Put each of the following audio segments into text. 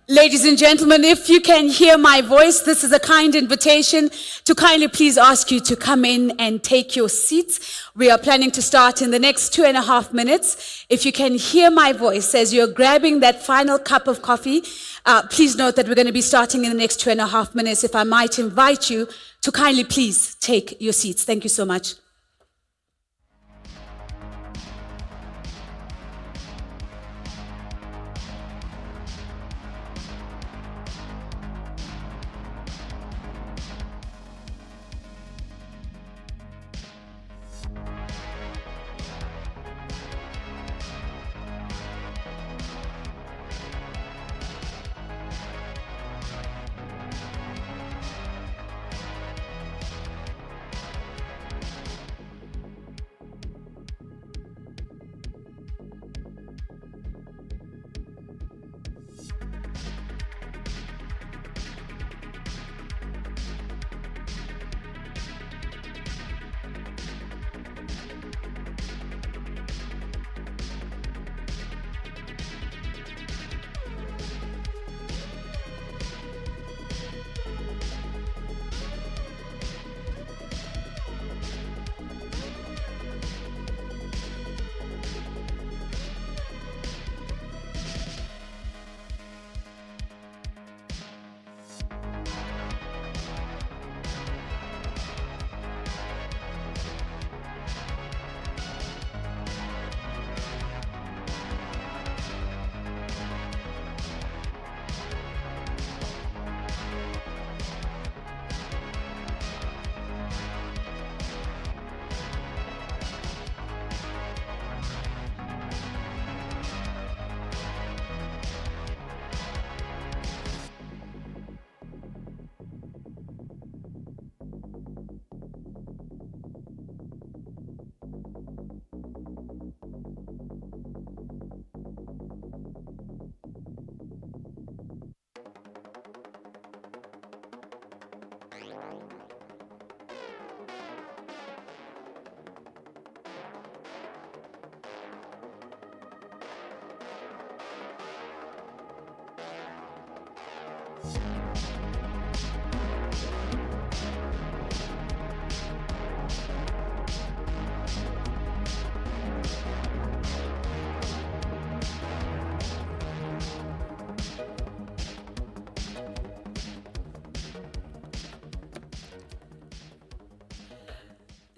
Ladies and gentlemen, if you can hear my voice, this is a kind invitation to kindly please ask you to come in and take your seats. We are planning to start in the next 2.5 minutes. If you can hear my voice as you're grabbing that final cup of coffee, please note that we're going to be starting in the next 2.5 minutes. If I might invite you to kindly please take your seats. Thank you so much.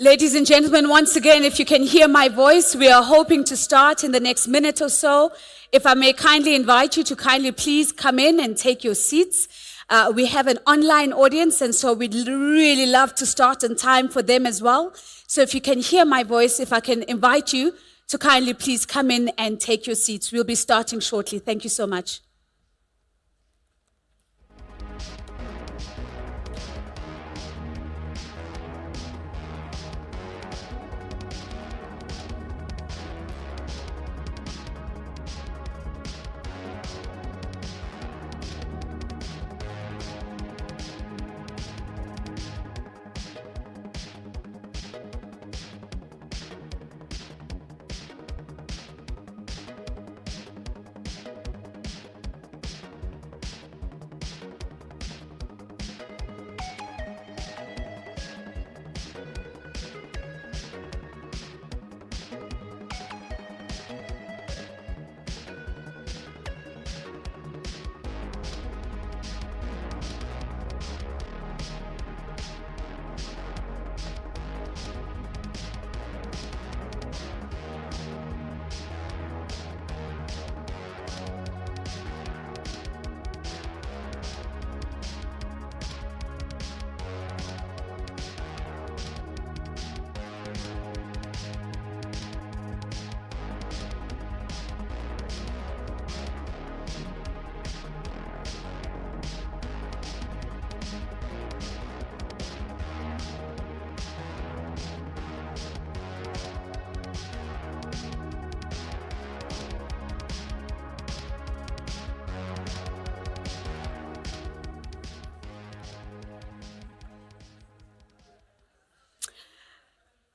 Ladies and gentlemen, once again, if you can hear my voice, we are hoping to start in the next minute or so. If I may kindly invite you to kindly please come in and take your seats. We have an online audience, and so we'd really love to start on time for them as well. So if you can hear my voice, if I can invite you to kindly please come in and take your seats. We'll be starting shortly. Thank you so much.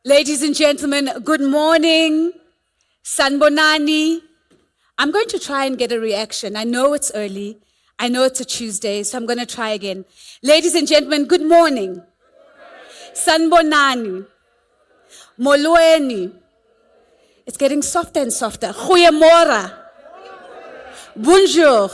Ladies and gentlemen, good morning. Sanbonani. I'm going to try and get a reaction. I know it's early. I know it's a Tuesday, so I'm going to try again. Ladies and gentlemen, good morning. Sanbonani. Molweni. It's getting softer and softer. Goeiemorgen. Bonjour.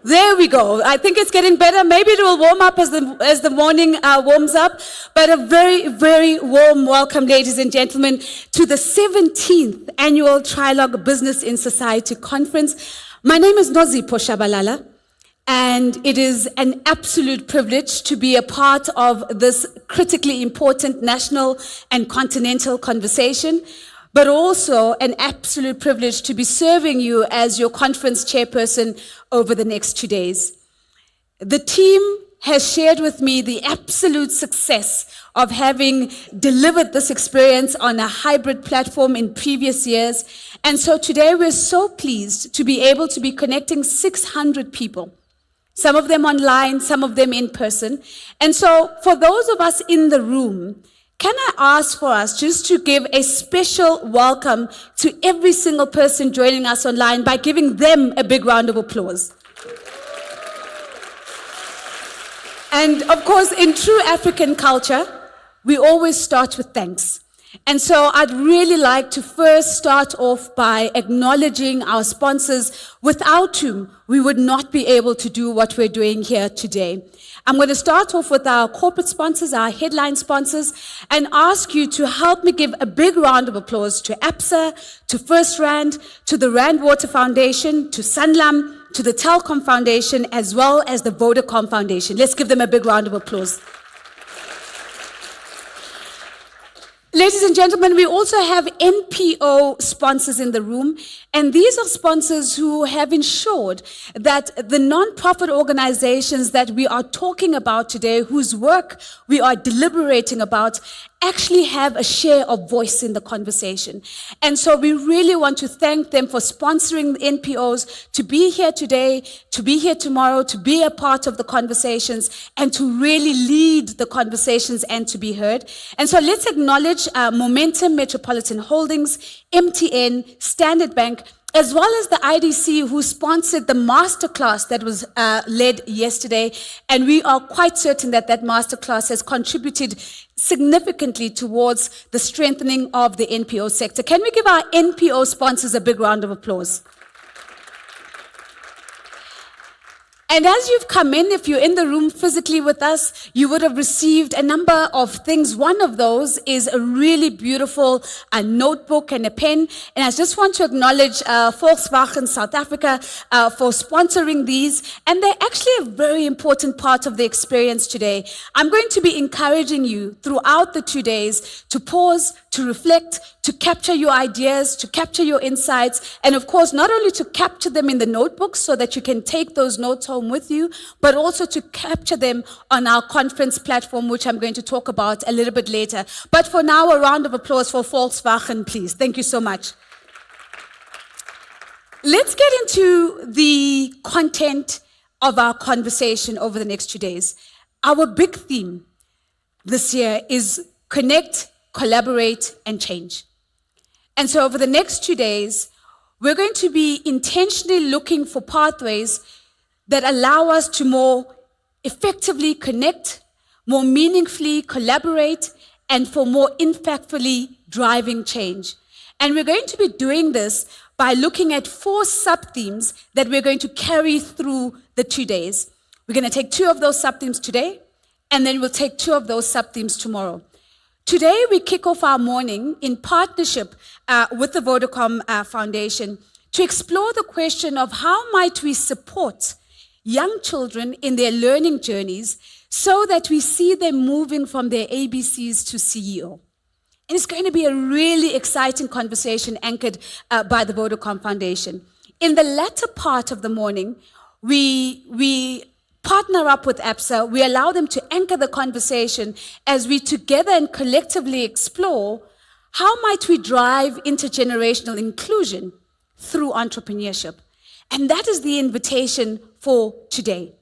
There we go. I think it's getting better. Maybe it will warm up as the morning warms up. But a very, very warm welcome, ladies and gentlemen, to the 17th Annual Trialogue Business in Society Conference. My name is Nozipho Shabalala, and it is an absolute privilege to be a part of this critically important national and continental conversation, but also an absolute privilege to be serving you as your conference chairperson over the next 2 days. The team has shared with me the absolute success of having delivered this experience on a hybrid platform in previous years. And so today we're so pleased to be able to be connecting 600 people, some of them online, some of them in person. And so for those of us in the room, can I ask for us just to give a special welcome to every single person joining us online by giving them a big round of applause? And of course, in true African culture, we always start with thanks. And so I'd really like to first start off by acknowledging our sponsors, without whom we would not be able to do what we're doing here today. I'm going to start off with our corporate sponsors, our headline sponsors, and ask you to help me give a big round of applause to APSA, to First Rand, to the Rand Water Foundation, to Sanlam, to the Telkom Foundation, as well as the Vodacom Foundation. Let's give them a big round of applause. Ladies and gentlemen, we also have NPO sponsors in the room, and these are sponsors who have ensured that the non-profit organizations that we are talking about today, whose work we are deliberating about, actually have a share of voice in the conversation. And so we really want to thank them for sponsoring the NPOs to be here today, to be here tomorrow, to be a part of the conversations, and to really lead the conversations and to be heard. And so let's acknowledge Momentum Metropolitan Holdings, MTN, Standard Bank, as well as the IDC, who sponsored the masterclass that was led yesterday. And we are quite certain that that masterclass has contributed significantly towards the strengthening of the NPO sector. Can we give our NPO sponsors a big round of applause? And as you've come in, if you're in the room physically with us, you would have received a number of things. One of those is a really beautiful notebook and a pen. And I just want to acknowledge Volkswagen South Africa for sponsoring these. And they're actually a very important part of the experience today. I'm going to be encouraging you throughout the 2 days to pause, to reflect, to capture your ideas, to capture your insights, and of course, not only to capture them in the notebooks so that you can take those notes home with you, but also to capture them on our conference platform, which I'm going to talk about a little bit later. But for now, a round of applause for Volkswagen, please. Thank you so much. Let's get into the content of our conversation over the next 2 days. Our big theme this year is connect, collaborate, and change. And so over the next 2 days, we're going to be intentionally looking for pathways that allow us to more effectively connect, more meaningfully collaborate, and for more impactfully driving change. And we're going to be doing this by looking at 4 sub-themes that we're going to carry through the 2 days. We're going to take 2 of those sub-themes today, and then we'll take 2 of those sub-themes tomorrow. Today, we kick off our morning in partnership with the Vodacom Foundation to explore the question of how might we support young children in their learning journeys so that we see them moving from their ABCs to CEO. And it's going to be a really exciting conversation anchored by the Vodacom Foundation. In the latter part of the morning, we partner up with APSA, we allow them to anchor the conversation as we together and collectively explore how might we drive intergenerational inclusion through entrepreneurship. And that is the invitation for today.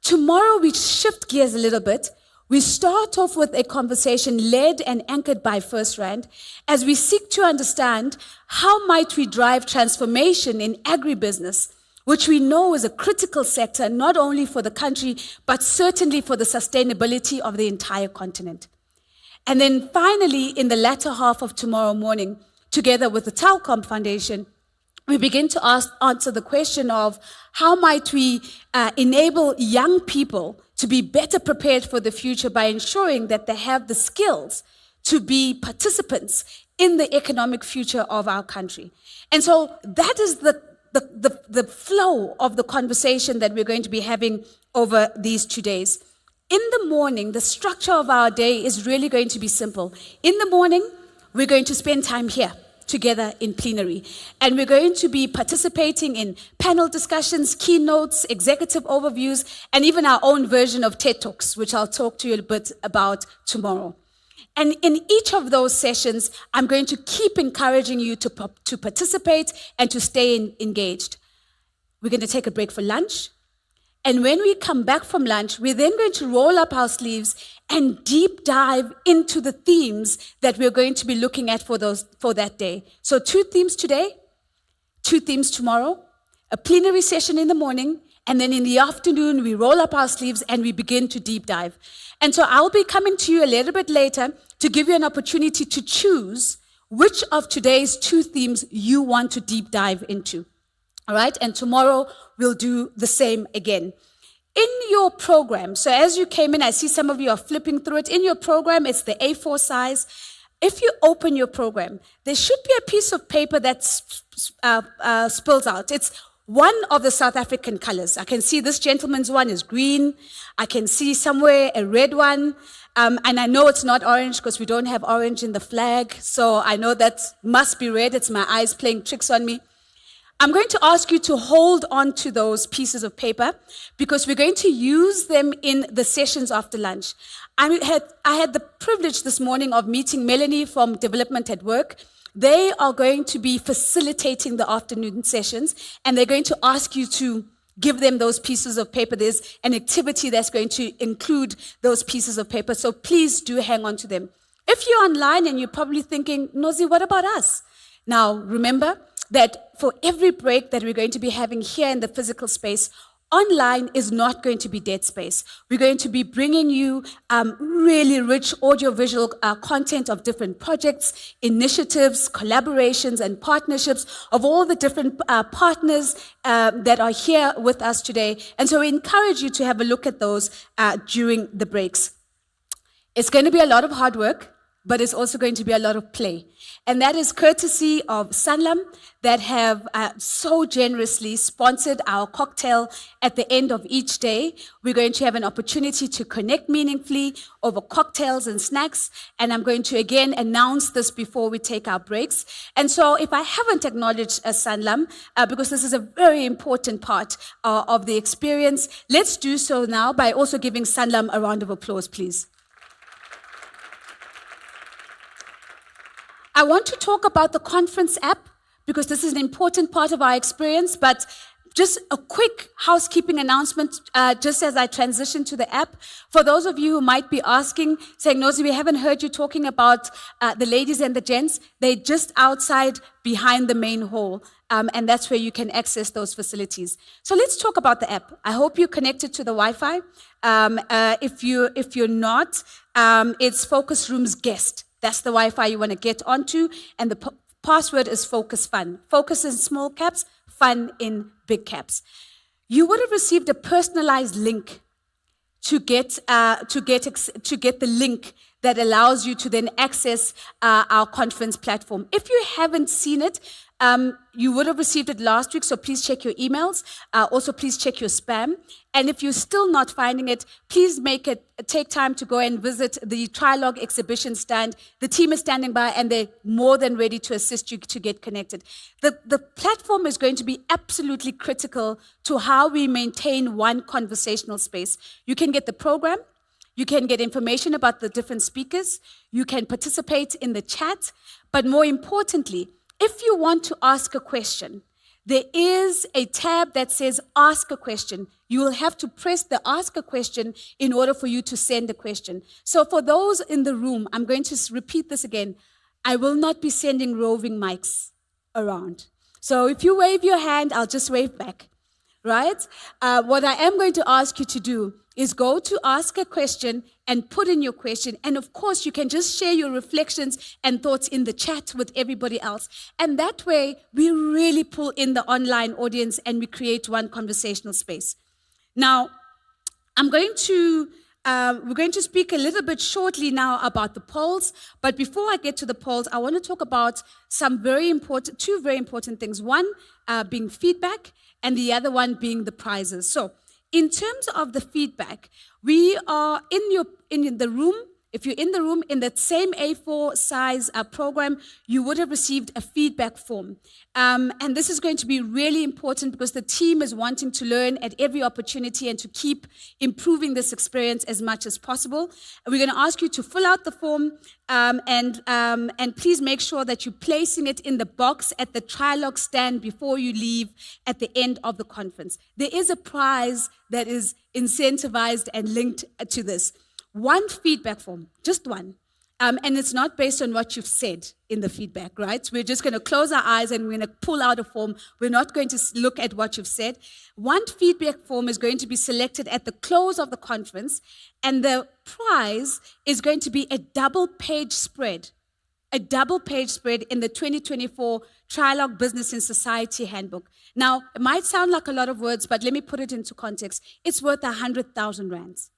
Tomorrow we shift gears a little bit. We start off with a conversation led and anchored by First Rand as we seek to understand how might we drive transformation in agribusiness, which we know is a critical sector, not only for the country, but certainly for the sustainability of the entire continent. And then finally, in the latter half of tomorrow morning, together with the Telkom Foundation, we begin to answer the question of how might we enable young people to be better prepared for the future by ensuring that they have the skills to be participants in the economic future of our country. And so that is the flow of the conversation that we're going to be having over these 2 days. In the morning, the structure of our day is really going to be simple. In the morning, we're going to spend time here together in plenary. And we're going to be participating in panel discussions, keynotes, executive overviews, and even our own version of TED Talks, which I'll talk to you a bit about tomorrow. And in each of those sessions, I'm going to keep encouraging you to participate and to stay engaged. We're going to take a break for lunch. And when we come back from lunch, we're then going to roll up our sleeves and deep dive into the themes that we're going to be looking at for that day. So 2 themes today, 2 themes tomorrow, a plenary session in the morning, and then in the afternoon, we roll up our sleeves and we begin to deep dive. And so I'll be coming to you a little bit later to give you an opportunity to choose which of today's 2 themes you want to deep dive into. All right, and tomorrow we'll do the same again. In your program, so as you came in, I see some of you are flipping through it. In your program, it's the A4 size. If you open your program, there should be a piece of paper that spills out. It's one of the South African colors. I can see this gentleman's one is green. I can see somewhere a red one. And I know it's not orange because we don't have orange in the flag. So I know that must be red. It's my eyes playing tricks on me. I'm going to ask you to hold on to those pieces of paper because we're going to use them in the sessions after lunch. I had the privilege this morning of meeting Melanie from Development at Work. They are going to be facilitating the afternoon sessions, and they're going to ask you to give them those pieces of paper. There's an activity that's going to include those pieces of paper, so please do hang on to them. If you're online and you're probably thinking, Nozi, what about us? Now, remember that for every break that we're going to be having here in the physical space, online is not going to be dead space. We're going to be bringing you really rich audiovisual content of different projects, initiatives, collaborations, and partnerships of all the different partners that are here with us today. And so we encourage you to have a look at those during the breaks. It's going to be a lot of hard work, but it's also going to be a lot of play. And that is courtesy of Sanlam that have so generously sponsored our cocktail at the end of each day. We're going to have an opportunity to connect meaningfully over cocktails and snacks. And I'm going to again announce this before we take our breaks. And so if I haven't acknowledged Sanlam, because this is a very important part of the experience, let's do so now by also giving Sanlam a round of applause, please. I want to talk about the conference app because this is an important part of our experience, but just a quick housekeeping announcement just as I transition to the app. For those of you who might be asking, saying, Nozi, we haven't heard you talking about the ladies and the gents. They're just outside behind the main hall, and that's where you can access those facilities. So let's talk about the app. I hope you're connected to the Wi-Fi. If you're not, it's Focus Rooms Guest. That's the Wi-Fi you want to get onto, and the password is Focus Fun. Focus in small caps, fun in big caps. You would have received a personalized link to get the link that allows you to then access our conference platform. If you haven't seen it, you would have received it last week, so please check your emails. Also, please check your spam. And if you're still not finding it, please take time to go and visit the Trialogue exhibition stand. The team is standing by, and they're more than ready to assist you to get connected. The platform is going to be absolutely critical to how we maintain one conversational space. You can get the program. You can get information about the different speakers. You can participate in the chat. But more importantly, if you want to ask a question, there is a tab that says Ask a Question. You will have to press the Ask a Question in order for you to send a question. So for those in the room, I'm going to repeat this again. I will not be sending roving mics around. So if you wave your hand, I'll just wave back, right? What I am going to ask you to do is go to Ask a Question and put in your question. And of course, you can just share your reflections and thoughts in the chat with everybody else. And that way, we really pull in the online audience and we create one conversational space. Now, we're going to speak a little bit shortly now about the polls. But before I get to the polls, I want to talk about two very important things. One being feedback, and the other one being the prizes. So, in terms of the feedback, we are in the room. If you're in the room in that same A4 size program, you would have received a feedback form. And this is going to be really important because the team is wanting to learn at every opportunity and to keep improving this experience as much as possible. We're going to ask you to fill out the form and please make sure that you're placing it in the box at the Trialogue stand before you leave at the end of the conference. There is a prize that is incentivized and linked to this. One feedback form, just one. And it's not based on what you've said in the feedback, right? We're just going to close our eyes and we're going to pull out a form. We're not going to look at what you've said. One feedback form is going to be selected at the close of the conference, and the prize is going to be a double-page spread in the 2024 Trialogue Business and Society Handbook. Now, it might sound like a lot of words, but let me put it into context. It's worth 100,000 rands.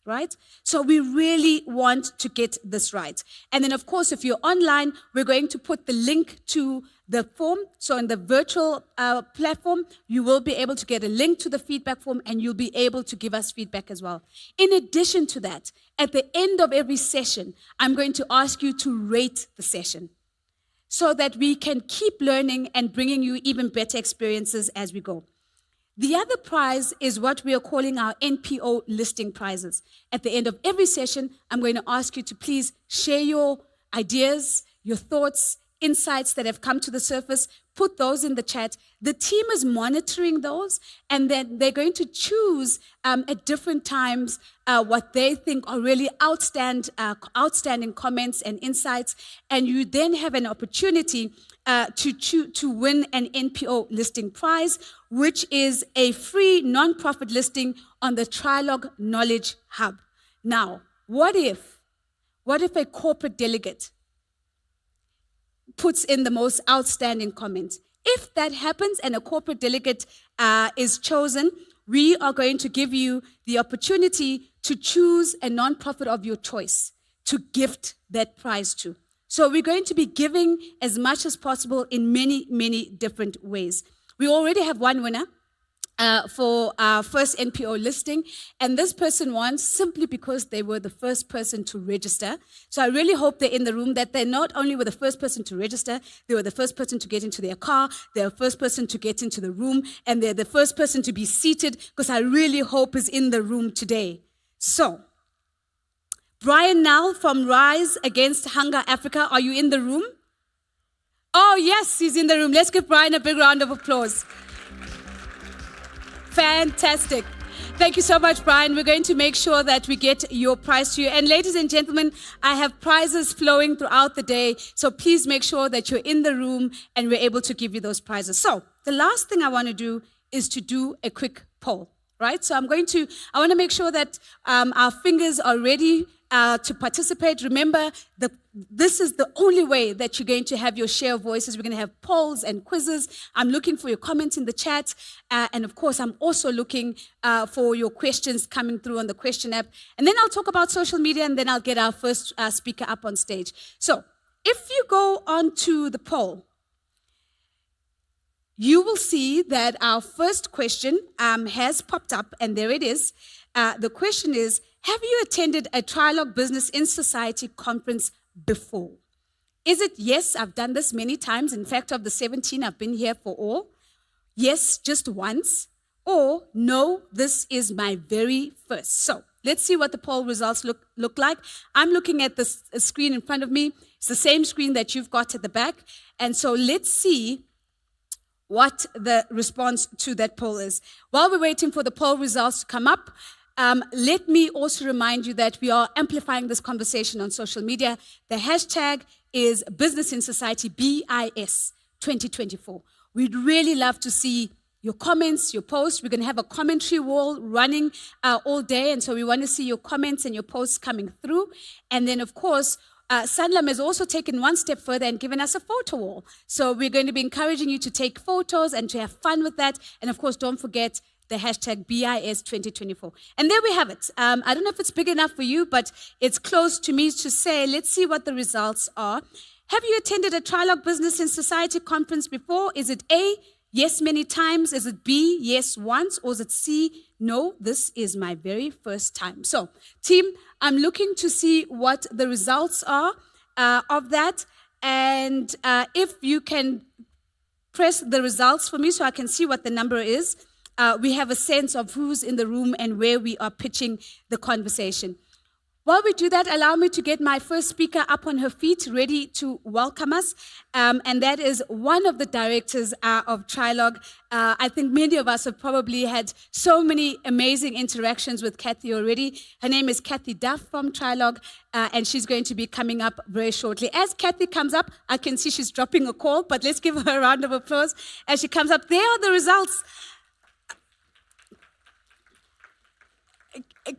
Right? So we really want to get this right. And then, of course, if you're online, we're going to put the link to the form. So in the virtual platform, you will be able to get a link to the feedback form, and you'll be able to give us feedback as well. In addition to that, at the end of every session, I'm going to ask you to rate the session so that we can keep learning and bringing you even better experiences as we go. The other prize is what we are calling our NPO listing prizes. At the end of every session, I'm going to ask you to please share your ideas, your thoughts, insights that have come to the surface. Put those in the chat. The team is monitoring those, and then they're going to choose at different times what they think are really outstanding comments and insights. And you then have an opportunity to win an NPO listing prize, which is a free non-profit listing on the Trialogue Knowledge Hub. Now, what if a corporate delegate puts in the most outstanding comment? If that happens and a corporate delegate is chosen, we are going to give you the opportunity to choose a nonprofit of your choice to gift that prize to. So we're going to be giving as much as possible in many, many different ways. We already have one winner for our first NPO listing, and this person won simply because they were the first person to register. So I really hope they're in the room, that they not only were the first person to register, they were the first person to get into their car, they're the first person to get into the room, and they're the first person to be seated, because I really hope is in the room today. So, Brian Nall from Rise Against Hunger Africa, are you in the room? Oh yes, he's in the room. Let's give Brian a big round of applause. Fantastic. Thank you so much, Brian. We're going to make sure that we get your prize to you. And ladies and gentlemen, I have prizes flowing throughout the day, so please make sure that you're in the room and we're able to give you those prizes. So the last thing I want to do is to do a quick poll, right? So I want to make sure that our fingers are ready to participate. Remember, this is the only way that you're going to have your share of voices. We're going to have polls and quizzes. I'm looking for your comments in the chat. And of course, I'm also looking for your questions coming through on the question app. And then I'll talk about social media, and then I'll get our first speaker up on stage. So if you go on to the poll, you will see that our first question has popped up, and there it is. The question is, have you attended a Trialogue Business in Society conference before? Is it yes, I've done this many times. In fact, of the 17, I've been here for all. Yes, just once. Or no, this is my very first. So let's see what the poll results look like. I'm looking at the screen in front of me. It's the same screen that you've got at the back. And so let's see what the response to that poll is. While we're waiting for the poll results to come up, let me also remind you that we are amplifying this conversation on social media. The hashtag is Business in Society, BIS 2024. We'd really love to see your comments, your posts. We're going to have a commentary wall running all day, and so we want to see your comments and your posts coming through. And then, of course, Sanlam has also taken one step further and given us a photo wall. So we're going to be encouraging you to take photos and to have fun with that. And of course, don't forget the hashtag BIS 2024. And there we have it. I don't know if it's big enough for you, but it's close to me to say, let's see what the results are. Have you attended a Trialogue Business in Society conference before? Is it A, yes, many times? Is it B, yes, once? Or is it C, no, this is my very first time? So, team, I'm looking to see what the results are of that. And if you can press the results for me so I can see what the number is, we have a sense of who's in the room and where we are pitching the conversation. While we do that, allow me to get my first speaker up on her feet, ready to welcome us. And that is one of the directors of Trialogue. I think many of us have probably had so many amazing interactions with Kathy already. Her name is Kathy Duff from Trialogue, and she's going to be coming up very shortly. As Kathy comes up, I can see she's dropping a call, but let's give her a round of applause as she comes up. There are the results.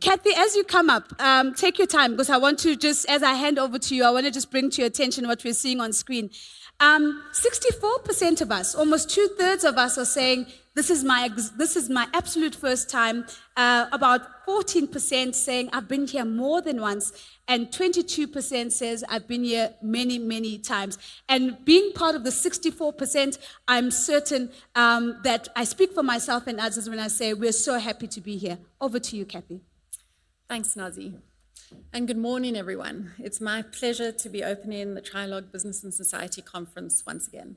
Kathy, as you come up, take your time, because I want to just, as I hand over to you, I want to just bring to your attention what we're seeing on screen. 64% of us, almost 2/3 of us, are saying this is my absolute first time. About 14% saying I've been here more than once, and 22% says I've been here many, many times. And being part of the 64%, I'm certain that I speak for myself and others when I say we're so happy to be here. Over to you, Kathy. Thanks, Nazi. And good morning, everyone. It's my pleasure to be opening the Trialogue Business and Society Conference once again.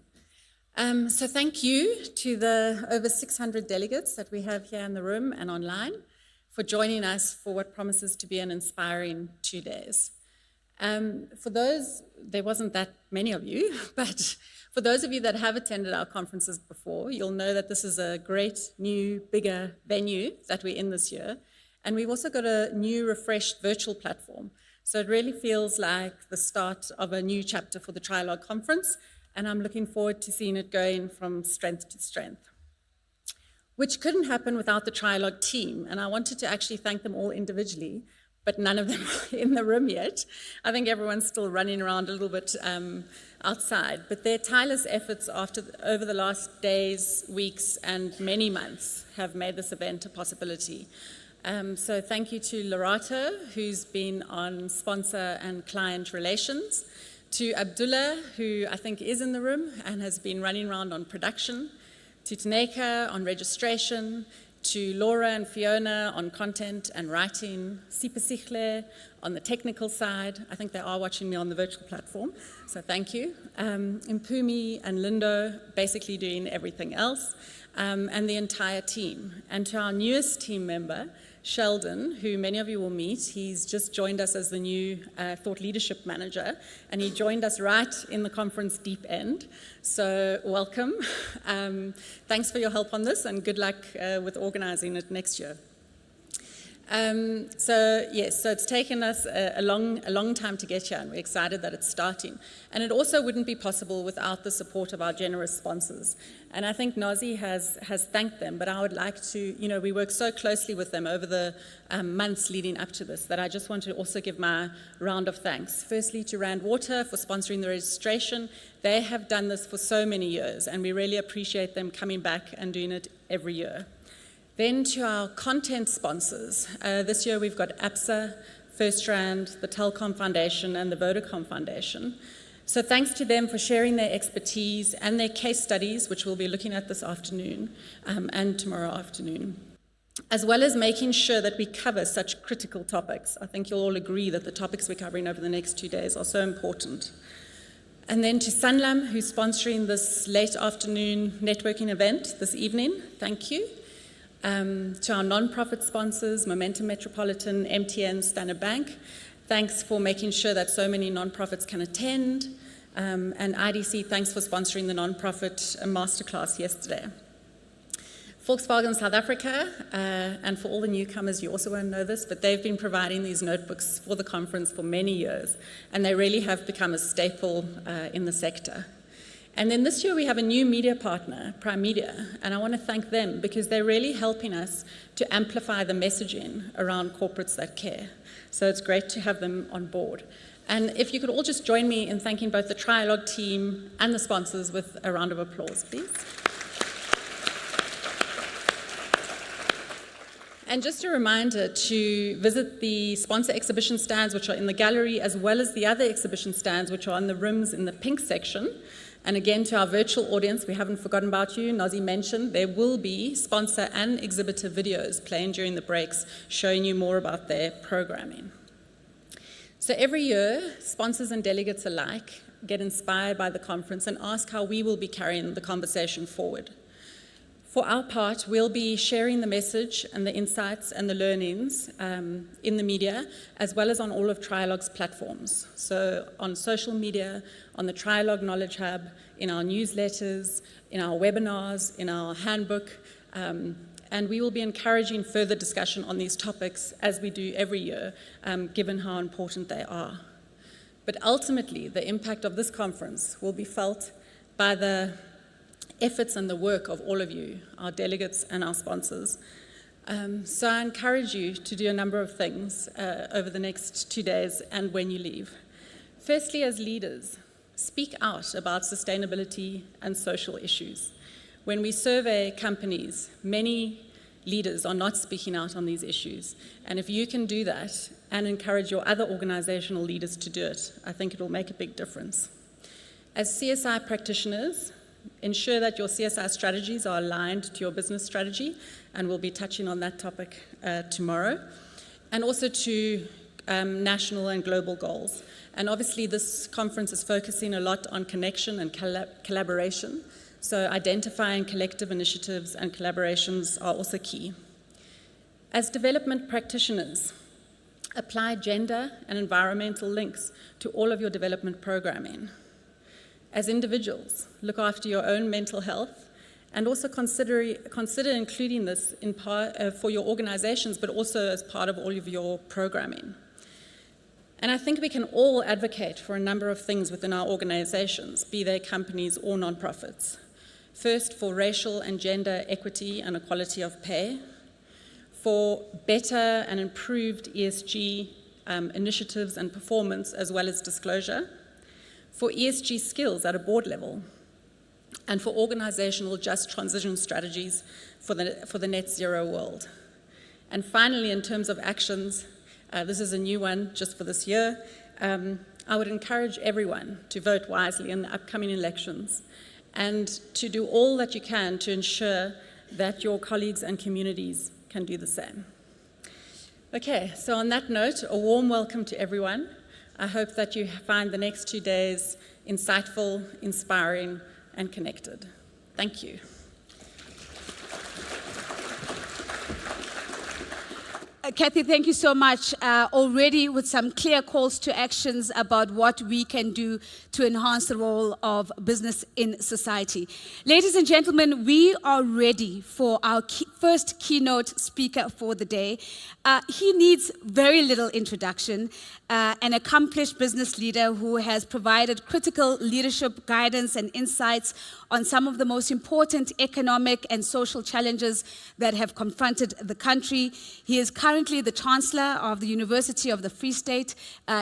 So thank you to the over 600 delegates that we have here in the room and online for joining us for what promises to be an inspiring 2 days. For those, there wasn't that many of you, but for those of you that have attended our conferences before, you'll know that this is a great, new, bigger venue that we're in this year. And we've also got a new, refreshed virtual platform. So it really feels like the start of a new chapter for the Trialogue Conference. and I'm looking forward to seeing it going from strength to strength, which couldn't happen without the Trialogue team. And I wanted to actually thank them all individually, but none of them are in the room yet. I think everyone's still running around a little bit outside. But their tireless efforts over the last days, weeks, and many months have made this event a possibility. So thank you to Lorato, who's been on sponsor and client relations, to Abdullah, who I think is in the room and has been running around on production, to Taneka on registration, to Laura and Fiona on content and writing, Sipa Sichle on the technical side. I think they are watching me on the virtual platform, so thank you. Mpumi and Lindo basically doing everything else, and the entire team. And to our newest team member, Sheldon, who many of you will meet. He's just joined us as the new Thought Leadership Manager, and he joined us right in the conference deep end. So welcome. Thanks for your help on this, and good luck with organizing it next year. So it's taken us a long time to get here, and we're excited that it's starting. And it also wouldn't be possible without the support of our generous sponsors. And I think Nazi has thanked them, but I would like to, we work so closely with them over the months leading up to this that I just want to also give my round of thanks. Firstly, to Rand Water for sponsoring the registration. They have done this for so many years, and we really appreciate them coming back and doing it every year. Then to our content sponsors. This year we've got APSA, FirstRand, the Telkom Foundation, and the Vodacom Foundation. So thanks to them for sharing their expertise and their case studies, which we'll be looking at this afternoon and tomorrow afternoon, as well as making sure that we cover such critical topics. I think you'll all agree that the topics we're covering over the next 2 days are so important. And then to Sanlam, who's sponsoring this late afternoon networking event this evening, thank you. To our non-profit sponsors, Momentum Metropolitan, MTN, Standard Bank, thanks for making sure that so many non-profits can attend. And IDC, thanks for sponsoring the non-profit masterclass yesterday. Volkswagen South Africa, and for all the newcomers, you also won't know this, but they've been providing these notebooks for the conference for many years, and they really have become a staple in the sector. And then this year we have a new media partner, Prime Media, and I want to thank them because they're really helping us to amplify the messaging around corporates that care. So it's great to have them on board. And if you could all just join me in thanking both the Trialogue team and the sponsors with a round of applause, please. And just a reminder to visit the sponsor exhibition stands, which are in the gallery, as well as the other exhibition stands, which are in the rooms in the pink section. And again, to our virtual audience, we haven't forgotten about you. Nazi mentioned there will be sponsor and exhibitor videos playing during the breaks, showing you more about their programming. So every year, sponsors and delegates alike get inspired by the conference and ask how we will be carrying the conversation forward. For our part, we'll be sharing the message and the insights and the learnings in the media, as well as on all of Trialogue's platforms. So on social media, on the Trialogue Knowledge Hub, in our newsletters, in our webinars, in our handbook, and we will be encouraging further discussion on these topics as we do every year, given how important they are. But ultimately, the impact of this conference will be felt by the efforts and the work of all of you, our delegates and our sponsors. So I encourage you to do a number of things over the next 2 days and when you leave. Firstly, as leaders, speak out about sustainability and social issues. When we survey companies, many leaders are not speaking out on these issues. And if you can do that and encourage your other organizational leaders to do it, I think it will make a big difference. As CSI practitioners, ensure that your CSI strategies are aligned to your business strategy, and we'll be touching on that topic tomorrow, and also to national and global goals. And obviously this conference is focusing a lot on connection and collaboration, so identifying collective initiatives and collaborations are also key. As development practitioners, apply gender and environmental links to all of your development programming. As individuals, look after your own mental health and also consider including this for your organizations, but also as part of all of your programming. And I think we can all advocate for a number of things within our organizations, be they companies or nonprofits. First, for racial and gender equity and equality of pay, for better and improved ESG initiatives and performance as well as disclosure, for ESG skills at a board level, and for organizational just transition strategies for the net zero world. And finally, in terms of actions, this is a new one just for this year, I would encourage everyone to vote wisely in the upcoming elections and to do all that you can to ensure that your colleagues and communities can do the same. Okay, so on that note, a warm welcome to everyone. I hope that you find the next 2 days insightful, inspiring, and connected. Thank you. Kathy, thank you so much. Already with some clear calls to actions about what we can do to enhance the role of business in society. Ladies and gentlemen, we are ready for our first keynote speaker for the day. He needs very little introduction. An accomplished business leader who has provided critical leadership guidance and insights on some of the most important economic and social challenges that have confronted the country. He is currently the Chancellor of the University of the Free State.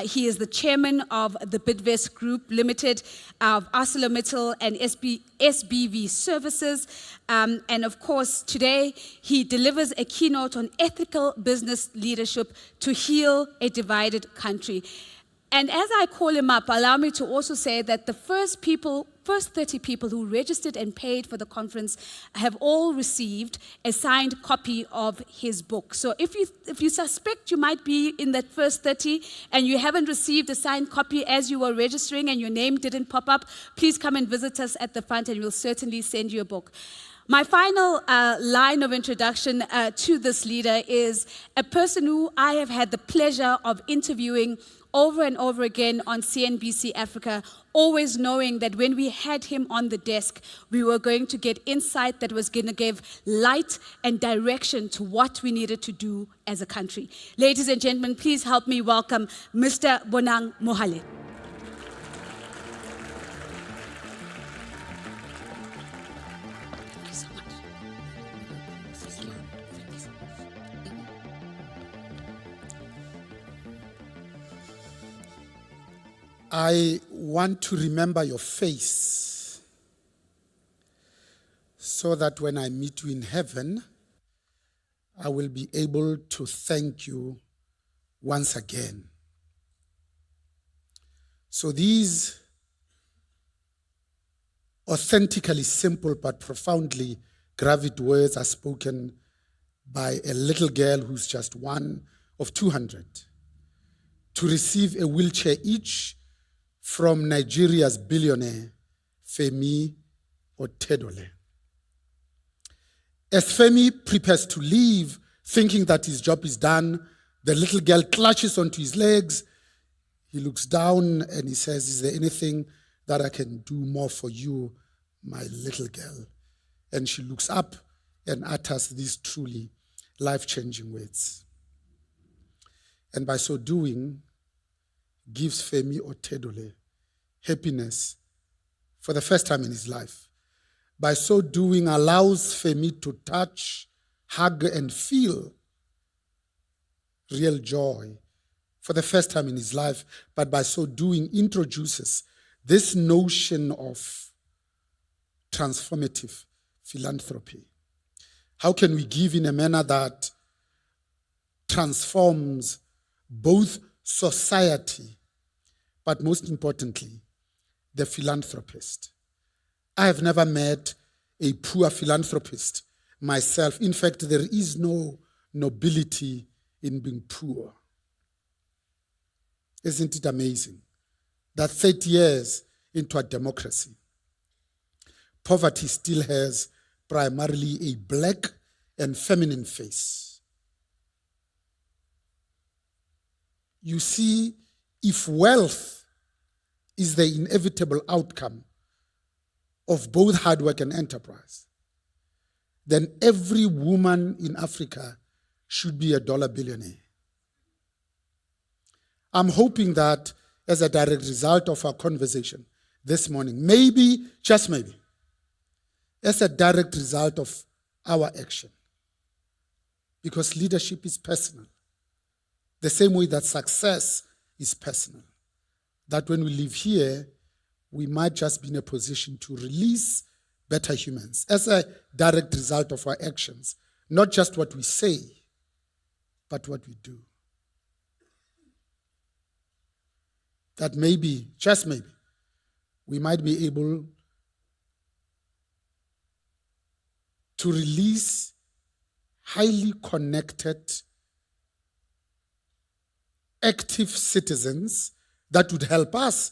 He is the Chairman of the Bidvest Group Limited, of ArcelorMittal and SBV Services. And of course, today he delivers a keynote on ethical business leadership to heal a divided country. And as I call him up, allow me to also say that the first 30 people who registered and paid for the conference have all received a signed copy of his book. So if you suspect you might be in that first 30 and you haven't received a signed copy as you were registering and your name didn't pop up, please come and visit us at the front and we'll certainly send you a book. My final line of introduction to this leader is a person who I have had the pleasure of interviewing over and over again on CNBC Africa, always knowing that when we had him on the desk, we were going to get insight that was going to give light and direction to what we needed to do as a country. Ladies and gentlemen, please help me welcome Mr. Bonang Mohale. I want to remember your face so that when I meet you in heaven, I will be able to thank you once again. So these authentically simple but profoundly gravid words are spoken by a little girl who's just one of 200 to receive a wheelchair each from Nigeria's billionaire, Femi Otedole. As Femi prepares to leave, thinking that his job is done, the little girl clutches onto his legs. He looks down and he says, "Is there anything that I can do more for you, my little girl?" And she looks up and utters these truly life-changing words. And by so doing, gives Femi Otedole happiness for the first time in his life. By so doing, allows Femi to touch, hug, and feel real joy for the first time in his life, but by so doing, introduces this notion of transformative philanthropy. How can we give in a manner that transforms both society, but most importantly, the philanthropist? I have never met a poor philanthropist myself. In fact, there is no nobility in being poor. Isn't it amazing that 30 years into a democracy, poverty still has primarily a black and feminine face? You see, if wealth is the inevitable outcome of both hard work and enterprise, then every woman in Africa should be a dollar billionaire. I'm hoping that as a direct result of our conversation this morning, maybe, just maybe, as a direct result of our action, because leadership is personal, the same way that success is personal, that when we live here, we might just be in a position to release better humans as a direct result of our actions, not just what we say, but what we do. That maybe, just maybe, we might be able to release highly connected, active citizens that would help us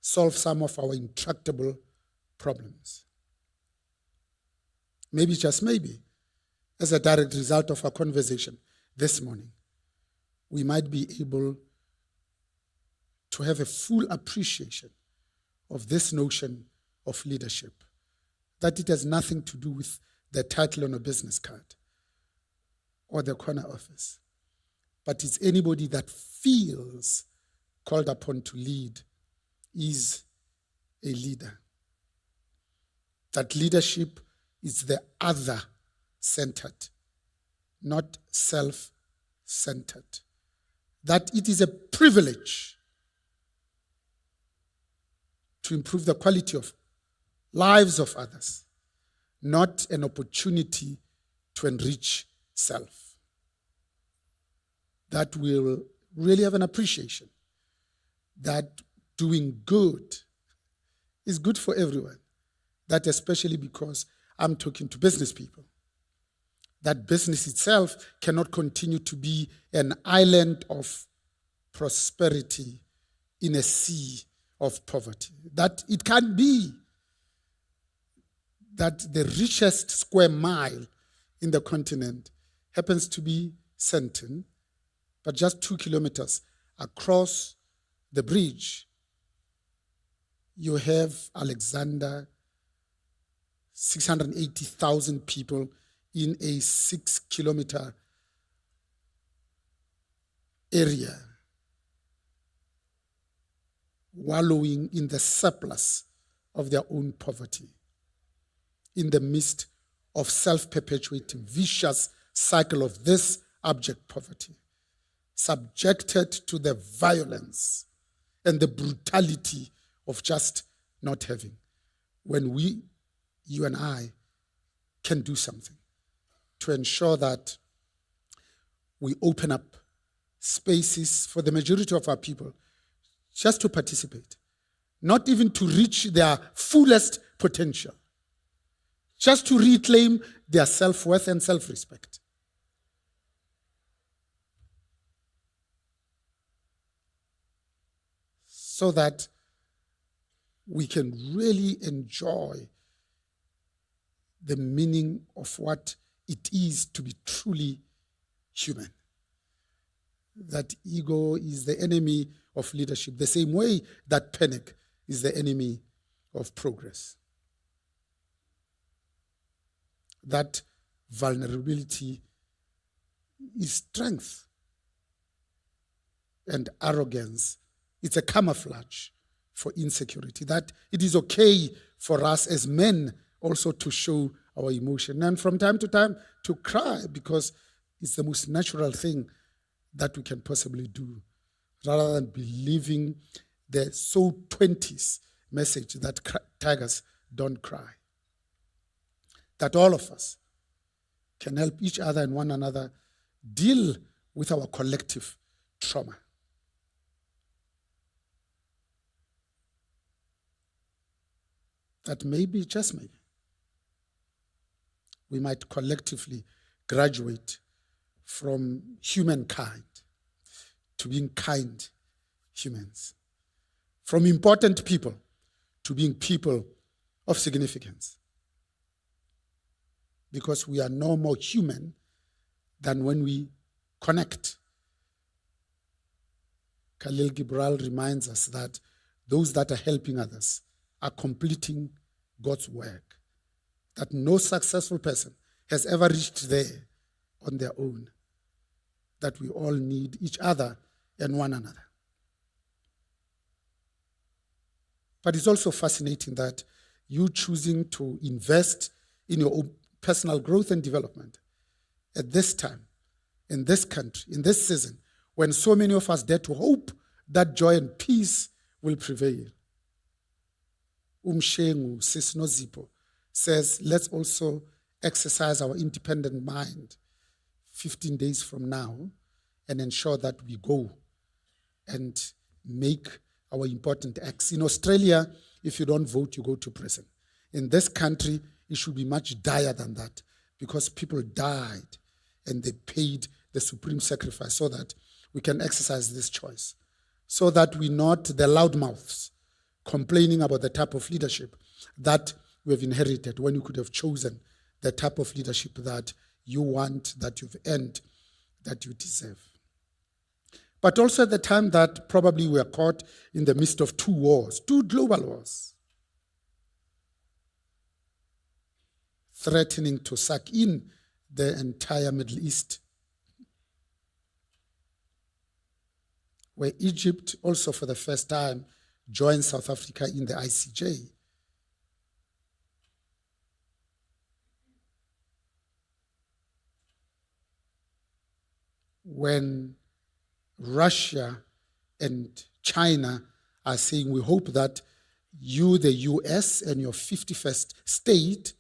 solve some of our intractable problems. Maybe, just maybe, as a direct result of our conversation this morning, we might be able to have a full appreciation of this notion of leadership, that it has nothing to do with the title on a business card or the corner office, but it's anybody that feels called upon to lead is a leader. That leadership is the other-centered, not self-centered. That it is a privilege to improve the quality of lives of others, not an opportunity to enrich self. That we'll really have an appreciation that doing good is good for everyone. That especially because I'm talking to business people. That business itself cannot continue to be an island of prosperity in a sea of poverty. That it can be that the richest square mile in the continent happens to be Sandton, but just 2 kilometers across the bridge, you have Alexander, 680,000 people in a 6-kilometer area, wallowing in the surplus of their own poverty, in the midst of self-perpetuating vicious cycle of this abject poverty, subjected to the violence and the brutality of just not having, when we, you and I, can do something to ensure that we open up spaces for the majority of our people just to participate, not even to reach their fullest potential, just to reclaim their self-worth and self-respect. So that we can really enjoy the meaning of what it is to be truly human. That ego is the enemy of leadership, the same way that panic is the enemy of progress. That vulnerability is strength, and arrogance, it's a camouflage for insecurity. That it is okay for us as men also to show our emotion, and from time to time to cry, because it's the most natural thing that we can possibly do, rather than believing the so 20s message that tigers don't cry. That all of us can help each other and one another deal with our collective trauma. That maybe, just maybe, we might collectively graduate from humankind to being kind humans, from important people to being people of significance, because we are no more human than when we connect. Khalil Gibral reminds us that those that are helping others are completing God's work, that no successful person has ever reached there on their own, that we all need each other and one another. But it's also fascinating that you choosing to invest in your own personal growth and development at this time, in this country, in this season, when so many of us dare to hope that joy and peace will prevail. Umshengu Sisnozipo says, let's also exercise our independent mind 15 days from now and ensure that we go and make our important acts. In Australia, if you don't vote, you go to prison. In this country, it should be much dire than that because people died and they paid the supreme sacrifice so that we can exercise this choice, so that we're not the loudmouths complaining about the type of leadership that we have inherited when you could have chosen the type of leadership that you want, that you've earned, that you deserve. But also at the time that probably we are caught in the midst of two wars, two global wars, threatening to suck in the entire Middle East, where Egypt also for the first time joined South Africa in the ICJ. When Russia and China are saying, we hope that you, the US, and your 51st state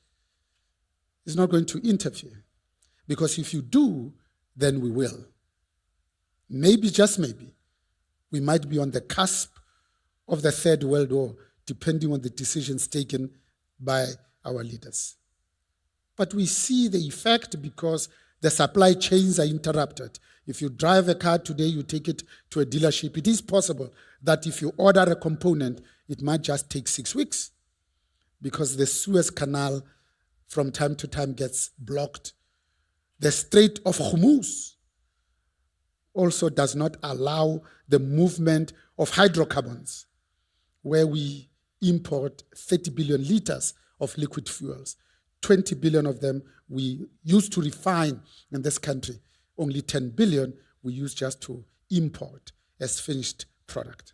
is not going to interfere. Because if you do, then we will. Maybe, just maybe, we might be on the cusp of the Third World War, depending on the decisions taken by our leaders. But we see the effect because the supply chains are interrupted. If you drive a car today, you take it to a dealership, it is possible that if you order a component, it might just take 6 weeks because the Suez Canal from time to time gets blocked. The Strait of Hormuz also does not allow the movement of hydrocarbons, where we import 30 billion liters of liquid fuels. 20 billion of them we used to refine in this country. Only 10 billion we use just to import as finished product.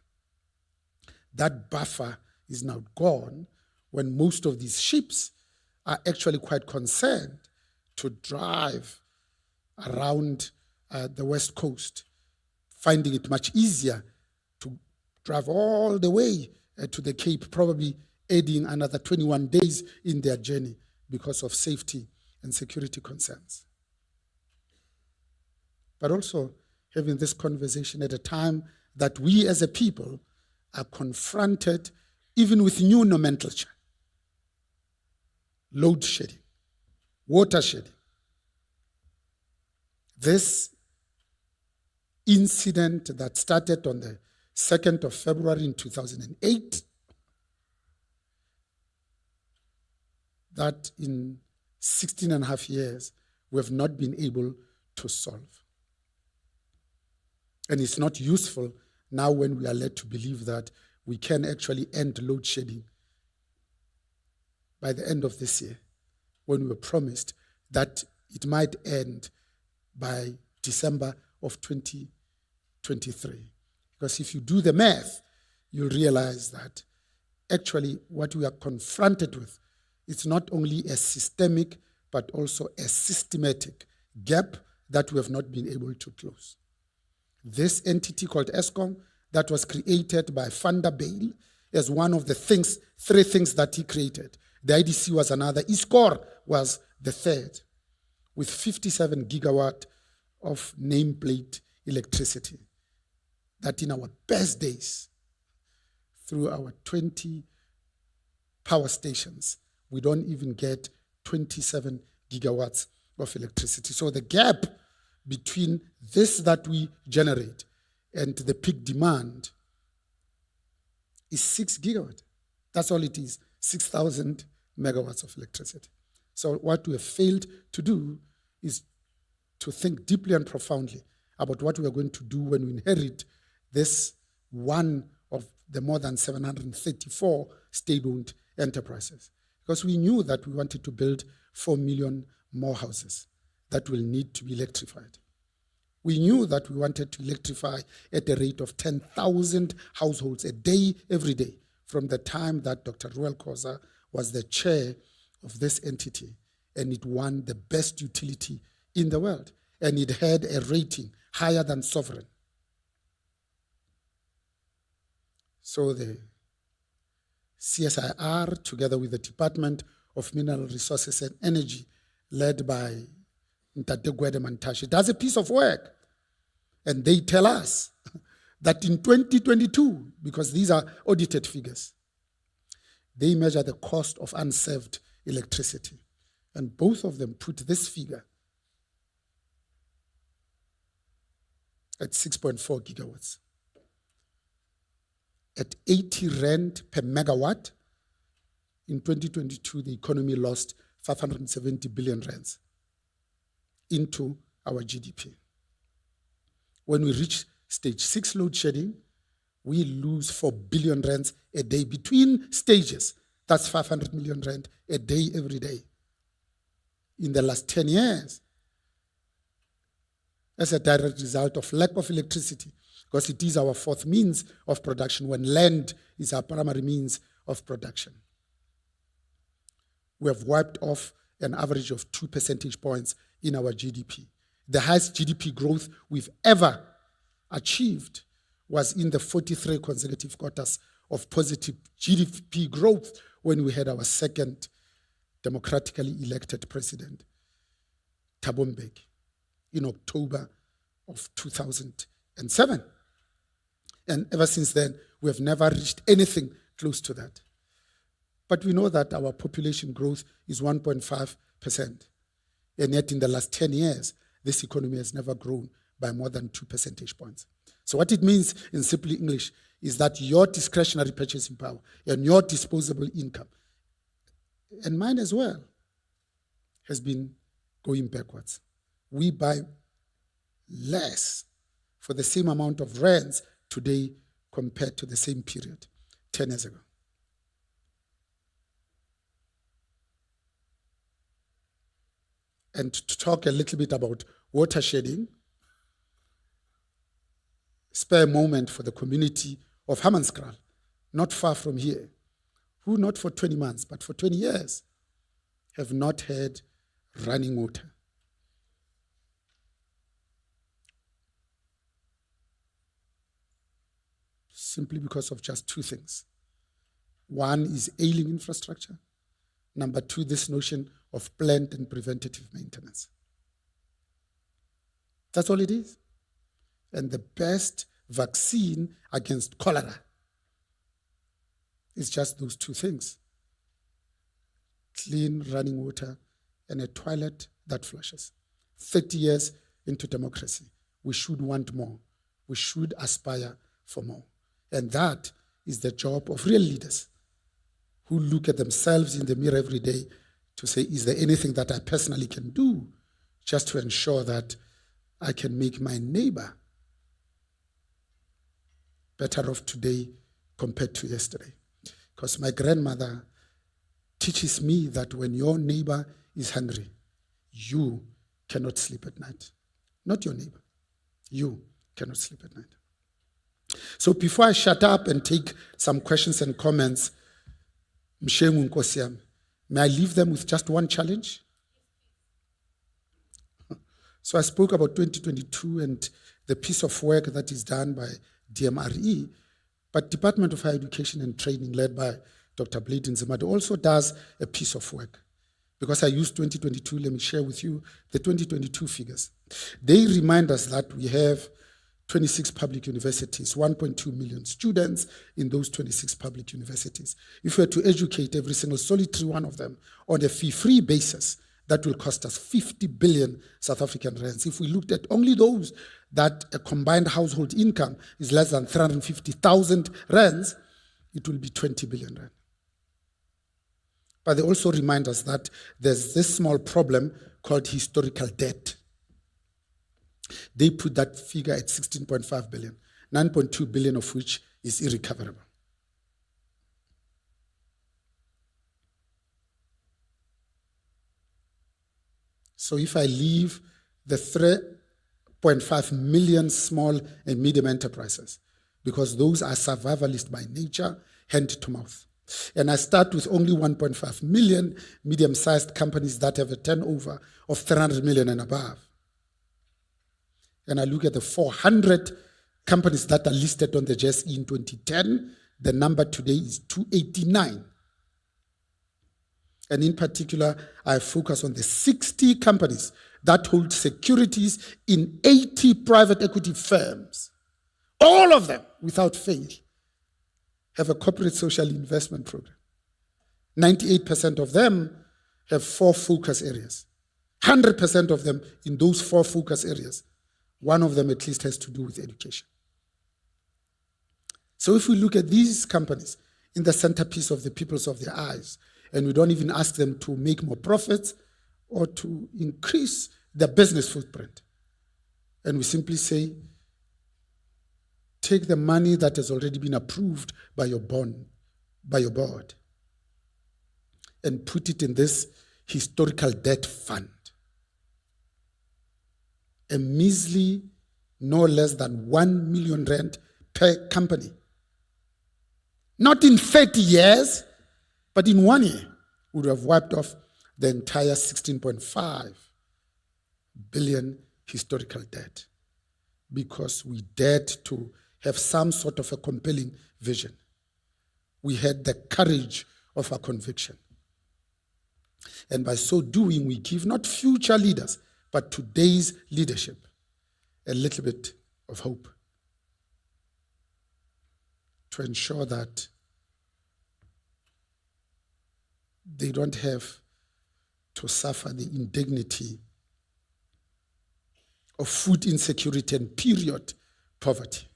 That buffer is now gone when most of these ships are actually quite concerned to drive around the West Coast, finding it much easier to drive all the way to the Cape, probably adding another 21 days in their journey because of safety and security concerns. But also having this conversation at a time that we as a people are confronted even with new nomenclature. Load shedding, water shedding. This incident that started on the 2nd of February in 2008, that in 16 and a half years we have not been able to solve. And it's not useful now when we are led to believe that we can actually end load shedding by the end of this year, when we were promised that it might end by December of 2023. Because if you do the math, you'll realize that actually what we are confronted with is not only a systemic, but also a systematic gap that we have not been able to close. This entity called Eskom that was created by Van der Bijl as one of the three things that he created. The IDC was another. ISCOR was the third, with 57 gigawatt of nameplate electricity. That in our best days, through our 20 power stations, we don't even get 27 gigawatts of electricity. So the gap between this that we generate and the peak demand is 6 gigawatts. That's all it is, 6,000 megawatts of electricity. So what we have failed to do is to think deeply and profoundly about what we are going to do when we inherit this one of the more than 734 state-owned enterprises. Because we knew that we wanted to build 4 million more houses that will need to be electrified. We knew that we wanted to electrify at a rate of 10,000 households a day, every day, from the time that Dr. Ruel Khoza was the chair of this entity, and it won the best utility in the world, and it had a rating higher than sovereign. So the CSIR, together with the Department of Mineral Resources and Energy, led by Ntate Gwede Mantashe, does a piece of work. And they tell us that in 2022, because these are audited figures, they measure the cost of unserved electricity. And both of them put this figure at 6.4 gigawatts. At 80 rand per megawatt, in 2022, the economy lost 570 billion rands into our GDP. When we reach stage 6 load shedding, we lose 4 billion rands a day between stages. That's 500 million rand a day, every day. In the last 10 years, as a direct result of lack of electricity, because it is our fourth means of production when land is our primary means of production. We have wiped off an average of 2 percentage points in our GDP. The highest GDP growth we've ever achieved was in the 43 consecutive quarters of positive GDP growth when we had our second democratically elected president, Thabo Mbeki, in October of 2007. And ever since then, we have never reached anything close to that. But we know that our population growth is 1.5%. And yet in the last 10 years, this economy has never grown by more than 2 percentage points. So what it means in simple English is that your discretionary purchasing power and your disposable income, and mine as well, has been going backwards. We buy less for the same amount of rands today compared to the same period 10 years ago. And to talk a little bit about water shedding, spare a moment for the community of Hammanskraal, not far from here, who not for 20 months, but for 20 years, have not had running water. Simply because of just two things. One is ailing infrastructure. Number two, this notion of planned and preventative maintenance. That's all it is. And the best vaccine against cholera is just those two things. Clean running water and a toilet that flushes. 30 years into democracy, we should want more. We should aspire for more. And that is the job of real leaders who look at themselves in the mirror every day to say, is there anything that I personally can do just to ensure that I can make my neighbor better off today compared to yesterday? Because my grandmother teaches me that when your neighbor is hungry, you cannot sleep at night. Not your neighbor. You cannot sleep at night. So before I shut up and take some questions and comments, Mshengu Nkosi yami, may I leave them with just one challenge? So I spoke about 2022 and the piece of work that is done by DMRE, but Department of Higher Education and Training, led by Dr. Blade Nzimade, also does a piece of work. Because I used 2022, let me share with you the 2022 figures. They remind us that we have 26 public universities, 1.2 million students in those 26 public universities. If we were to educate every single solitary one of them on a fee-free basis, that will cost us 50 billion South African rands. If we looked at only those that a combined household income is less than 350,000 rands, it will be 20 billion rand. But they also remind us that there's this small problem called historical debt. They put that figure at 16.5 billion, 9.2 billion of which is irrecoverable. So if I leave the 3.5 million small and medium enterprises, because those are survivalist by nature, hand to mouth. And I start with only 1.5 million medium-sized companies that have a turnover of 300 million and above. And I look at the 400 companies that are listed on the JSE in 2010. The number today is 289. And in particular, I focus on the 60 companies that hold securities in 80 private equity firms. All of them, without fail, have a corporate social investment program. 98% of them have 4 focus areas. 100% of them in those 4 focus areas, one of them at least has to do with education. So if we look at these companies in the centerpiece of the peoples of their eyes, and we don't even ask them to make more profits or to increase their business footprint, and we simply say, take the money that has already been approved by your board, and put it in this historical debt fund. A measly, no less than 1 million rand per company. Not in 30 years, but in 1 year, would have wiped off the entire 16.5 billion historical debt, because we dared to have some sort of a compelling vision. We had the courage of our conviction. And by so doing, we give not future leaders, but today's leadership a little bit of hope to ensure that they don't have to suffer the indignity of food insecurity and period poverty.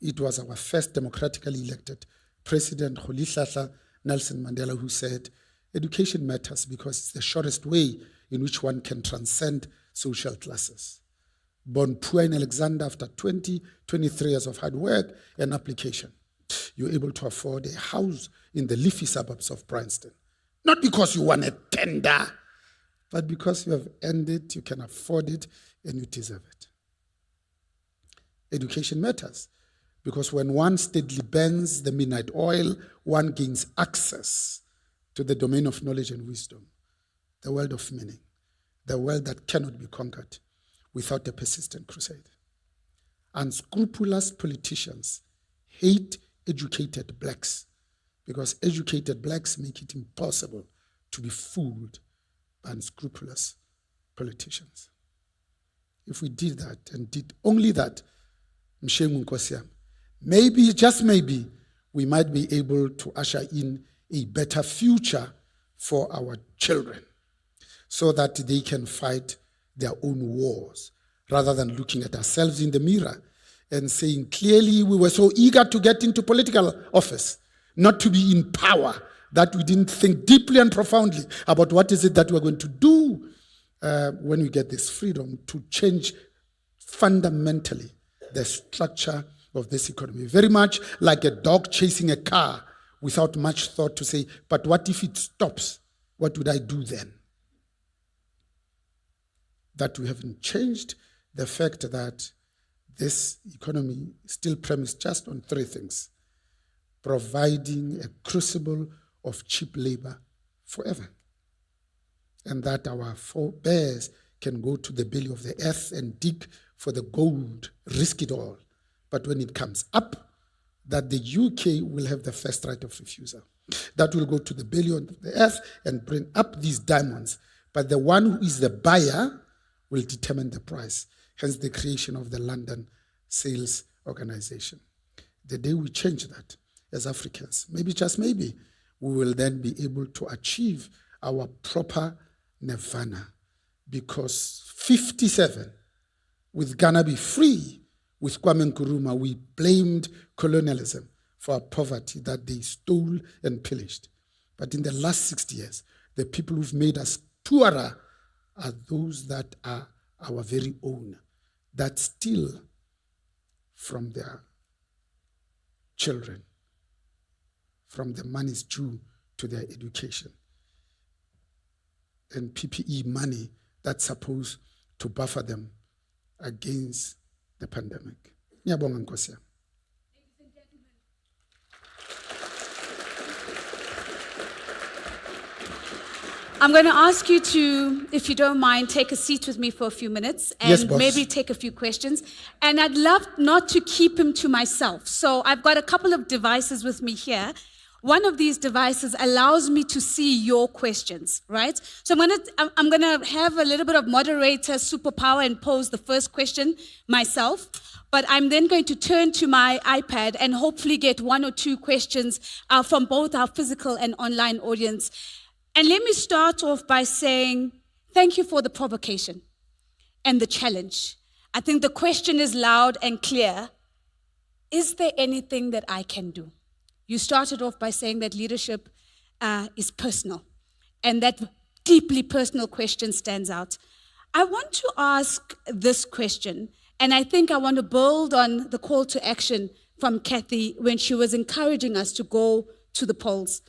It was our first democratically elected President, Rolihlahla Nelson Mandela, who said, education matters because it's the shortest way in which one can transcend social classes. Born poor in Alexander, after 23 years of hard work and application, you're able to afford a house in the leafy suburbs of Bryanston. Not because you won a tender, but because you have earned it, you can afford it, and you deserve it. Education matters because when one steadily burns the midnight oil, one gains access to the domain of knowledge and wisdom, the world of meaning, the world that cannot be conquered without a persistent crusade. Unscrupulous politicians hate educated blacks because educated blacks make it impossible to be fooled by unscrupulous politicians. If we did that and did only that, Mshengu Nkosi yami, maybe, just maybe, we might be able to usher in a better future for our children so that they can fight their own wars rather than looking at ourselves in the mirror and saying, clearly we were so eager to get into political office, not to be in power, that we didn't think deeply and profoundly about what is it that we're going to do when we get this freedom to change fundamentally the structure of this economy. Very much like a dog chasing a car without much thought to say, but what if it stops? What would I do then? That we haven't changed the fact that this economy is still premised just on 3 things: providing a crucible of cheap labor forever, and that our forebears can go to the belly of the earth and dig for the gold, risk it all. But when it comes up, that the UK will have the first right of refusal. That will go to the belly of the earth and bring up these diamonds. But the one who is the buyer will determine the price. Hence the creation of the London Sales Organization. The day we change that as Africans, maybe, just maybe, we will then be able to achieve our proper nirvana. Because 57, with Ghana be free, with Kwame Nkrumah, we blamed colonialism for our poverty that they stole and pillaged. But in the last 60 years, the people who've made us poorer are those that are our very own, that steal from their children, from the monies due to their education, and PPE money that's supposed to buffer them against the pandemic. Ngiyabonga Nkosi yami. I'm going to ask you to, if you don't mind, take a seat with me for a few minutes and Yes, boss. maybe take a few questions. And I'd love not to keep him to myself. So I've got a couple of devices with me here. One of these devices allows me to see your questions, right? So I'm gonna have a little bit of moderator superpower and pose the first question myself. But I'm then going to turn to my iPad and hopefully get one or two questions from both our physical and online audience. And let me start off by saying thank you for the provocation and the challenge. I think the question is loud and clear. Is there anything that I can do? You started off by saying that leadership is personal, and that deeply personal question stands out. I want to ask this question, and I think I want to build on the call to action from Kathy when she was encouraging us to go to the polls.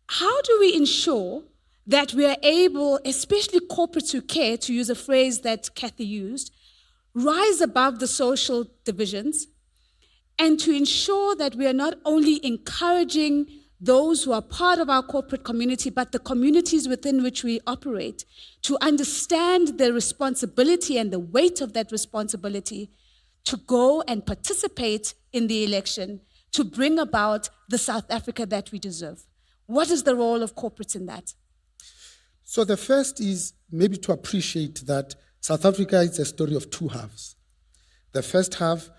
How do we ensure that we are able, especially corporates who care, to use a phrase that Kathy used, rise above the social divisions, and to ensure that we are not only encouraging those who are part of our corporate community, but the communities within which we operate, to understand the responsibility and the weight of that responsibility to go and participate in the election to bring about the South Africa that we deserve? What is the role of corporates in that? So the first is maybe to appreciate that South Africa is a story of two halves. The first half,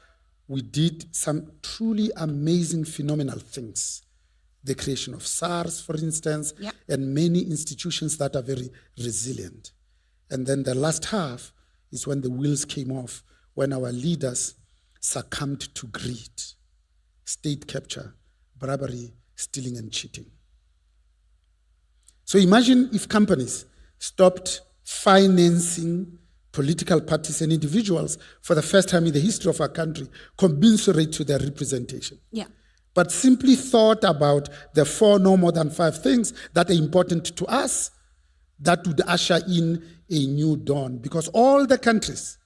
we did some truly amazing, phenomenal things. The creation of SARS, for instance, and many institutions that are very resilient. And then the last half is when the wheels came off, when our leaders succumbed to greed, state capture, bribery, stealing, and cheating. So imagine if companies stopped financing political parties and individuals for the first time in the history of our country, commensurate to their representation. But simply thought about the 4, no more than 5 things that are important to us, that would usher in a new dawn. Because all the countries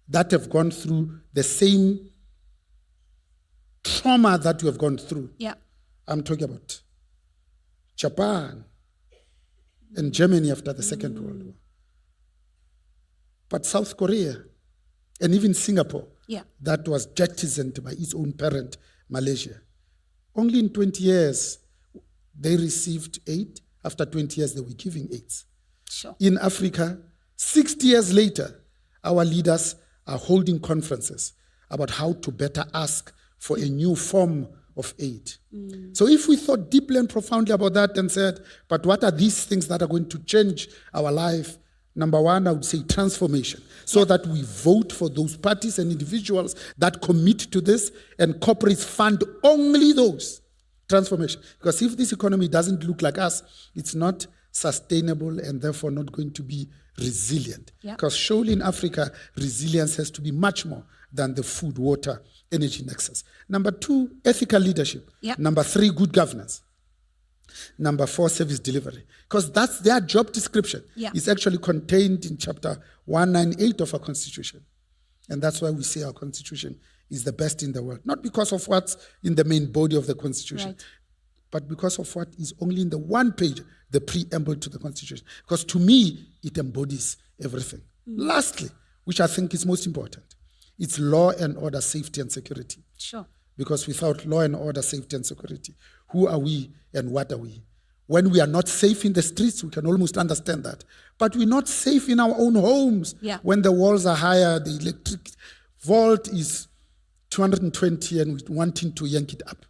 that have gone through the same trauma that we have gone through, I'm talking about Japan and Germany after the Second World War. But South Korea and even Singapore, that was jettisoned by its own parent, Malaysia. Only in 20 years, they received aid. After 20 years, they were giving aids. In Africa, 60 years later, our leaders are holding conferences about how to better ask for a new form of aid. So if we thought deeply and profoundly about that and said, but what are these things that are going to change our life? Number one, I would say transformation, so that we vote for those parties and individuals that commit to this, and corporates fund only those. Transformation. Because if this economy doesn't look like us, it's not sustainable and therefore not going to be resilient. Because surely in Africa, resilience has to be much more than the food, water, energy nexus. Number 2, ethical leadership. Number 3, good governance. Number 4, service delivery. Because that's their job description. It's actually contained in chapter 198 of our Constitution. And that's why we say our Constitution is the best in the world. Not because of what's in the main body of the Constitution, but because of what is only in the one page, the preamble to the Constitution. Because to me, it embodies everything. Lastly, which I think is most important, it's law and order, safety and security. Because without law and order, safety and security, who are we and what are we? When we are not safe in the streets, we can almost understand that. But we're not safe in our own homes. When the walls are higher, the electric volt is 220 and we're wanting to yank it up.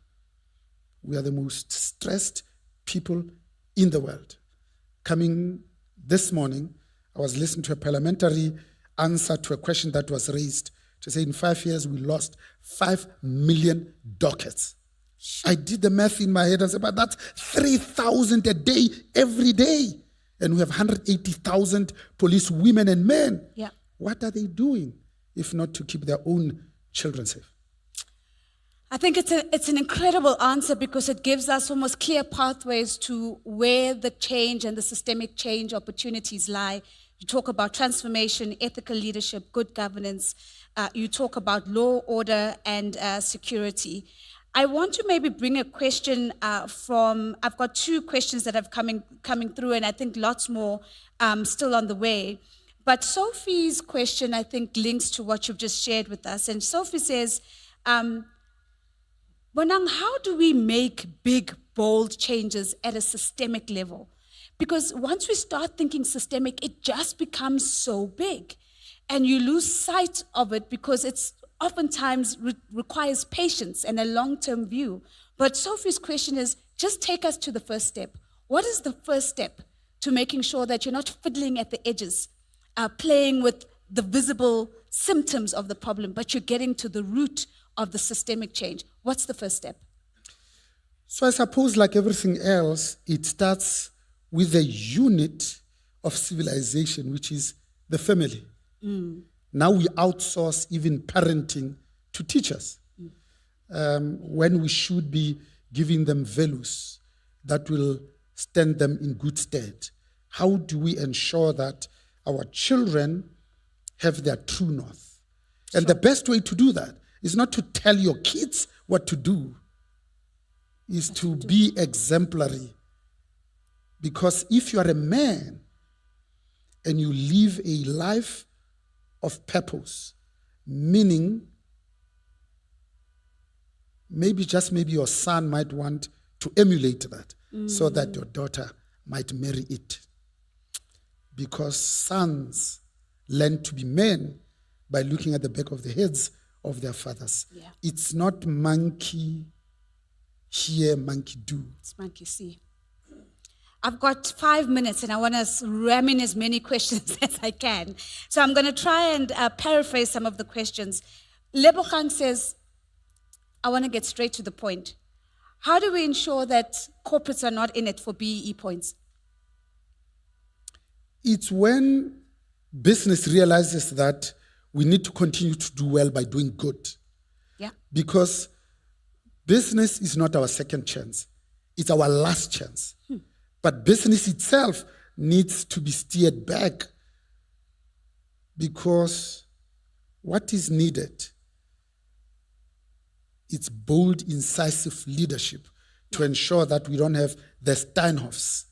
We are the most stressed people in the world. Coming this morning, I was listening to a parliamentary answer to a question that was raised to say in 5 years we lost 5 million dockets. I did the math in my head and said, but that's 3,000 a day, every day. And we have 180,000 police women and men. What are they doing if not to keep their own children safe? I think it's an incredible answer because it gives us almost clear pathways to where the change and the systemic change opportunities lie You talk about transformation, ethical leadership, good governance. You talk about law, order, and security. I want to maybe bring a question I've got two questions that have coming through, and I think lots more still on the way. But Sophie's question, I think, links to what you've just shared with us. And Sophie says, Bonang, how do we make big, bold changes at a systemic level? Because once we start thinking systemic, it just becomes so big. And you lose sight of it because it's oftentimes requires patience and a long-term view. But Sophie's question is, just take us to the first step. What is the first step to making sure that you're not fiddling at the edges, playing with the visible symptoms of the problem, but you're getting to the root of the systemic change? What's the first step? So I suppose, like everything else, it starts with a unit of civilization, which is the family. Now we outsource even parenting to teachers, when we should be giving them values that will stand them in good stead. How do we ensure that our children have their true north? And the best way to do that is not to tell your kids what to do, is to be exemplary. Because if you are a man and you live a life of purpose, meaning maybe your son might want to emulate that so that your daughter might marry it. Because sons learn to be men by looking at the back of the heads of their fathers. Yeah. It's not monkey here, monkey do. It's monkey see. I've got 5 minutes and I want to ram in as many questions as I can. So I'm going to try and paraphrase some of the questions. Lebogang says, I want to get straight to the point. How do we ensure that corporates are not in it for BEE points? It's when business realizes that we need to continue to do well by doing good. Yeah. Because business is not our second chance. It's our last chance. But business itself needs to be steered back, because what is needed, it's bold, incisive leadership to ensure that we don't have the Steinhoffs,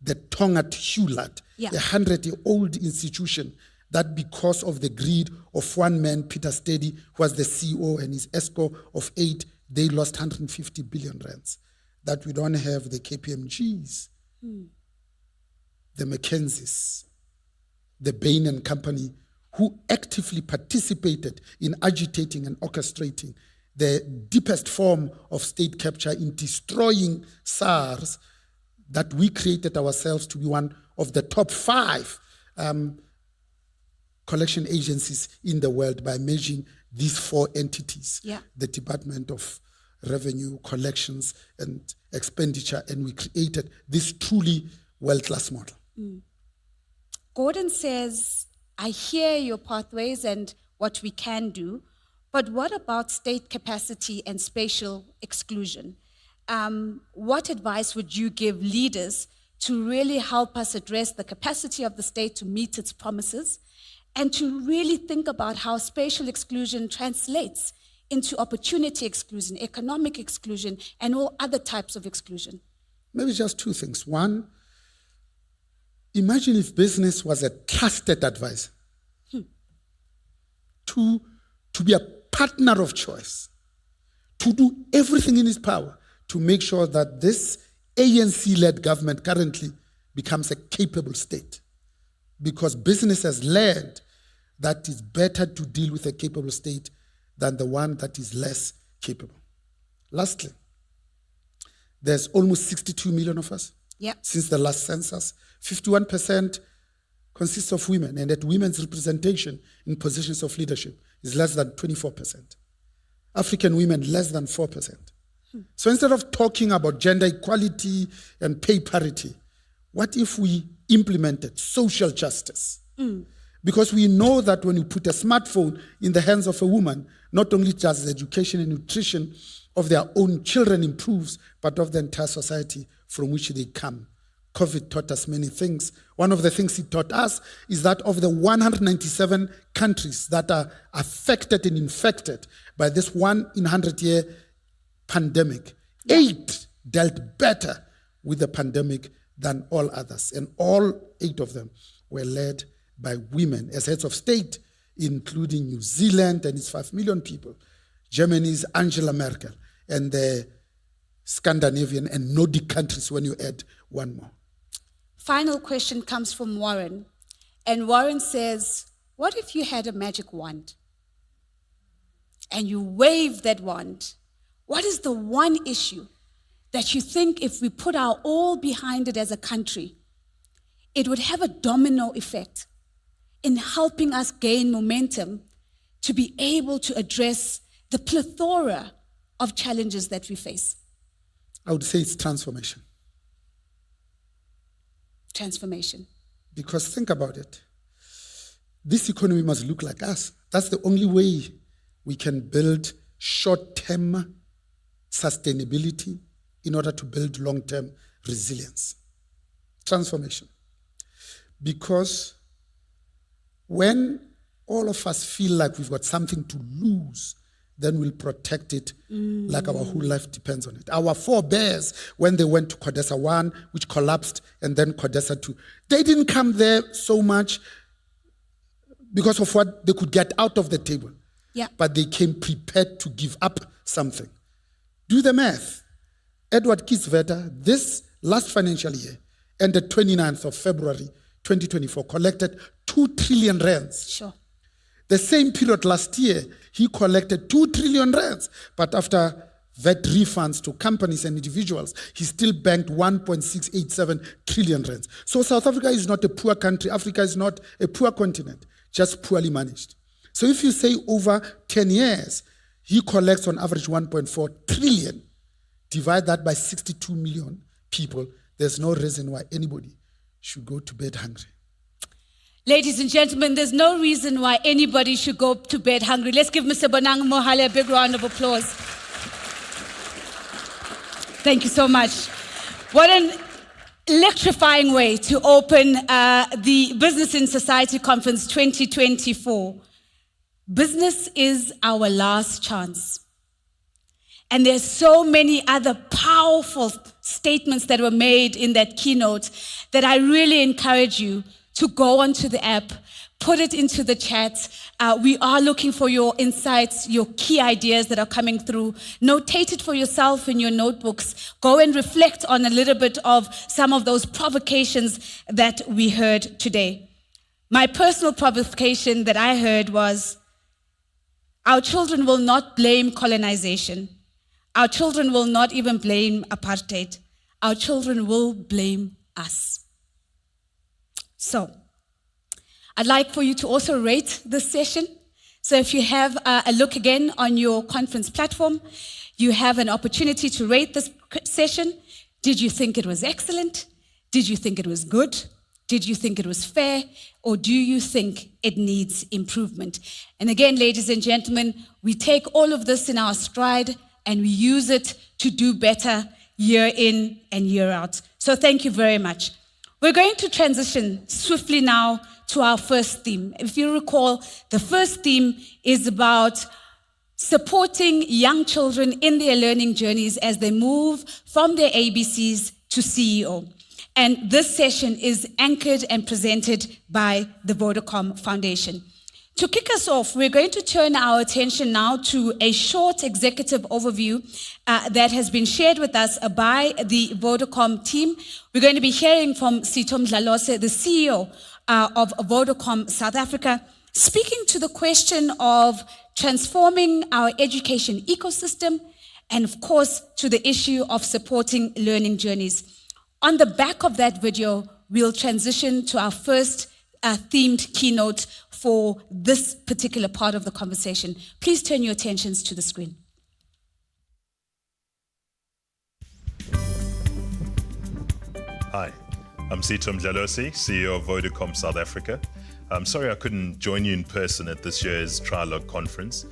the Tonga Hewlett, Yeah. a 100-year-old institution that, because of the greed of one man, Peter Steady, who was the CEO, and his ESCO of 8, they lost 150 billion rands. That we don't have the KPMGs, the Mackenzies, the Bain and Company, who actively participated in agitating and orchestrating the deepest form of state capture in destroying SARS, that we created ourselves to be one of the top 5 collection agencies in the world by merging these 4 entities. Yeah. The Department of Revenue, Collections, and Expenditure, and we created this truly world-class model. Gordon says, I hear your pathways and what we can do, but what about state capacity and spatial exclusion? What advice would you give leaders to really help us address the capacity of the state to meet its promises, and to really think about how spatial exclusion translates into opportunity exclusion, economic exclusion, and all other types of exclusion? Maybe just 2 things. One, imagine if business was a trusted advisor. 2, to be a partner of choice, to do everything in its power to make sure that this ANC-led government currently becomes a capable state. Because business has learned that it's better to deal with a capable state than the one that is less capable. Lastly, there's almost 62 million of us. Yeah. Since the last census. 51% consists of women, and that women's representation in positions of leadership is less than 24%. African women, less than 4%. So instead of talking about gender equality and pay parity, what if we implemented social justice? Because we know that when you put a smartphone in the hands of a woman, not only does the education and nutrition of their own children improves, but of the entire society from which they come COVID taught us many things. One of the things it taught us is that of the 197 countries that are affected and infected by this 1 in 100-year pandemic, 8 dealt better with the pandemic than all others. And all 8 of them were led by women as heads of state, including New Zealand and its 5 million people, Germany's Angela Merkel, and the Scandinavian and Nordic countries when you add one more. Final question comes from Warren. And Warren says, what if you had a magic wand and you wave that wand? What is the one issue that you think if we put our all behind it as a country, it would have a domino effect in helping us gain momentum to be able to address the plethora of challenges that we face? I would say it's transformation. Transformation. Because think about it. This economy must look like us. That's the only way we can build short-term sustainability in order to build long-term resilience. Transformation. Because when all of us feel like we've got something to lose, then we'll protect it like our whole life depends on it. Our forebears, when they went to Codesa 1, which collapsed, and then Codesa 2, they didn't come there so much because of what they could get out of the table. Yeah. But they came prepared to give up something. Do the math. Edward Kieswetter, this last financial year, ended 29th of February 2024, collected 2 trillion rands. Sure. The same period last year, he collected 2 trillion rands, but after VAT refunds to companies and individuals, he still banked 1.687 trillion rands. So South Africa is not a poor country. Africa is not a poor continent, just poorly managed. So if you say over 10 years, he collects on average 1.4 trillion, divide that by 62 million people, there's no reason why anybody should go to bed hungry. Ladies and gentlemen, there's no reason why anybody should go to bed hungry. Let's give Mr. Bonang Mohale a big round of applause. Thank you so much. What an electrifying way to open the Business in Society Conference 2024. Business is our last chance. And there's so many other powerful statements that were made in that keynote that I really encourage you to go onto the app, put it into the chat. We are looking for your insights, your key ideas that are coming through. Notate it for yourself in your notebooks. Go and reflect on a little bit of some of those provocations that we heard today. My personal provocation that I heard was, our children will not blame colonization. Our children will not even blame apartheid. Our children will blame us. So, I'd like for you to also rate this session. So if you have a look again on your conference platform, you have an opportunity to rate this session. Did you think it was excellent? Did you think it was good? Did you think it was fair? Or do you think it needs improvement? And again, ladies and gentlemen, we take all of this in our stride and we use it to do better year in and year out. So thank you very much. We're going to transition swiftly now to our first theme. If you recall, the first theme is about supporting young children in their learning journeys as they move from their ABCs to CEO. And this session is anchored and presented by the Vodacom Foundation. To kick us off, we're going to turn our attention now to a short executive overview that has been shared with us by the Vodacom team. We're going to be hearing from Sito Mdlalose, the CEO of Vodacom South Africa, speaking to the question of transforming our education ecosystem and, of course, to the issue of supporting learning journeys. On the back of that video, we'll transition to our first themed keynote for this particular part of the conversation. Please turn your attentions to the screen. Hi, I'm Sito Mdlalose, CEO of Vodacom South Africa. I'm sorry I couldn't join you in person at this year's Trialogue conference,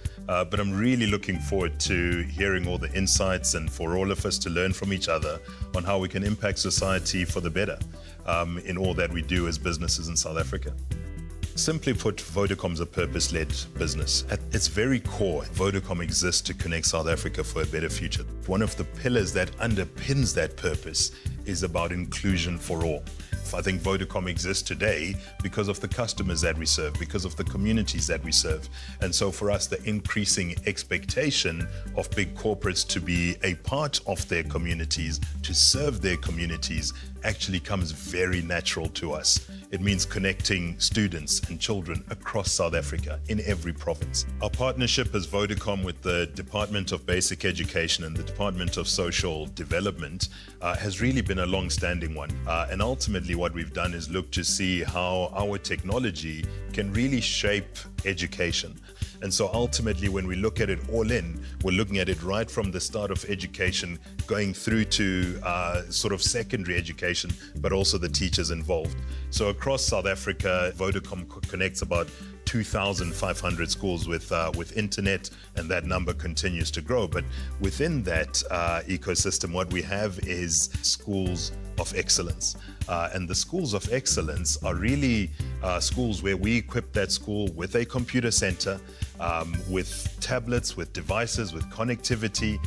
but I'm really looking forward to hearing all the insights and for all of us to learn from each other on how we can impact society for the better in all that we do as businesses in South Africa. Simply put, Vodacom's a purpose-led business. At its very core, Vodacom exists to connect South Africa for a better future. One of the pillars that underpins that purpose is about inclusion for all. I think Vodacom exists today because of the customers that we serve, because of the communities that we serve. And so for us, the increasing expectation of big corporates to be a part of their communities, to serve their communities, actually comes very natural to us. It means connecting students and children across South Africa in every province. Our partnership as Vodacom with the Department of Basic Education and the Department of Social Development has really been a long-standing one. And ultimately what we've done is look to see how our technology can really shape education. And so ultimately, when we look at it all in, we're looking at it right from the start of education, going through to sort of secondary education, but also the teachers involved. So across South Africa, Vodacom connects about 2,500 schools with internet, and that number continues to grow. But within that ecosystem, what we have is schools of excellence. And the schools of excellence are really schools where we equip that school with a computer center, with tablets, with devices, with connectivity,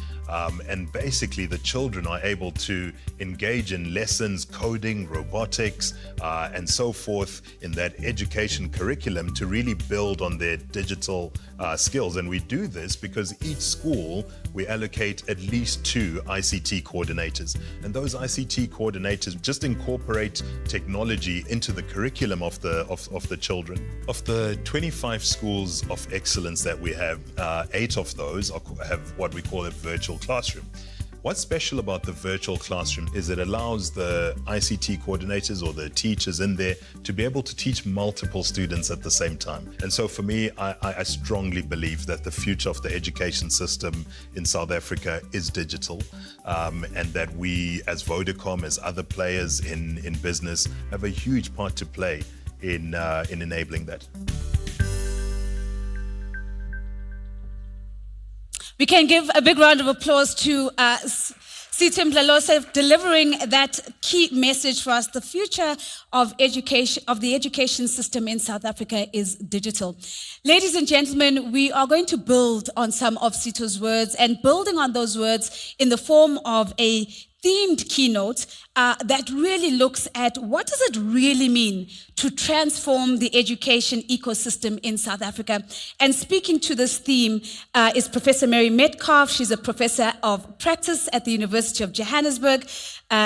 and basically the children are able to engage in lessons, coding, robotics, and so forth in that education curriculum to really build on their digital skills. And we do this because each school, we allocate at least 2 ICT coordinators. And those ICT coordinators just incorporate technology into the curriculum of the children. Of the 25 schools of excellence that we have, 8 of those have what we call a virtual classroom. What's special about the virtual classroom is it allows the ICT coordinators or the teachers in there to be able to teach multiple students at the same time. And so for me, I strongly believe that the future of the education system in South Africa is digital, and that we as Vodacom, as other players in business, have a huge part to play in enabling that. We can give a big round of applause to Sitho Mdlalose delivering that key message for us. The future of education, of the education system in South Africa is digital. Ladies and gentlemen, we are going to build on some of Sitho's words and building on those words in the form of a themed keynote that really looks at what does it really mean to transform the education ecosystem in South Africa. And speaking to this theme is Professor Mary Metcalf. She's a professor of practice at the University of Johannesburg.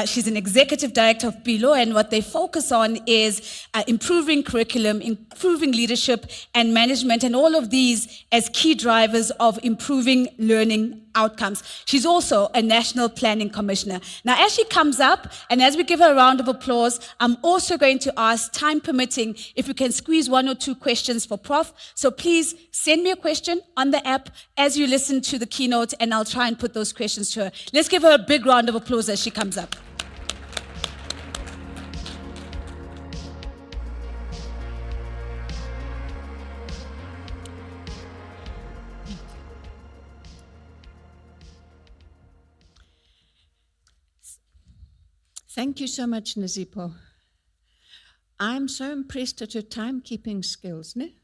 She's an executive director of BELO, and what they focus on is improving curriculum, improving leadership and management, and all of these as key drivers of improving learning outcomes. She's also a national planning commissioner. Now, as she comes up, and as we give her a round of applause, I'm also going to ask, time permitting, if we can squeeze 1 or 2 questions for Prof. So please send me a question on the app as you listen to the keynote, and I'll try and put those questions to her. Let's give her a big round of applause as she comes up. Thank you so much, Nazipo. I'm so impressed at your timekeeping skills, ne?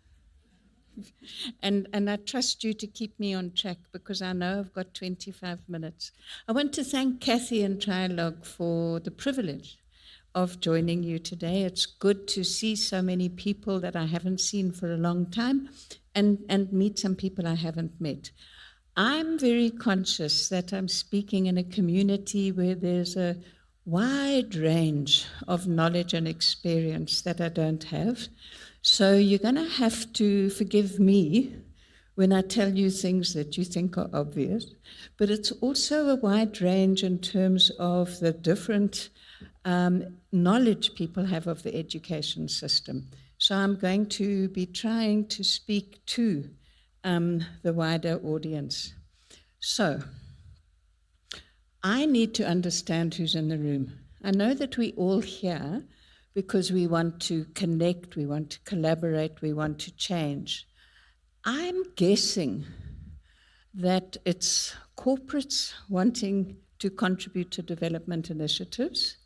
And I trust you to keep me on track because I know I've got 25 minutes. I want to thank Kathy and Trialogue for the privilege of joining you today. It's good to see so many people that I haven't seen for a long time and meet some people I haven't met. I'm very conscious that I'm speaking in a community where there's a wide range of knowledge and experience that I don't have. So you're going to have to forgive me when I tell you things that you think are obvious, but it's also a wide range in terms of the different knowledge people have of the education system. So I'm going to be trying to speak to the wider audience. So I need to understand who's in the room. I know that we all here because we want to connect, we want to collaborate, we want to change. I'm guessing that it's corporates wanting to contribute to development initiatives,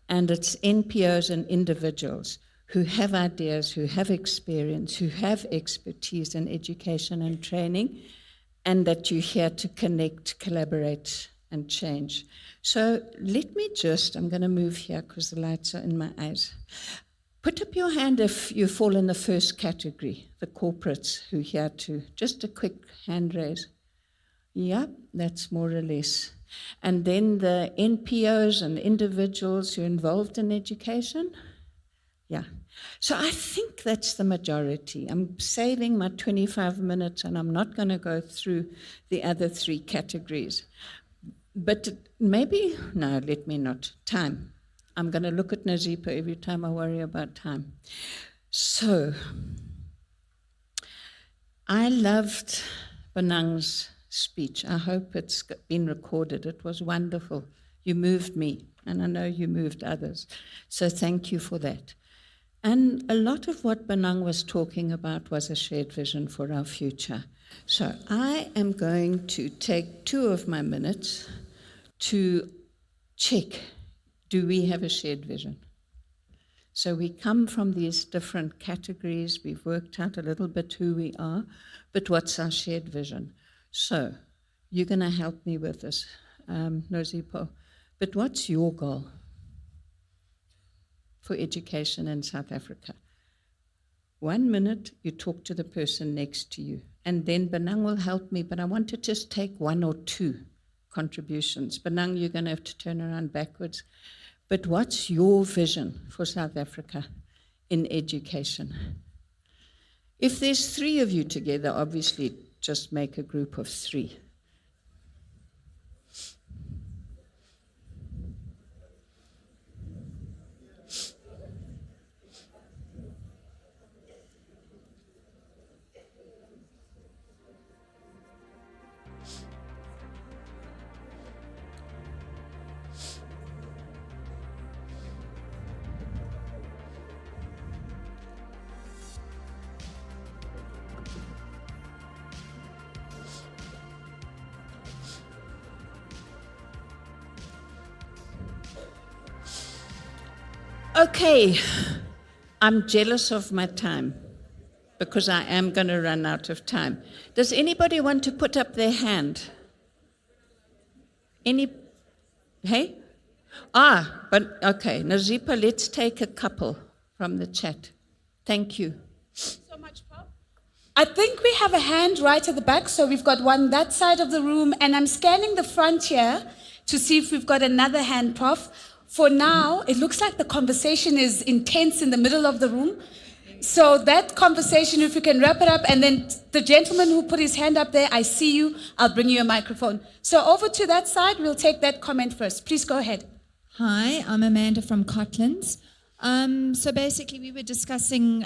and it's NPOs and individuals who have ideas, who have experience, who have expertise in education and training, and that you're here to connect, collaborate, and change. So let me I'm going to move here because the lights are in my eyes. Put up your hand if you fall in the first category, the corporates who are here to, just a quick hand raise. Yeah, that's more or less. And then the NPOs and individuals who are involved in education. Yeah. So I think that's the majority. I'm saving my 25 minutes and I'm not going to go through the other three categories. But maybe, no, let me not. Time. I'm going to look at Nazipa every time I worry about time. So, I loved Benang's speech. I hope it's been recorded. It was wonderful. You moved me, and I know you moved others. So thank you for that. And a lot of what Benang was talking about was a shared vision for our future. So I am going to take 2 of my minutes to check, do we have a shared vision? So we come from these different categories, we've worked out a little bit who we are, but what's our shared vision? So you're going to help me with this, Nozipo, but what's your goal for education in South Africa? 1 minute, you talk to the person next to you, and then Benang will help me, but I want to just take 1 or 2 contributions. Benang, you're going to have to turn around backwards. But what's your vision for South Africa in education? If there's 3 of you together, obviously just make a group of 3. Okay, I'm jealous of my time because I am going to run out of time. Does anybody want to put up their hand? Hey? But okay, Nazipa, let's take a couple from the chat. Thank you. So much, Prof. I think we have a hand right at the back, so we've got one that side of the room, and I'm scanning the front here to see if we've got another hand, Prof. For now, it looks like the conversation is intense in the middle of the room. So that conversation, if you can wrap it up, and then the gentleman who put his hand up there, I see you, I'll bring you a microphone. So over to that side, we'll take that comment first. Please go ahead. Hi, I'm Amanda from Cotlands. So basically we were discussing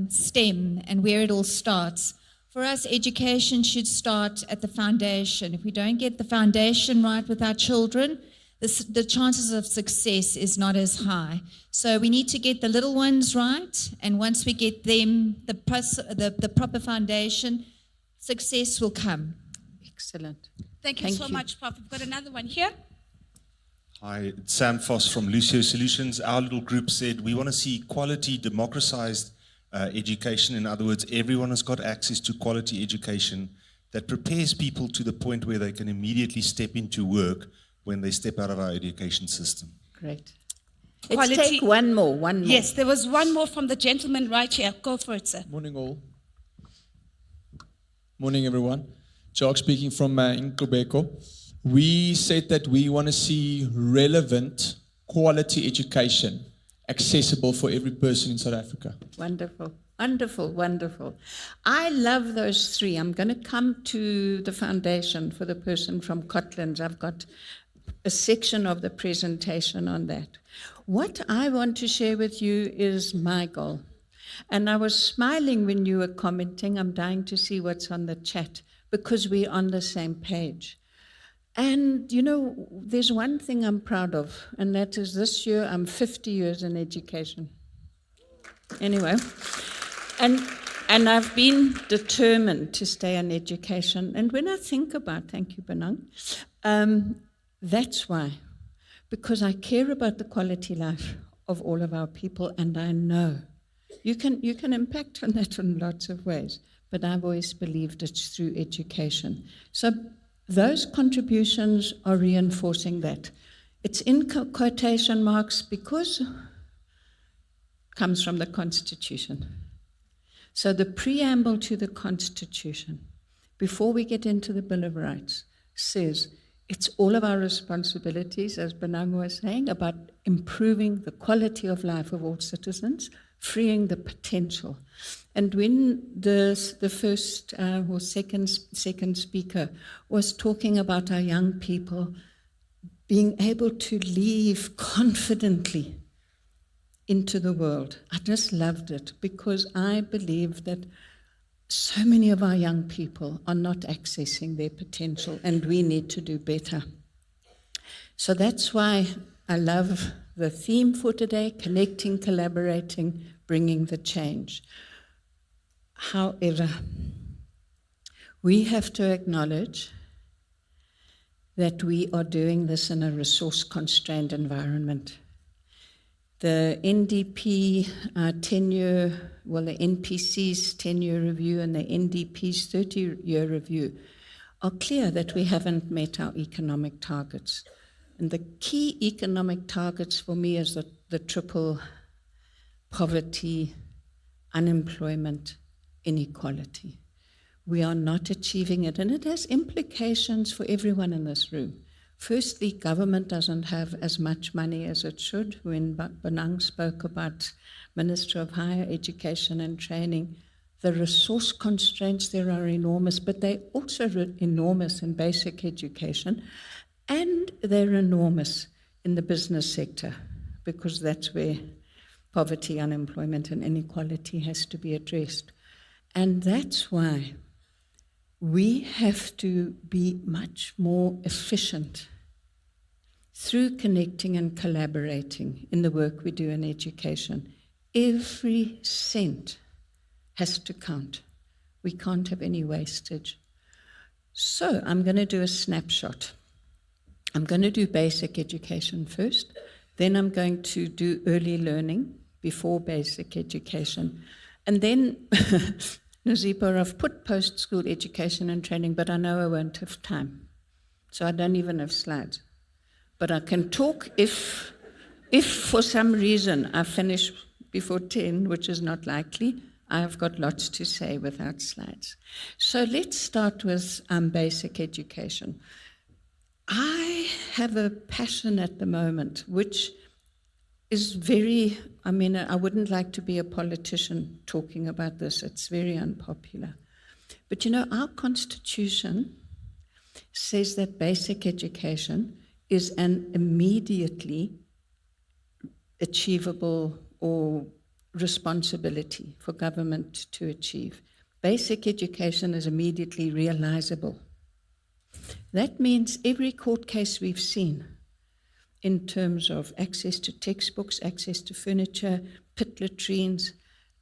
STEM and where it all starts. For us, education should start at the foundation. If we don't get the foundation right with our children, the chances of success is not as high. So we need to get the little ones right, and once we get them the proper foundation, success will come. Excellent. Thank you so much, Prof. We've got another one here. Hi, it's Sam Foss from Lucio Solutions. Our little group said we want to see quality democratized education. In other words, everyone has got access to quality education that prepares people to the point where they can immediately step into work when they step out of our education system. Great. Let's take one more. Yes, there was one more from the gentleman right here. Go for it, sir. Morning, all. Morning, everyone. Jacques speaking from Nkubeko. We said that we want to see relevant, quality education accessible for every person in South Africa. Wonderful, wonderful, wonderful. I love those 3. I'm going to come to the foundation for the person from Cotlands. I've got a section of the presentation on that. What I want to share with you is my goal. And I was smiling when you were commenting. I'm dying to see what's on the chat because we're on the same page. And, you know, there's one thing I'm proud of, and that is this year I'm 50 years in education. Anyway, and And I've been determined to stay on education. And when I think about, thank you, Benang, that's why. Because I care about the quality life of all of our people, and I know you can impact on that in lots of ways, but I've always believed it's through education. So those contributions are reinforcing that. It's in quotation marks because it comes from the Constitution. So the preamble to the Constitution, before we get into the Bill of Rights, says it's all of our responsibilities, as Benang was saying, about improving the quality of life of all citizens, freeing the potential. And when the first or second speaker was talking about our young people being able to leave confidently into the world, I just loved it, because I believe that so many of our young people are not accessing their potential, and we need to do better. So that's why I love the theme for today, connecting, collaborating, bringing the change. However, we have to acknowledge that we are doing this in a resource-constrained environment. The NDP the NPC's 10-year review and the NDP's 30-year review are clear that we haven't met our economic targets. And the key economic targets for me is the triple poverty, unemployment, inequality. We are not achieving it, and it has implications for everyone in this room. Firstly, government doesn't have as much money as it should. When Benang spoke about Minister of Higher Education and Training, the resource constraints there are enormous, but they're also enormous in basic education, and they're enormous in the business sector, because that's where poverty, unemployment, and inequality has to be addressed. And that's why we have to be much more efficient through connecting and collaborating in the work we do in education. Every cent has to count. We can't have any wastage. So I'm going to do a snapshot. I'm going to do basic education first, then I'm going to do early learning before basic education, and then Nazipa, I've put post-school education and training, but I know I won't have time. So I don't even have slides. But I can talk if for some reason I finish before 10, which is not likely, I've got lots to say without slides. So let's start with basic education. I have a passion at the moment, which is I wouldn't like to be a politician talking about this. It's very unpopular. But our Constitution says that basic education is an immediately achievable or responsibility for government to achieve. Basic education is immediately realizable. That means every court case we've seen in terms of access to textbooks, access to furniture, pit latrines,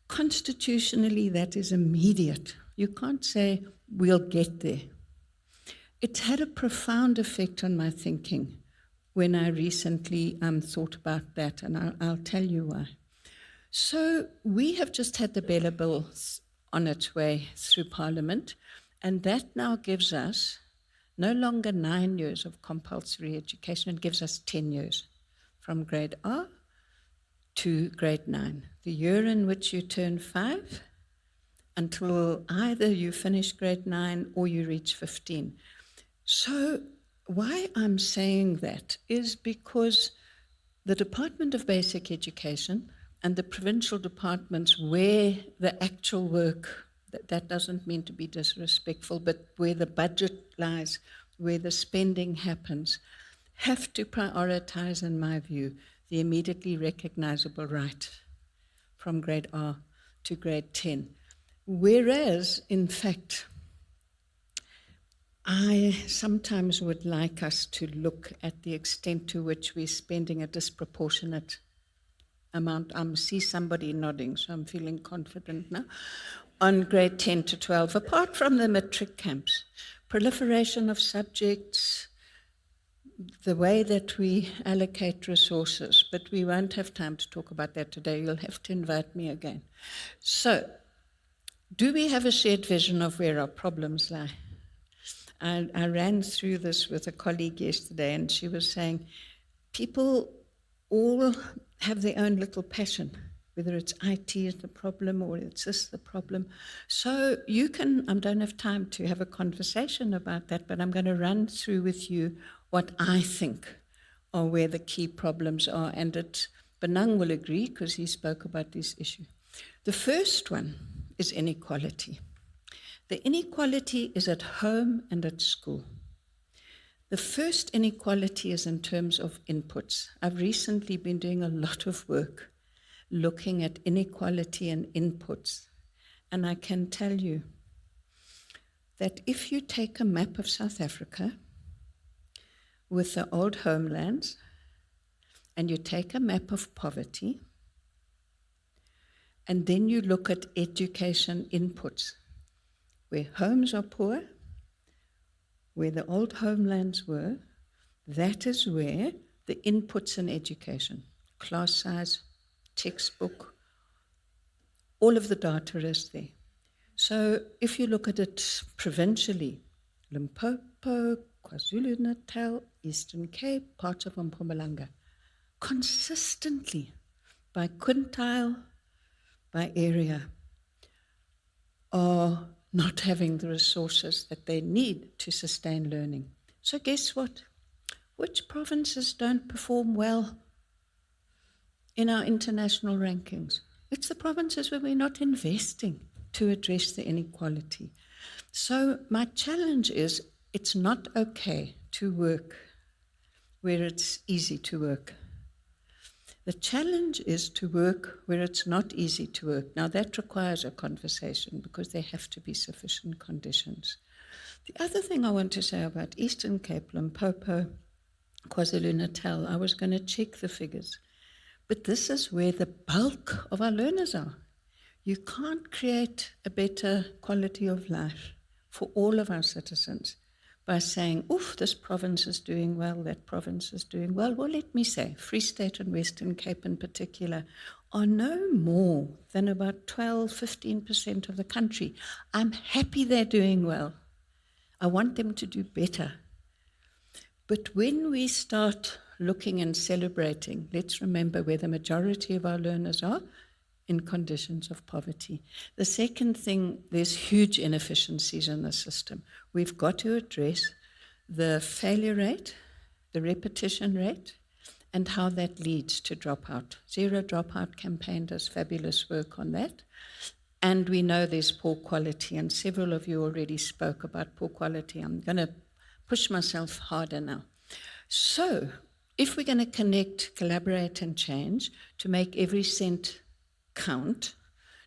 constitutionally that is immediate. You can't say, we'll get there. It's had a profound effect on my thinking when I recently thought about that, and I'll tell you why. So we have just had the Bella Bill on its way through Parliament, and that now gives us no longer 9 years of compulsory education, it gives us 10 years from grade R to grade 9. The year in which you turn 5 until either you finish grade 9 or you reach 15. So why I'm saying that is because the Department of Basic Education and the provincial departments where the actual work, that doesn't mean to be disrespectful, but where the budget lies, where the spending happens, have to prioritize, in my view, the immediately recognizable right from grade R to grade 10. Whereas, in fact, I sometimes would like us to look at the extent to which we're spending a disproportionate amount. I see somebody nodding, so I'm feeling confident now. on grade 10 to 12, apart from the matric camps. Proliferation of subjects, the way that we allocate resources, but we won't have time to talk about that today. You'll have to invite me again. So, do we have a shared vision of where our problems lie? I ran through this with a colleague yesterday, and she was saying, people all have their own little passion, whether it's IT is the problem or it's this the problem. So you can, I don't have time to have a conversation about that, but I'm going to run through with you what I think are where the key problems are. And Benang will agree because he spoke about this issue. The first one is inequality. The inequality is at home and at school. The first inequality is in terms of inputs. I've recently been doing a lot of work looking at inequality and inputs. And I can tell you that if you take a map of South Africa with the old homelands, and you take a map of poverty, and then you look at education inputs, where homes are poor, where the old homelands were, that is where the inputs in education, class size, textbook, all of the data is there. So if you look at it provincially, Limpopo, KwaZulu-Natal, Eastern Cape, parts of Mpumalanga, consistently, by quintile, by area, are not having the resources that they need to sustain learning. So guess what? Which provinces don't perform well in our international rankings? It's the provinces where we're not investing to address the inequality. So my challenge is, it's not okay to work where it's easy to work. The challenge is to work where it's not easy to work. Now that requires a conversation because there have to be sufficient conditions. The other thing I want to say about Eastern Cape, Limpopo, KwaZulu-Natal, I was going to check the figures, but this is where the bulk of our learners are. You can't create a better quality of life for all of our citizens by saying, oof, this province is doing well, that province is doing well. Well, let me say, Free State and Western Cape in particular are no more than about 12, 15% of the country. I'm happy they're doing well. I want them to do better. But when we start looking and celebrating, let's remember where the majority of our learners are, in conditions of poverty. The second thing, there's huge inefficiencies in the system. We've got to address the failure rate, the repetition rate, and how that leads to dropout. Zero Dropout campaign does fabulous work on that. And we know there's poor quality, and several of you already spoke about poor quality. I'm going to push myself harder now. So, if we're going to connect, collaborate, and change to make every cent count,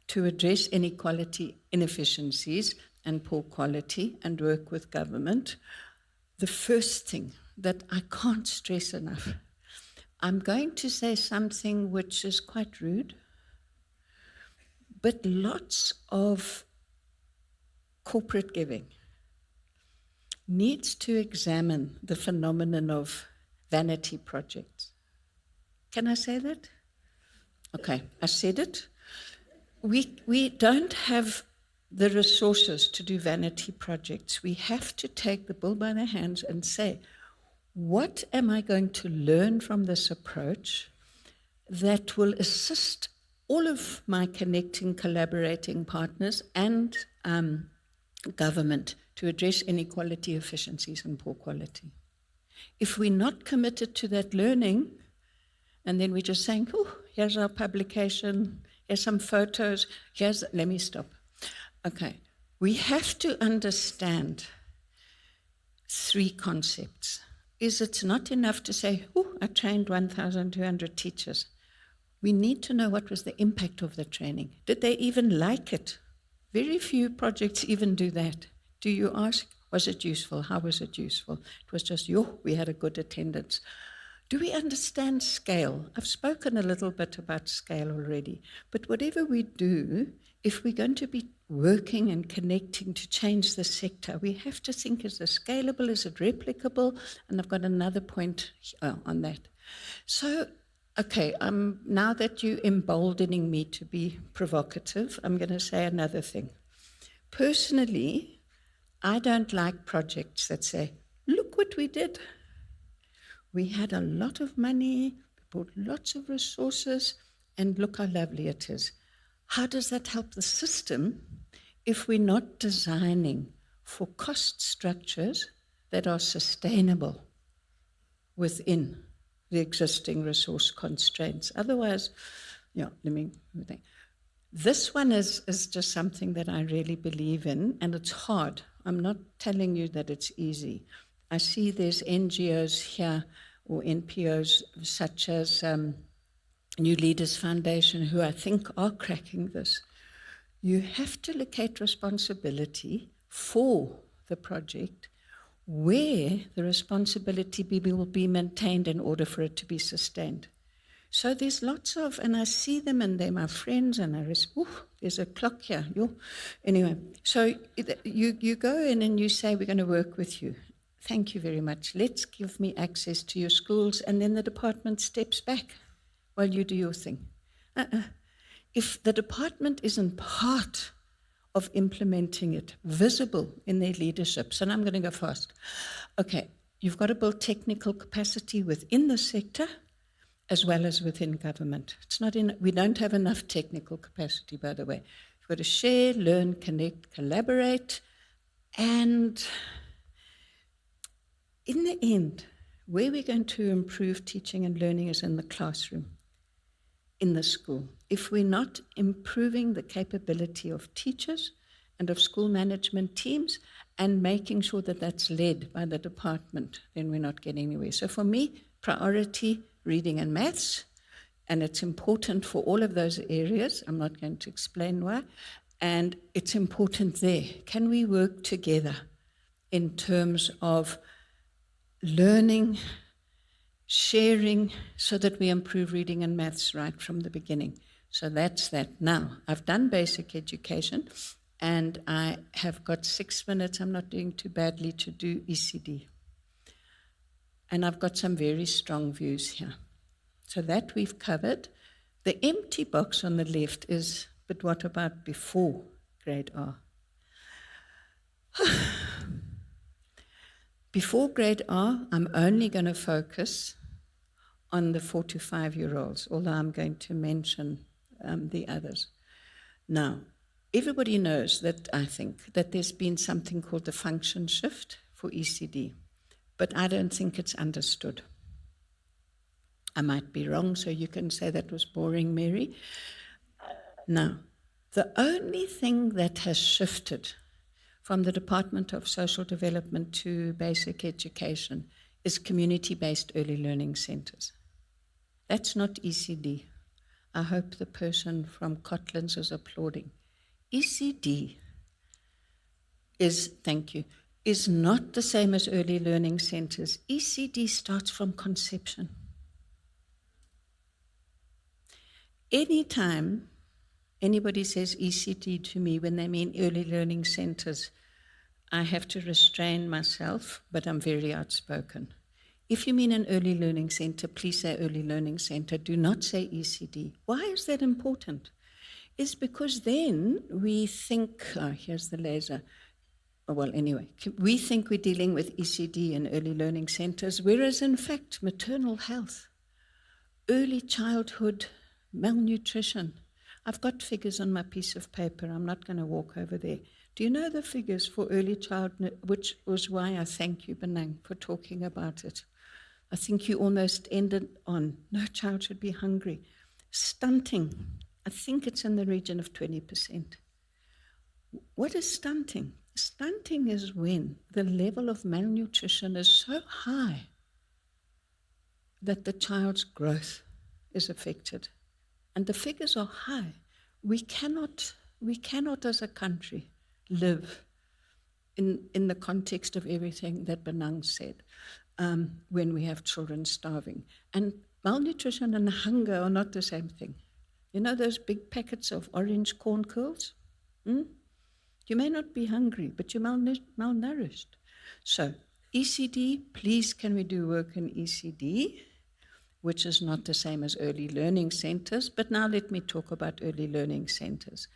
to address inequality, inefficiencies, and poor quality, and work with government, the first thing that I can't stress enough, I'm going to say something which is quite rude, but lots of corporate giving needs to examine the phenomenon of vanity projects. Can I say that? Okay, I said it. We don't have the resources to do vanity projects. We have to take the bull by the hands and say, what am I going to learn from this approach that will assist all of my connecting, collaborating partners and government to address inequality, efficiencies, and poor quality? If we're not committed to that learning, and then we're just saying, oh, here's our publication, here's some photos, let me stop. Okay, we have to understand three concepts. It's not enough to say, oh, I trained 1,200 teachers. We need to know what was the impact of the training. Did they even like it? Very few projects even do that. Do you ask, was it useful? How was it useful? It was just, we had a good attendance. Do we understand scale? I've spoken a little bit about scale already, but whatever we do, if we're going to be working and connecting to change the sector, we have to think, is it scalable, is it replicable? And I've got another point on that. So, okay, now that you're emboldening me to be provocative, I'm going to say another thing. Personally, I don't like projects that say, look what we did. We had a lot of money, we brought lots of resources, and look how lovely it is. How does that help the system if we're not designing for cost structures that are sustainable within the existing resource constraints? Otherwise, let me think. This one is just something that I really believe in, and it's hard. I'm not telling you that it's easy. I see there's NGOs here or NPOs such as New Leaders Foundation who I think are cracking this. You have to locate responsibility for the project where the responsibility will be maintained in order for it to be sustained. So there's lots of, and I see them and they're my friends, and there's a clock here. Anyway, so you go in and you say, we're going to work with you. Thank you very much. Let's give me access to your schools, and then the department steps back while you do your thing. If the department isn't part of implementing it, visible in their leadership, so now I'm going to go fast. Okay, you've got to build technical capacity within the sector as well as within government. We don't have enough technical capacity, by the way. You've got to share, learn, connect, collaborate, and in the end, where we're going to improve teaching and learning is in the classroom, in the school. If we're not improving the capability of teachers and of school management teams and making sure that that's led by the department, then we're not getting anywhere. So for me, priority, reading and maths, and it's important for all of those areas. I'm not going to explain why. And it's important there. Can we work together in terms of learning, sharing, so that we improve reading and maths right from the beginning? So that's that. Now, I've done basic education, and I have got 6 minutes, I'm not doing too badly, to do ECD. And I've got some very strong views here. So that we've covered. The empty box on the left is, but what about before grade R? Before grade R, I'm only going to focus on the 4 to 5-year-olds, although I'm going to mention the others. Now, everybody knows that, I think, that there's been something called the function shift for ECD, but I don't think it's understood. I might be wrong, so you can say that was boring, Mary. Now, the only thing that has shifted from the Department of Social Development to basic education is community-based early learning centers. That's not ECD. I hope the person from Cotlands is applauding. ECD is, thank you, is not the same as early learning centers. ECD starts from conception. Anytime anybody says ECD to me when they mean early learning centers, I have to restrain myself, but I'm very outspoken. If you mean an early learning center, please say early learning center. Do not say ECD. Why is that important? It's because then we think, here's the laser. Well, anyway, we think we're dealing with ECD and early learning centers, whereas in fact, maternal health, early childhood, malnutrition. I've got figures on my piece of paper. I'm not going to walk over there. Do you know the figures for early childhood, which was why I thank you, Benang, for talking about it. I think you almost ended on, no child should be hungry. Stunting, I think it's in the region of 20%. What is stunting? Stunting is when the level of malnutrition is so high that the child's growth is affected. And the figures are high. We cannot as a country live in the context of everything that Benang said. when we have children starving. And malnutrition and hunger are not the same thing. You know those big packets of orange corn kernels? You may not be hungry, but you're malnourished. So, ECD, please can we do work in ECD, which is not the same as early learning centers, but now let me talk about early learning centers.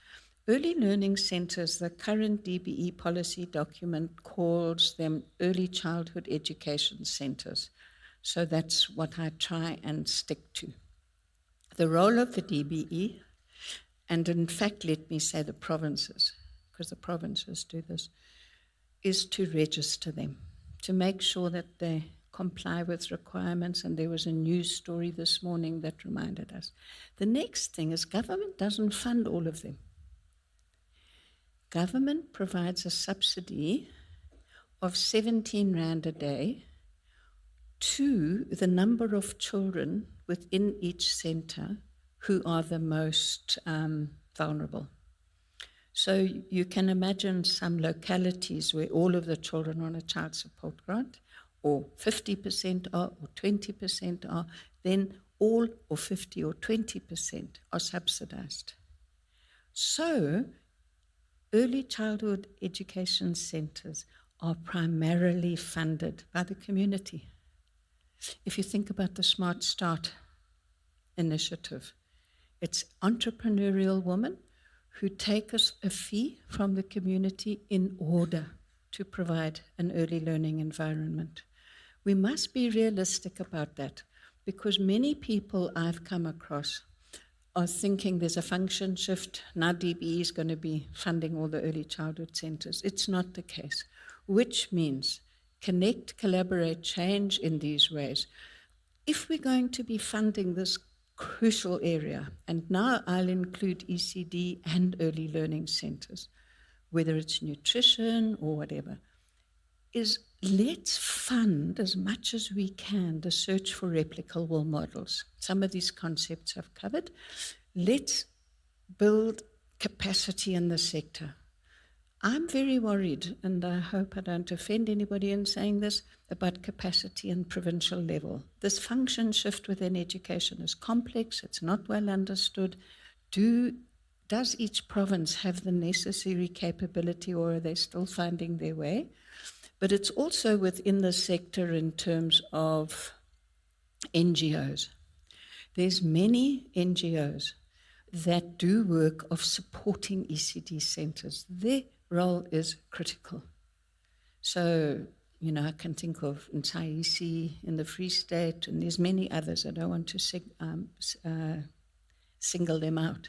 Early learning centers, the current DBE policy document calls them early childhood education centers. So that's what I try and stick to. The role of the DBE, and in fact, let me say the provinces, because the provinces do this, is to register them, to make sure that they comply with requirements. And there was a news story this morning that reminded us. The next thing is government doesn't fund all of them. Government provides a subsidy of 17 Rand a day to the number of children within each center who are the most vulnerable. So you can imagine some localities where all of the children are on a child support grant, or 50% are, or 20% are, then all or 50 or 20% are subsidized. So early childhood education centers are primarily funded by the community. If you think about the Smart Start initiative, it's entrepreneurial women who take a fee from the community in order to provide an early learning environment. We must be realistic about that, because many people I've come across are thinking there's a function shift, now DBE is going to be funding all the early childhood centers. It's not the case, which means connect, collaborate, change in these ways. If we're going to be funding this crucial area, and now I'll include ECD and early learning centers, whether it's nutrition or whatever, is let's fund as much as we can the search for replicable models. Some of these concepts I've covered. Let's build capacity in the sector. I'm very worried, and I hope I don't offend anybody in saying this, about capacity in provincial level. This function shift within education is complex, it's not well understood. Does each province have the necessary capability, or are they still finding their way? But it's also within the sector in terms of NGOs. There's many NGOs that do work of supporting ECD centers. Their role is critical. So, you know, I can think of Ntaisi in the Free State, and there's many others. I don't want to single them out.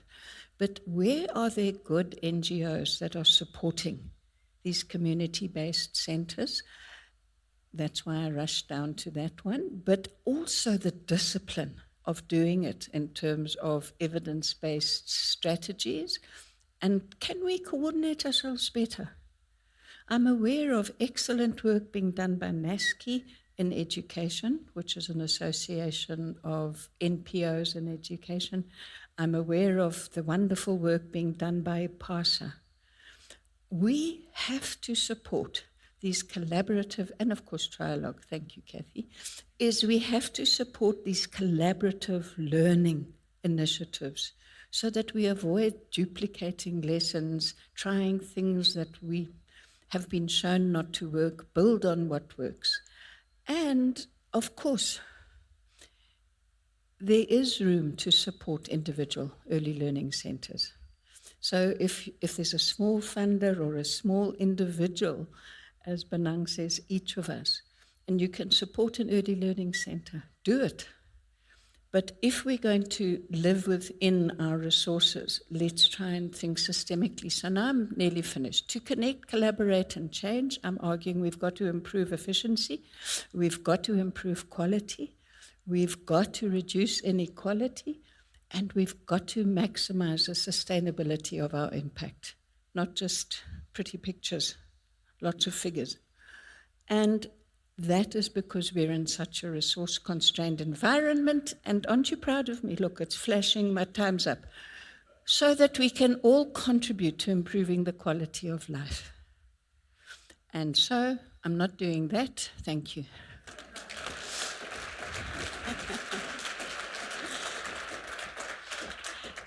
But where are there good NGOs that are supporting these community-based centers? That's why I rushed down to that one. But also the discipline of doing it in terms of evidence-based strategies. And can we coordinate ourselves better? I'm aware of excellent work being done by NASCI in education, which is an association of NPOs in education. I'm aware of the wonderful work being done by PASA. We have to support these collaborative, and of course Trialogue, thank you, Kathy, is we have to support these collaborative learning initiatives so that we avoid duplicating lessons, trying things that we have been shown not to work, build on what works. And of course, there is room to support individual early learning centers. So if there's a small funder or a small individual, as Benang says, each of us, and you can support an early learning center, do it. But if we're going to live within our resources, let's try and think systemically. So now I'm nearly finished. To connect, collaborate, and change, I'm arguing we've got to improve efficiency, we've got to improve quality, we've got to reduce inequality, and we've got to maximize the sustainability of our impact, not just pretty pictures, lots of figures. And that is because we're in such a resource-constrained environment. And aren't you proud of me? Look, it's flashing, my time's up. So that we can all contribute to improving the quality of life. And so I'm not doing that. Thank you.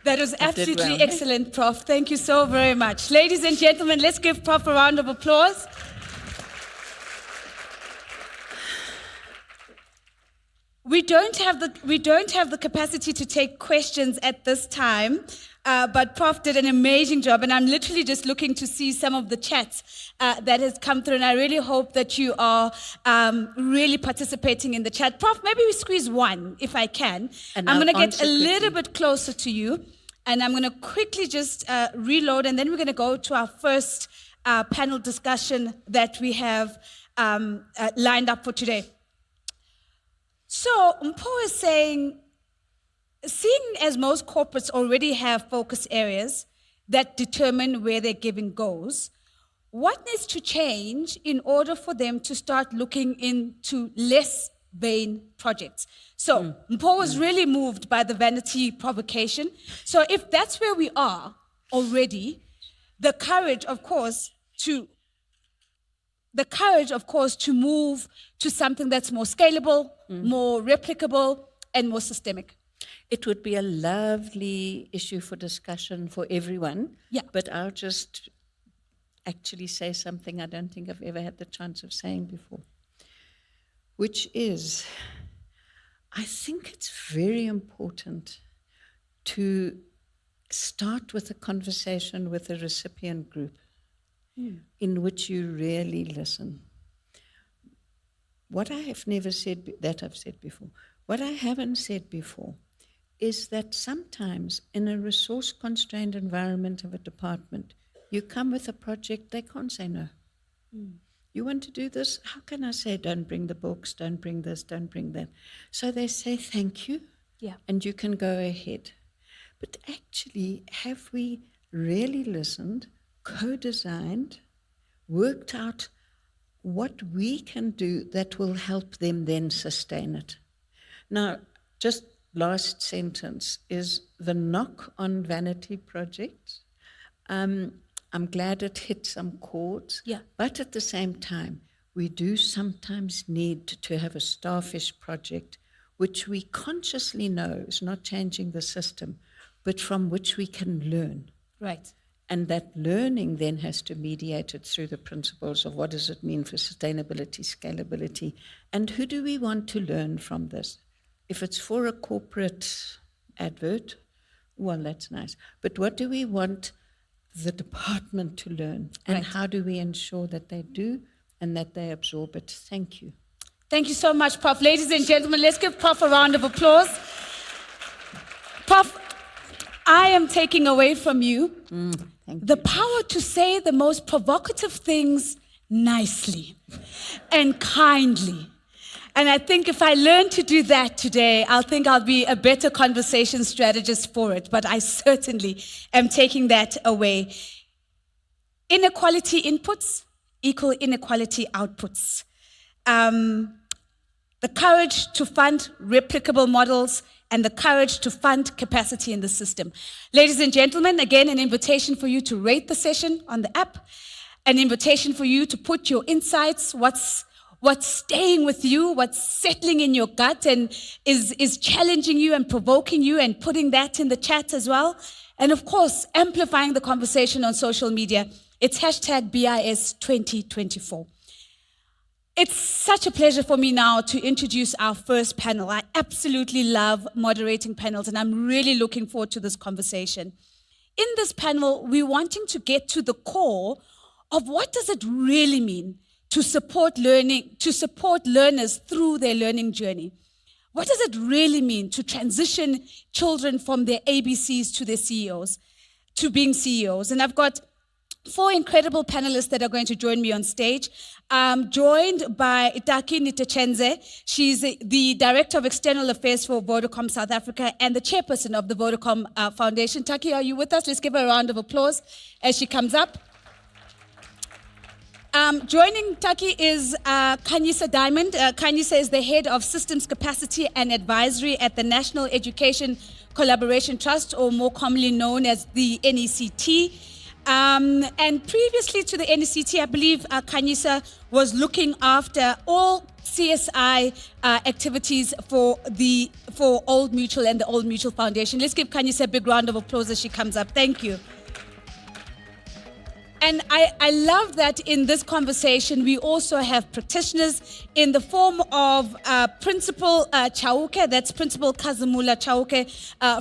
That was did absolutely well. excellent, Prof. Thank you so very much. Ladies and gentlemen, let's give Prof a round of applause. We don't have the capacity to take questions at this time, but Prof did an amazing job, and I'm literally just looking to see some of the chats that has come through, and I really hope that you are really participating in the chat. Prof, maybe we squeeze one, if I can. And I'm I'll going to get answer a little quickly. bit closer to you, and I'm going to quickly just reload, and then we're going to go to our first panel discussion that we have lined up for today. So Mpho is saying, seeing as most corporates already have focus areas that determine where their giving goes, what needs to change in order for them to start looking into less vain projects? So Mpho was really moved by the vanity provocation. So if that's where we are already, the courage, of course, to move to something that's more scalable, more replicable, and more systemic. It would be a lovely issue for discussion for everyone. Yeah. But I'll just actually say something I don't think I've ever had the chance of saying before, which is, I think it's very important to start with a conversation with a recipient group in which you really listen. What I have never said, that I've said before, what I haven't said before is that sometimes in a resource-constrained environment of a department, you come with a project, they can't say no. You want to do this? How can I say, don't bring the books, don't bring this, don't bring that? So they say, thank you, and you can go ahead. But actually, have we really listened, co-designed, worked out what we can do that will help them then sustain it? Now, just last sentence is the knock on vanity projects. I'm glad it hit some chords, but at the same time, we do sometimes need to have a starfish project, which we consciously know is not changing the system, but from which we can learn. Right. And that learning then has to mediate it through the principles of what does it mean for sustainability, scalability, and who do we want to learn from this? If it's for a corporate advert, well, that's nice. But what do we want the department to learn? And how do we ensure that they do and that they absorb it? Thank you. Thank you so much, Prof. Ladies and gentlemen, let's give Prof a round of applause. Prof, I am taking away from you the power to say the most provocative things nicely and kindly. And I think if I learn to do that today, I'll think I'll be a better conversation strategist for it. But I certainly am taking that away. Inequality inputs equal inequality outputs. The courage to fund replicable models and the courage to fund capacity in the system. Ladies and gentlemen, again, an invitation for you to rate the session on the app, an invitation for you to put your insights, what's staying with you, what's settling in your gut and is challenging you and provoking you, and putting that in the chat as well. And of course, amplifying the conversation on social media. It's hashtag BIS 2024. It's such a pleasure for me now to introduce our first panel. I absolutely love moderating panels, and I'm really looking forward to this conversation. In this panel, we're wanting to get to the core of what does it really mean to support learners through their learning journey. What does it really mean to transition children from their ABCs to their CEOs, to being CEOs? And I've got 4 incredible panelists that are going to join me on stage. I'm joined by Itaki Nitechenze. She's the Director of External Affairs for Vodacom South Africa and the chairperson of the Vodacom Foundation. Taki, are you with us? Let's give her a round of applause as she comes up. Joining Taki is Khanyisa Diamond. Khanyisa is the head of Systems Capacity and Advisory at the National Education Collaboration Trust, or more commonly known as the NECT. And previously to the NECT, I believe Kanyisa was looking after all CSI activities for Old Mutual and the Old Mutual Foundation. Let's give Kanyisa a big round of applause as she comes up. Thank you. And I love that in this conversation, we also have practitioners in the form of Principal Chauke, that's Principal Kazimula Chauke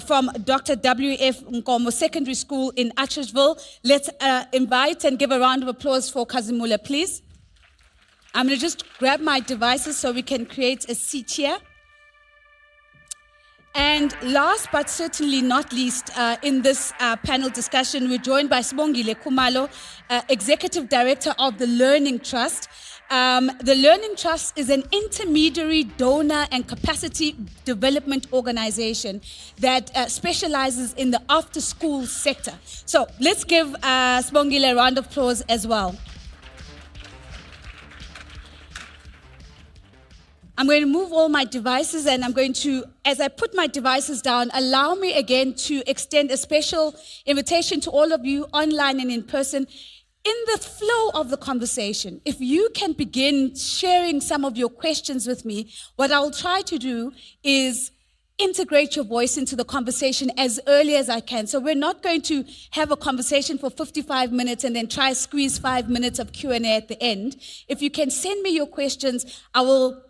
from Dr. W.F. Nkomo Secondary School in Atteridgeville. Let's invite and give a round of applause for Kazimula, please. I'm going to just grab my devices so we can create a seat here. And last but certainly not least, in this panel discussion, we're joined by Sibongile Khumalo, Executive Director of the Learning Trust. The Learning Trust is an intermediary donor and capacity development organization that specializes in the after-school sector. So let's give Sibongile a round of applause as well. I'm going to move all my devices, and I'm going to, as I put my devices down, allow me again to extend a special invitation to all of you online and in person. In the flow of the conversation, if you can begin sharing some of your questions with me, what I'll try to do is integrate your voice into the conversation as early as I can. So we're not going to have a conversation for 55 minutes and then try to squeeze 5 minutes of Q&A at the end. If you can send me your questions, I will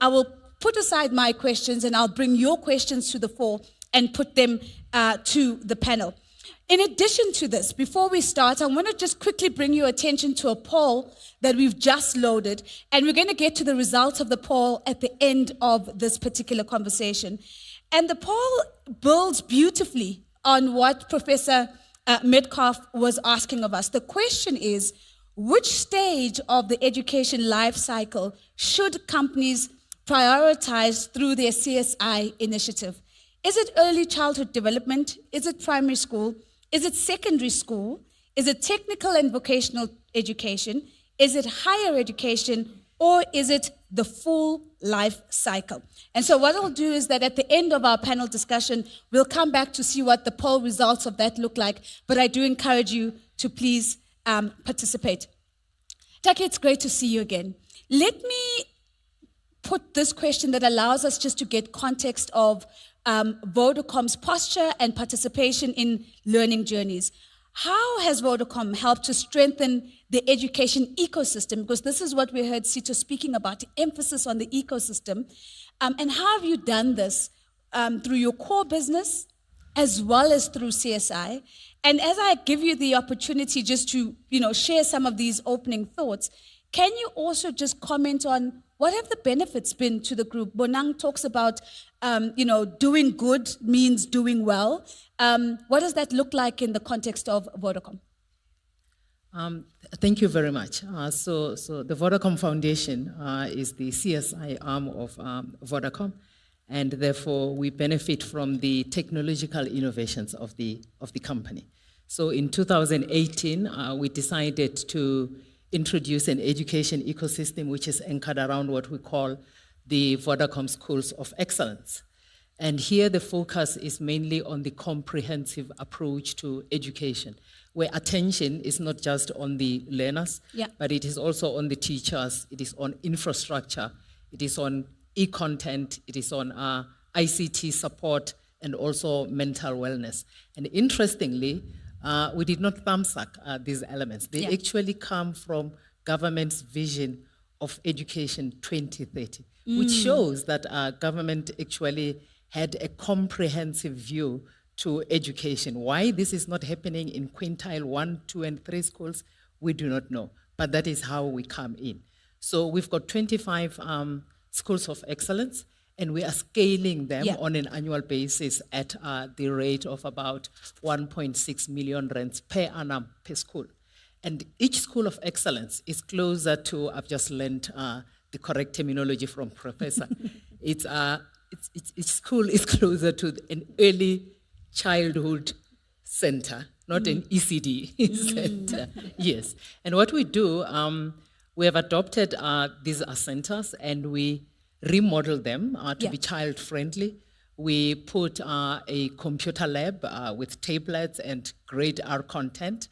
put aside my questions and I'll bring your questions to the fore and put them to the panel. In addition to this, before we start, I want to just quickly bring your attention to a poll that we've just loaded, and we're going to get to the results of the poll at the end of this particular conversation. And the poll builds beautifully on what Professor Metcalf was asking of us. The question is, which stage of the education life cycle should companies prioritize through their CSI initiative? Is it early childhood development? Is it primary school? Is it secondary school? Is it technical and vocational education? Is it higher education? Or is it the full life cycle? And so what I'll do is that at the end of our panel discussion, we'll come back to see what the poll results of that look like. But I do encourage you to please participate. Taki, it's great to see you again. Let me put this question that allows us just to get context of Vodacom's posture and participation in learning journeys. How has Vodacom helped to strengthen the education ecosystem? Because this is what we heard Sito speaking about, the emphasis on the ecosystem. And how have you done this through your core business as well as through CSI? And as I give you the opportunity just to share some of these opening thoughts, can you also just comment on what have the benefits been to the group? Bonang talks about, doing good means doing well. What does that look like in the context of Vodacom? Thank you very much. So the Vodacom Foundation is the CSI arm of Vodacom, and therefore we benefit from the technological innovations of the company. So in 2018, we decided to introduce an education ecosystem which is anchored around what we call the Vodacom Schools of Excellence. And here the focus is mainly on the comprehensive approach to education, where attention is not just on the learners, but it is also on the teachers, it is on infrastructure, it is on e-content, it is on ICT support, and also mental wellness. And interestingly, we did not thumbsuck these elements. They actually come from government's vision of education 2030, which shows that government actually had a comprehensive view to education. Why this is not happening in quintile 1, 2, and 3 schools, we do not know. But that is how we come in. So we've got 25 schools of excellence, and we are scaling them on an annual basis at the rate of about 1.6 million rands per annum per school. And each school of excellence is closer to, I've just learned the correct terminology from Professor. Each school is closer to an early childhood center, not an ECD center. Yes. And what we do, we have adopted these centers and we remodel them to be child-friendly. We put a computer lab with tablets and grade R content.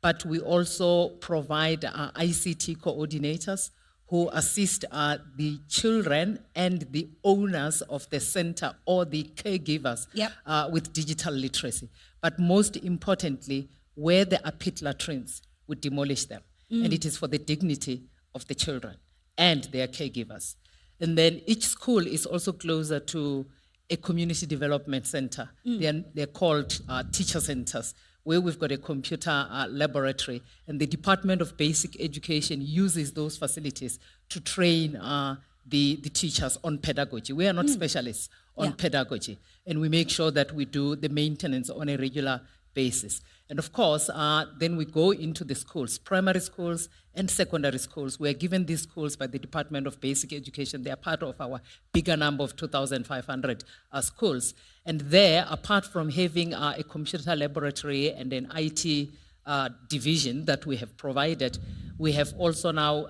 but we also provide ICT coordinators who assist the children and the owners of the center or the caregivers Yep. with digital literacy. But most importantly, where there are pit latrines, we demolish them. And it is for the dignity of the children and their caregivers. And then each school is also closer to a community development center. They're called teacher centers, where we've got a computer laboratory, and the Department of Basic Education uses those facilities to train the teachers on pedagogy. We are not specialists on pedagogy, and we make sure that we do the maintenance on a regular basis. And of course, then we go into the schools, primary schools and secondary schools. We are given these schools by the Department of Basic Education. They are part of our bigger number of 2,500 schools. And there, apart from having a computer laboratory and an IT division that we have provided, we have also now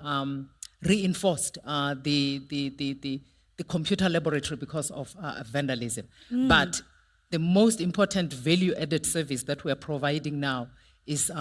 reinforced the computer laboratory because of vandalism. But the most important value-added service that we are providing now is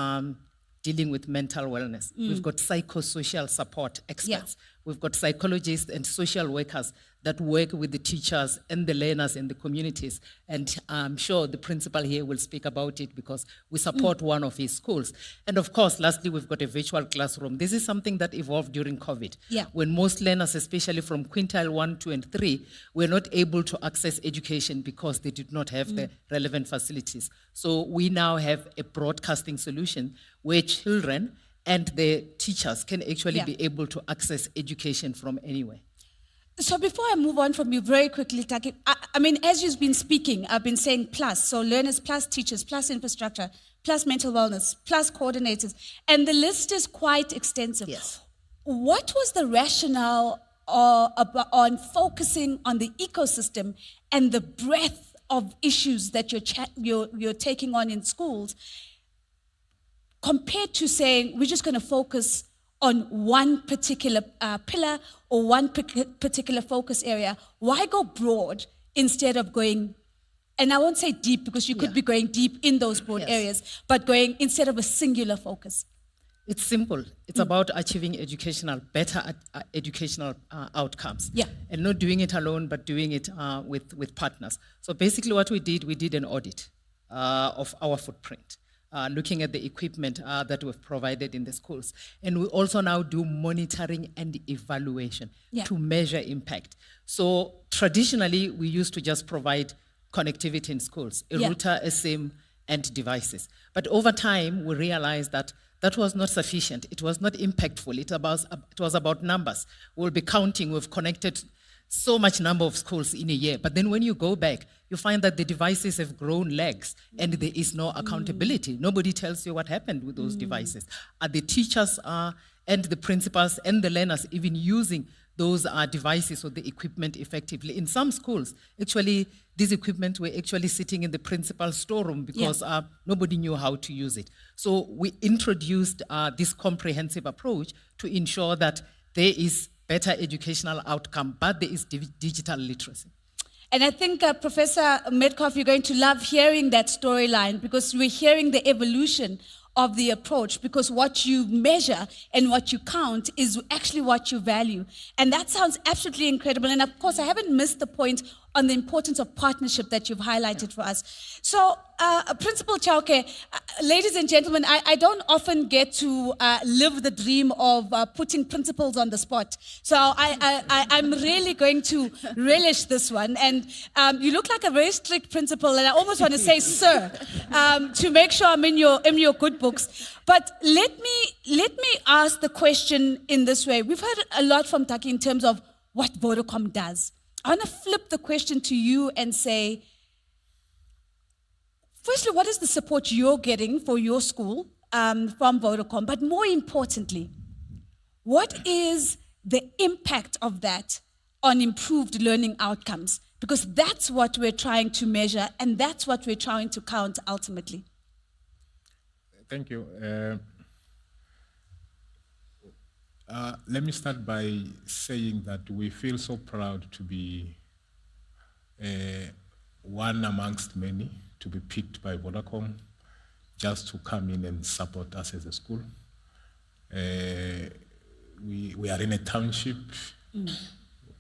dealing with mental wellness. We've got psychosocial support experts. We've got psychologists and social workers that work with the teachers and the learners in the communities. And I'm sure the principal here will speak about it because we support one of his schools. And of course, lastly, we've got a virtual classroom. This is something that evolved during COVID. Yeah. When most learners, especially from quintile 1, 2, and 3, were not able to access education because they did not have the relevant facilities. So we now have a broadcasting solution where children and the teachers can actually be able to access education from anywhere. So before I move on from you very quickly, Taki, I mean, as you've been speaking, I've been saying plus, so learners plus teachers plus infrastructure plus mental wellness plus coordinators, and the list is quite extensive. Yes. What was the rationale on focusing on the ecosystem and the breadth of issues that you're taking on in schools, compared to saying we're just going to focus on one particular pillar or one particular focus area? Why go broad instead of going, and I won't say deep because you could be going deep in those broad areas, but going instead of a singular focus? It's simple. It's about achieving better educational outcomes. Yeah. And not doing it alone, but doing it with partners. So basically what we did an audit of our footprint. Looking at the equipment that we've provided in the schools. And we also now do monitoring and evaluation to measure impact. So traditionally, we used to just provide connectivity in schools, a router, a SIM, and devices. But over time, we realized that that was not sufficient. It was not impactful. It was about numbers. We'll be counting. We've connected so much number of schools in a year. But then when you go back, you find that the devices have grown legs and there is no accountability. Nobody tells you what happened with those devices. Are the teachers and the principals and the learners even using those devices or the equipment effectively? In some schools, actually, these equipment were actually sitting in the principal's storeroom because nobody knew how to use it. So we introduced this comprehensive approach to ensure that there is better educational outcome, but there is digital literacy. And I think, Professor Metcalf, you're going to love hearing that storyline because we're hearing the evolution of the approach, because what you measure and what you count is actually what you value. And that sounds absolutely incredible. And of course, I haven't missed the point on the importance of partnership that you've highlighted for us. So, Principal Chauke, ladies and gentlemen, I don't often get to live the dream of putting principals on the spot. So I'm really going to relish this one. And you look like a very strict principal, and I almost want to say sir, to make sure I'm in your good books. But let me ask the question in this way. We've heard a lot from Taki in terms of what Vodacom does. I want to flip the question to you and say, firstly, what is the support you're getting for your school from Vodacom? But more importantly, what is the impact of that on improved learning outcomes? Because that's what we're trying to measure, and that's what we're trying to count ultimately. Thank you. Let me start by saying that we feel so proud to be one amongst many to be picked by Vodacom just to come in and support us as a school. We are in a township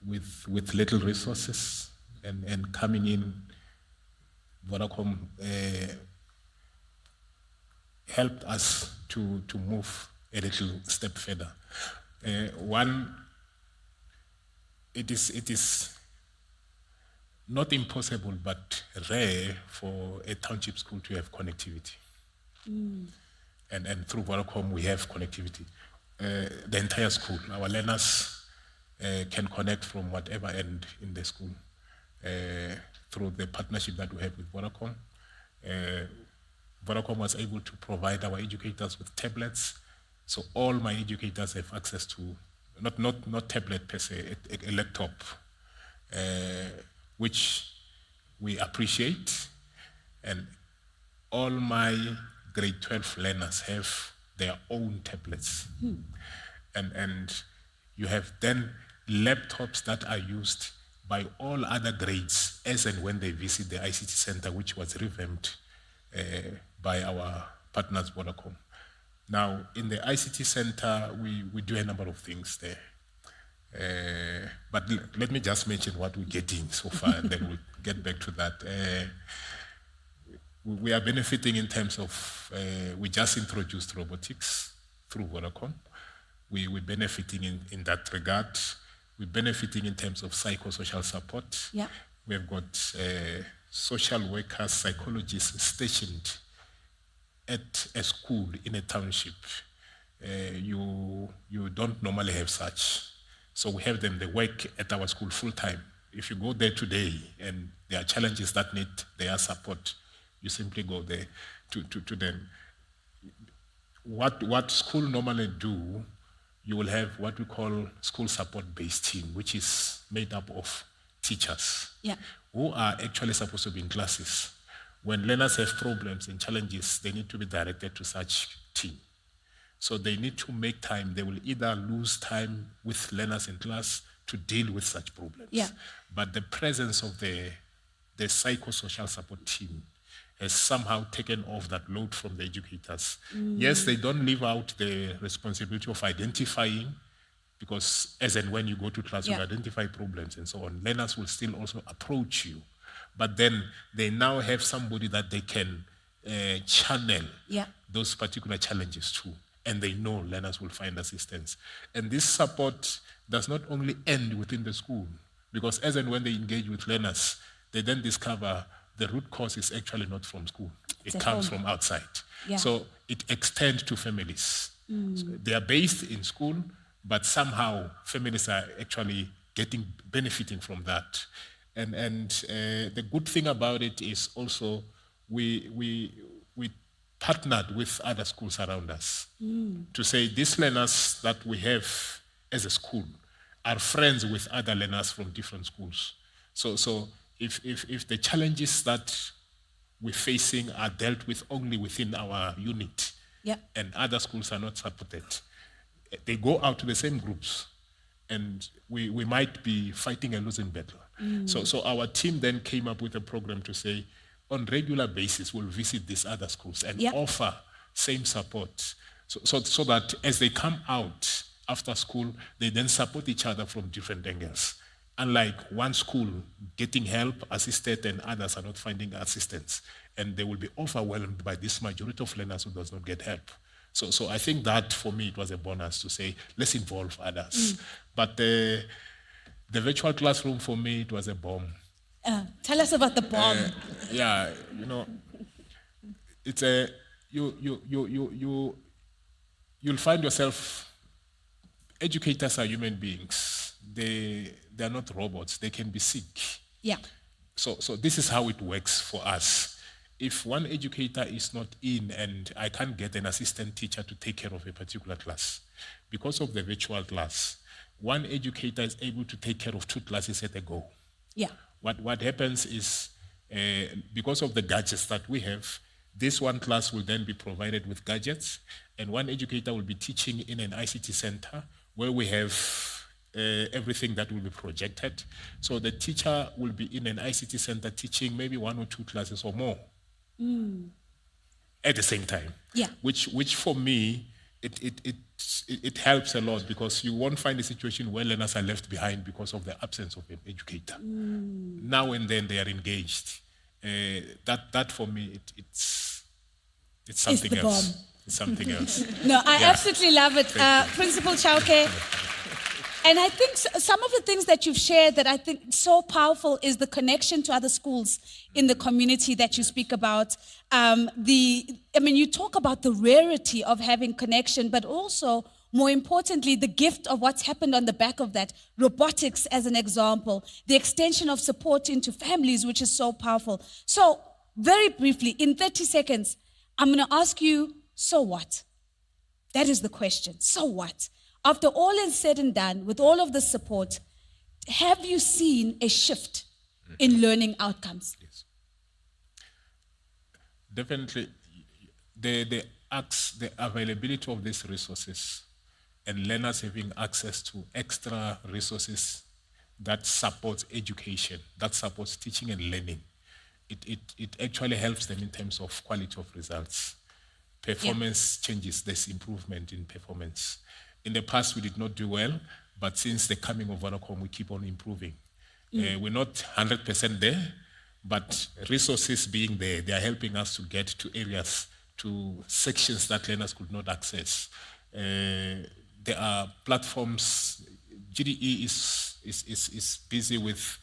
with little resources, and coming in, Vodacom helped us to move a little step further. One, it is not impossible, but rare for a township school to have connectivity. And through Vodacom, we have connectivity. The entire school, our learners can connect from whatever end in the school through the partnership that we have with Vodacom. Vodacom was able to provide our educators with tablets, so all my educators have access to, not tablet per se, a laptop, which we appreciate, and all my grade 12 learners have their own tablets. And you have then laptops that are used by all other grades as and when they visit the ICT center, which was revamped by our partners, Vodacom. Now, in the ICT center, we do a number of things there. But let me just mention what we're getting so far, and then we'll get back to that. We are benefiting in terms of, we just introduced robotics through Vodacom. We're benefiting in that regard. We're benefiting in terms of psychosocial support. Yeah. We have got social workers, psychologists stationed at a school in a township. You don't normally have such. So we have them, they work at our school full time. If you go there today and there are challenges that need their support, you simply go there to them. What school normally do, you will have what we call school support-based team, which is made up of teachers who are actually supposed to be in classes. When learners have problems and challenges, they need to be directed to such team. So they need to make time. They will either lose time with learners in class to deal with such problems. Yeah. But the presence of the psychosocial support team has somehow taken off that load from the educators. Yes, they don't leave out the responsibility of identifying, because as and when you go to class, you identify problems and so on. Learners will still also approach you. But then they now have somebody that they can channel those particular challenges to, and they know learners will find assistance. And this support does not only end within the school, because as and when they engage with learners, they then discover the root cause is actually not from school. It comes from outside. Yeah. So it extends to families. So they are based in school, but somehow families are actually benefiting from that. And the good thing about it is also we partnered with other schools around us to say these learners that we have as a school are friends with other learners from different schools. So if the challenges that we're facing are dealt with only within our unit and other schools are not supported, they go out to the same groups, and we might be fighting a losing battle. So our team then came up with a program to say, on regular basis, we'll visit these other schools and offer same support, so that as they come out after school, they then support each other from different angles. Unlike one school getting help, assisted, and others are not finding assistance, and they will be overwhelmed by this majority of learners who does not get help. So I think that, for me, it was a bonus to say, let's involve others. But the virtual classroom, for me, it was a bomb. Tell us about the bomb. It's a, you'll find yourself, educators are human beings. They're not robots. They can be sick. Yeah. So this is how it works for us. If one educator is not in and I can't get an assistant teacher to take care of a particular class, because of the virtual class, one educator is able to take care of 2 classes at a go. Yeah. What happens is, because of the gadgets that we have, this one class will then be provided with gadgets, and one educator will be teaching in an ICT center where we have everything that will be projected. So the teacher will be in an ICT center teaching maybe 1 or 2 classes or more. at the same time. Yeah. Which for me, it helps a lot, because you won't find a situation where learners are left behind because of the absence of an educator. Now and then they are engaged. That for me, it's something the else. bomb. It's something else. No, I Yeah. absolutely love it. Principal Chauke. And I think some of the things that you've shared that I think so powerful is the connection to other schools in the community that you speak about. You talk about the rarity of having connection, but also, more importantly, the gift of what's happened on the back of that. Robotics, as an example, the extension of support into families, which is so powerful. So, very briefly, in 30 seconds, I'm going to ask you, so what? That is the question. So what? After all is said and done, with all of the support, have you seen a shift in learning outcomes? Yes. Definitely, the availability of these resources and learners having access to extra resources that supports education, that supports teaching and learning, it actually helps them in terms of quality of results. Performance changes, there's improvement in performance. In the past, we did not do well, but since the coming of Vodacom, we keep on improving. We're not 100% there, but resources being there, they are helping us to get to areas, to sections that learners could not access. There are platforms. GDE is busy with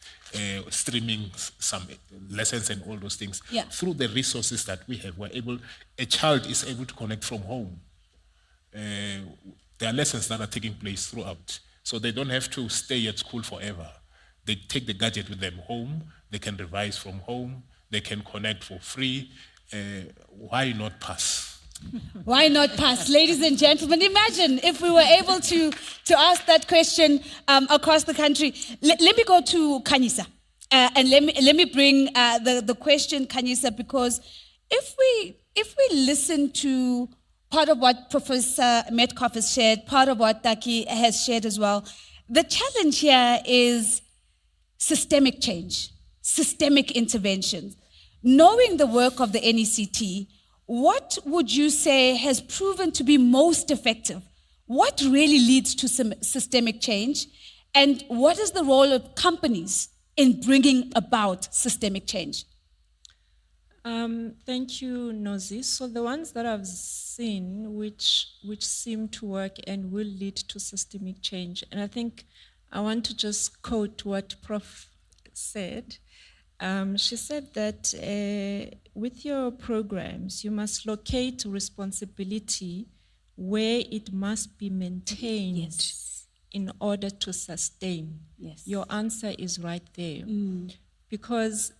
streaming some lessons and all those things. Yeah. Through the resources that we have, a child is able to connect from home. There are lessons that are taking place throughout. So they don't have to stay at school forever. They take the gadget with them home. They can revise from home. They can connect for free. Why not pass? Why not pass? Ladies and gentlemen, imagine if we were able to ask that question across the country. Let me go to Kanyisa. And let me bring the question, Kanyisa, because if we listen to part of what Professor Metcalf has shared, part of what Taki has shared as well, the challenge here is systemic change, systemic interventions. Knowing the work of the NECT, what would you say has proven to be most effective? What really leads to some systemic change? And what is the role of companies in bringing about systemic change? Thank you, Nozi. So the ones that I've seen which seem to work and will lead to systemic change, and I think I want to just quote what Prof said. She said that with your programs, you must locate responsibility where it must be maintained in order to sustain. Yes. Your answer is right there. Because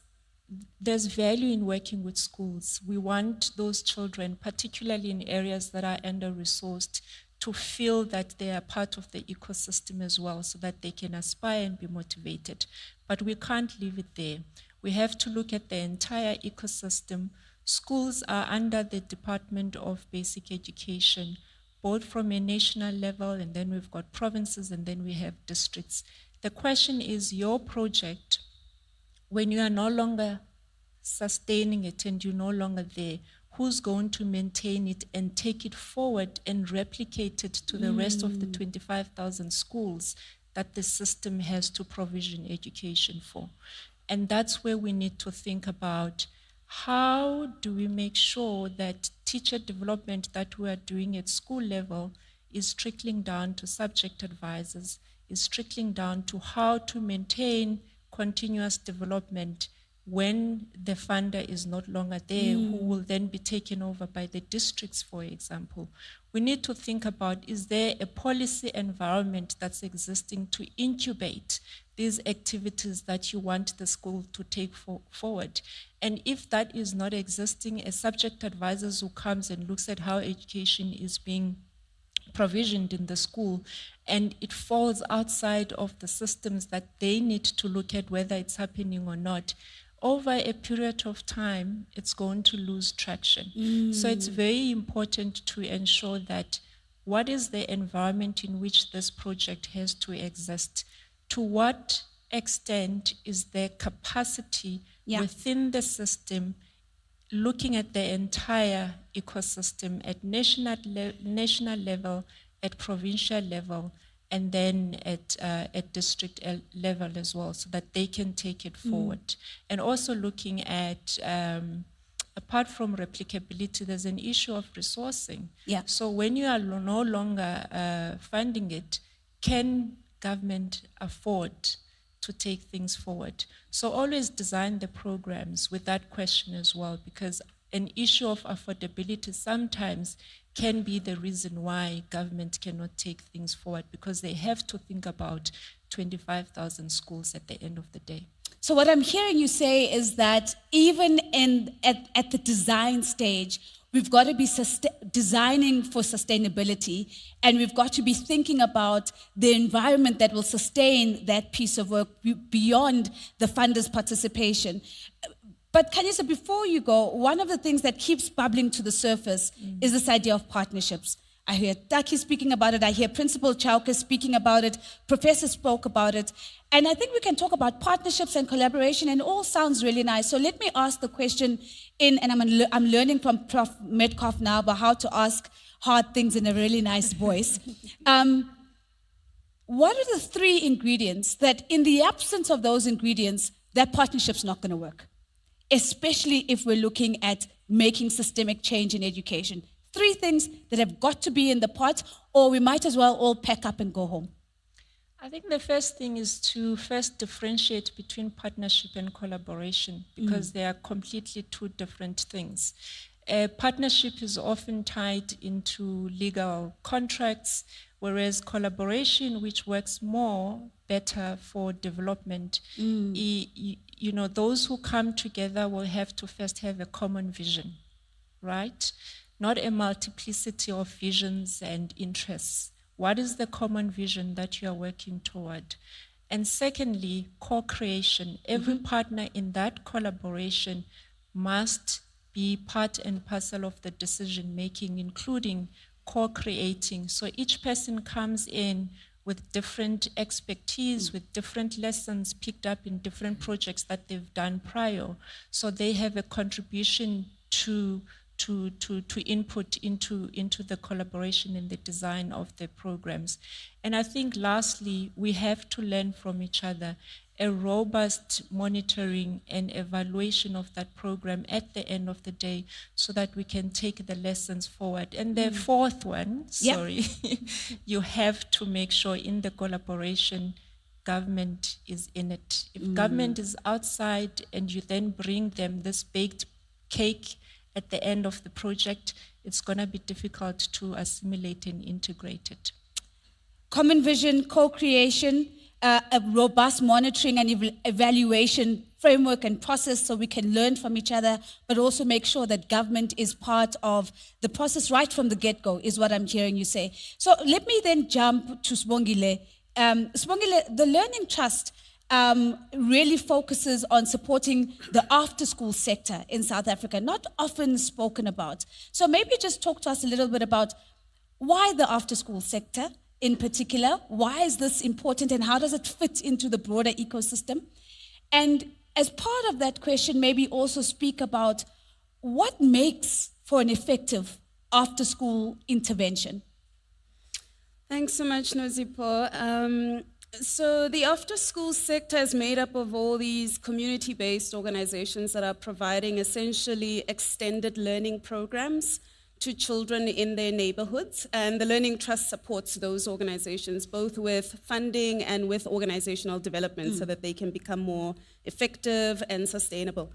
there's value in working with schools. We want those children, particularly in areas that are under-resourced, to feel that they are part of the ecosystem as well, so that they can aspire and be motivated. But we can't leave it there. We have to look at the entire ecosystem. Schools are under the Department of Basic Education, both from a national level, and then we've got provinces, and then we have districts. The question is, your project, when you are no longer sustaining it and you're no longer there, who's going to maintain it and take it forward and replicate it to the rest of the 25,000 schools that the system has to provision education for? And that's where we need to think about how do we make sure that teacher development that we are doing at school level is trickling down to subject advisors, is trickling down to how to maintain continuous development when the funder is not longer there, who will then be taken over by the districts, for example. We need to think about, is there a policy environment that's existing to incubate these activities that you want the school to take forward? And if that is not existing, a subject advisor who comes and looks at how education is being provisioned in the school, and it falls outside of the systems that they need to look at whether it's happening or not, over a period of time, it's going to lose traction. So it's very important to ensure that what is the environment in which this project has to exist? To what extent is there capacity within the system looking at the entire ecosystem at national level, at provincial level, and then at district level as well, so that they can take it forward. And also looking at, apart from replicability, there's an issue of resourcing. Yeah. So when you are no longer funding it, can government afford to take things forward? So always design the programs with that question as well, because an issue of affordability sometimes can be the reason why government cannot take things forward, because they have to think about 25,000 schools at the end of the day. So what I'm hearing you say is that even at the design stage, we've got to be designing for sustainability, and we've got to be thinking about the environment that will sustain that piece of work beyond the funders' participation. But Kanyisa, before you go, one of the things that keeps bubbling to the surface is this idea of partnerships. I hear Taki speaking about it. I hear Principal Chauke speaking about it. Professor spoke about it. And I think we can talk about partnerships and collaboration, and it all sounds really nice. So let me ask the question and I'm learning from Prof. Metcalf now about how to ask hard things in a really nice voice. What are the 3 ingredients that, in the absence of those ingredients, that partnership's not going to work? Especially if we're looking at making systemic change in education. 3 things that have got to be in the pot, or we might as well all pack up and go home. I think the first thing is to first differentiate between partnership and collaboration, because they are completely 2 different things. A partnership is often tied into legal contracts, whereas collaboration, which works better for development, those who come together will have to first have a common vision, right? Not a multiplicity of visions and interests. What is the common vision that you are working toward? And secondly, co-creation. Every partner in that collaboration must be part and parcel of the decision making, including co-creating. So each person comes in with different expertise, with different lessons picked up in different projects that they've done prior. So they have a contribution to input into the collaboration and the design of the programs. And I think lastly, we have to learn from each other. A robust monitoring and evaluation of that program at the end of the day, so that we can take the lessons forward. And the 4th one, you have to make sure in the collaboration, government is in it. If government is outside and you then bring them this baked cake at the end of the project, it's going to be difficult to assimilate and integrate it. Common vision, co-creation, a robust monitoring and evaluation framework and process, so we can learn from each other, but also make sure that government is part of the process right from the get-go, is what I'm hearing you say. So let me then jump to Sibongile. Sibongile, the Learning Trust really focuses on supporting the after-school sector in South Africa, not often spoken about. So maybe just talk to us a little bit about why the after-school sector in particular, why is this important, and how does it fit into the broader ecosystem? And as part of that question, maybe also speak about what makes for an effective after-school intervention. Thanks so much, Nozipo. So the after-school sector is made up of all these community-based organizations that are providing essentially extended learning programs to children in their neighborhoods. And the Learning Trust supports those organizations, both with funding and with organizational development, so that they can become more effective and sustainable.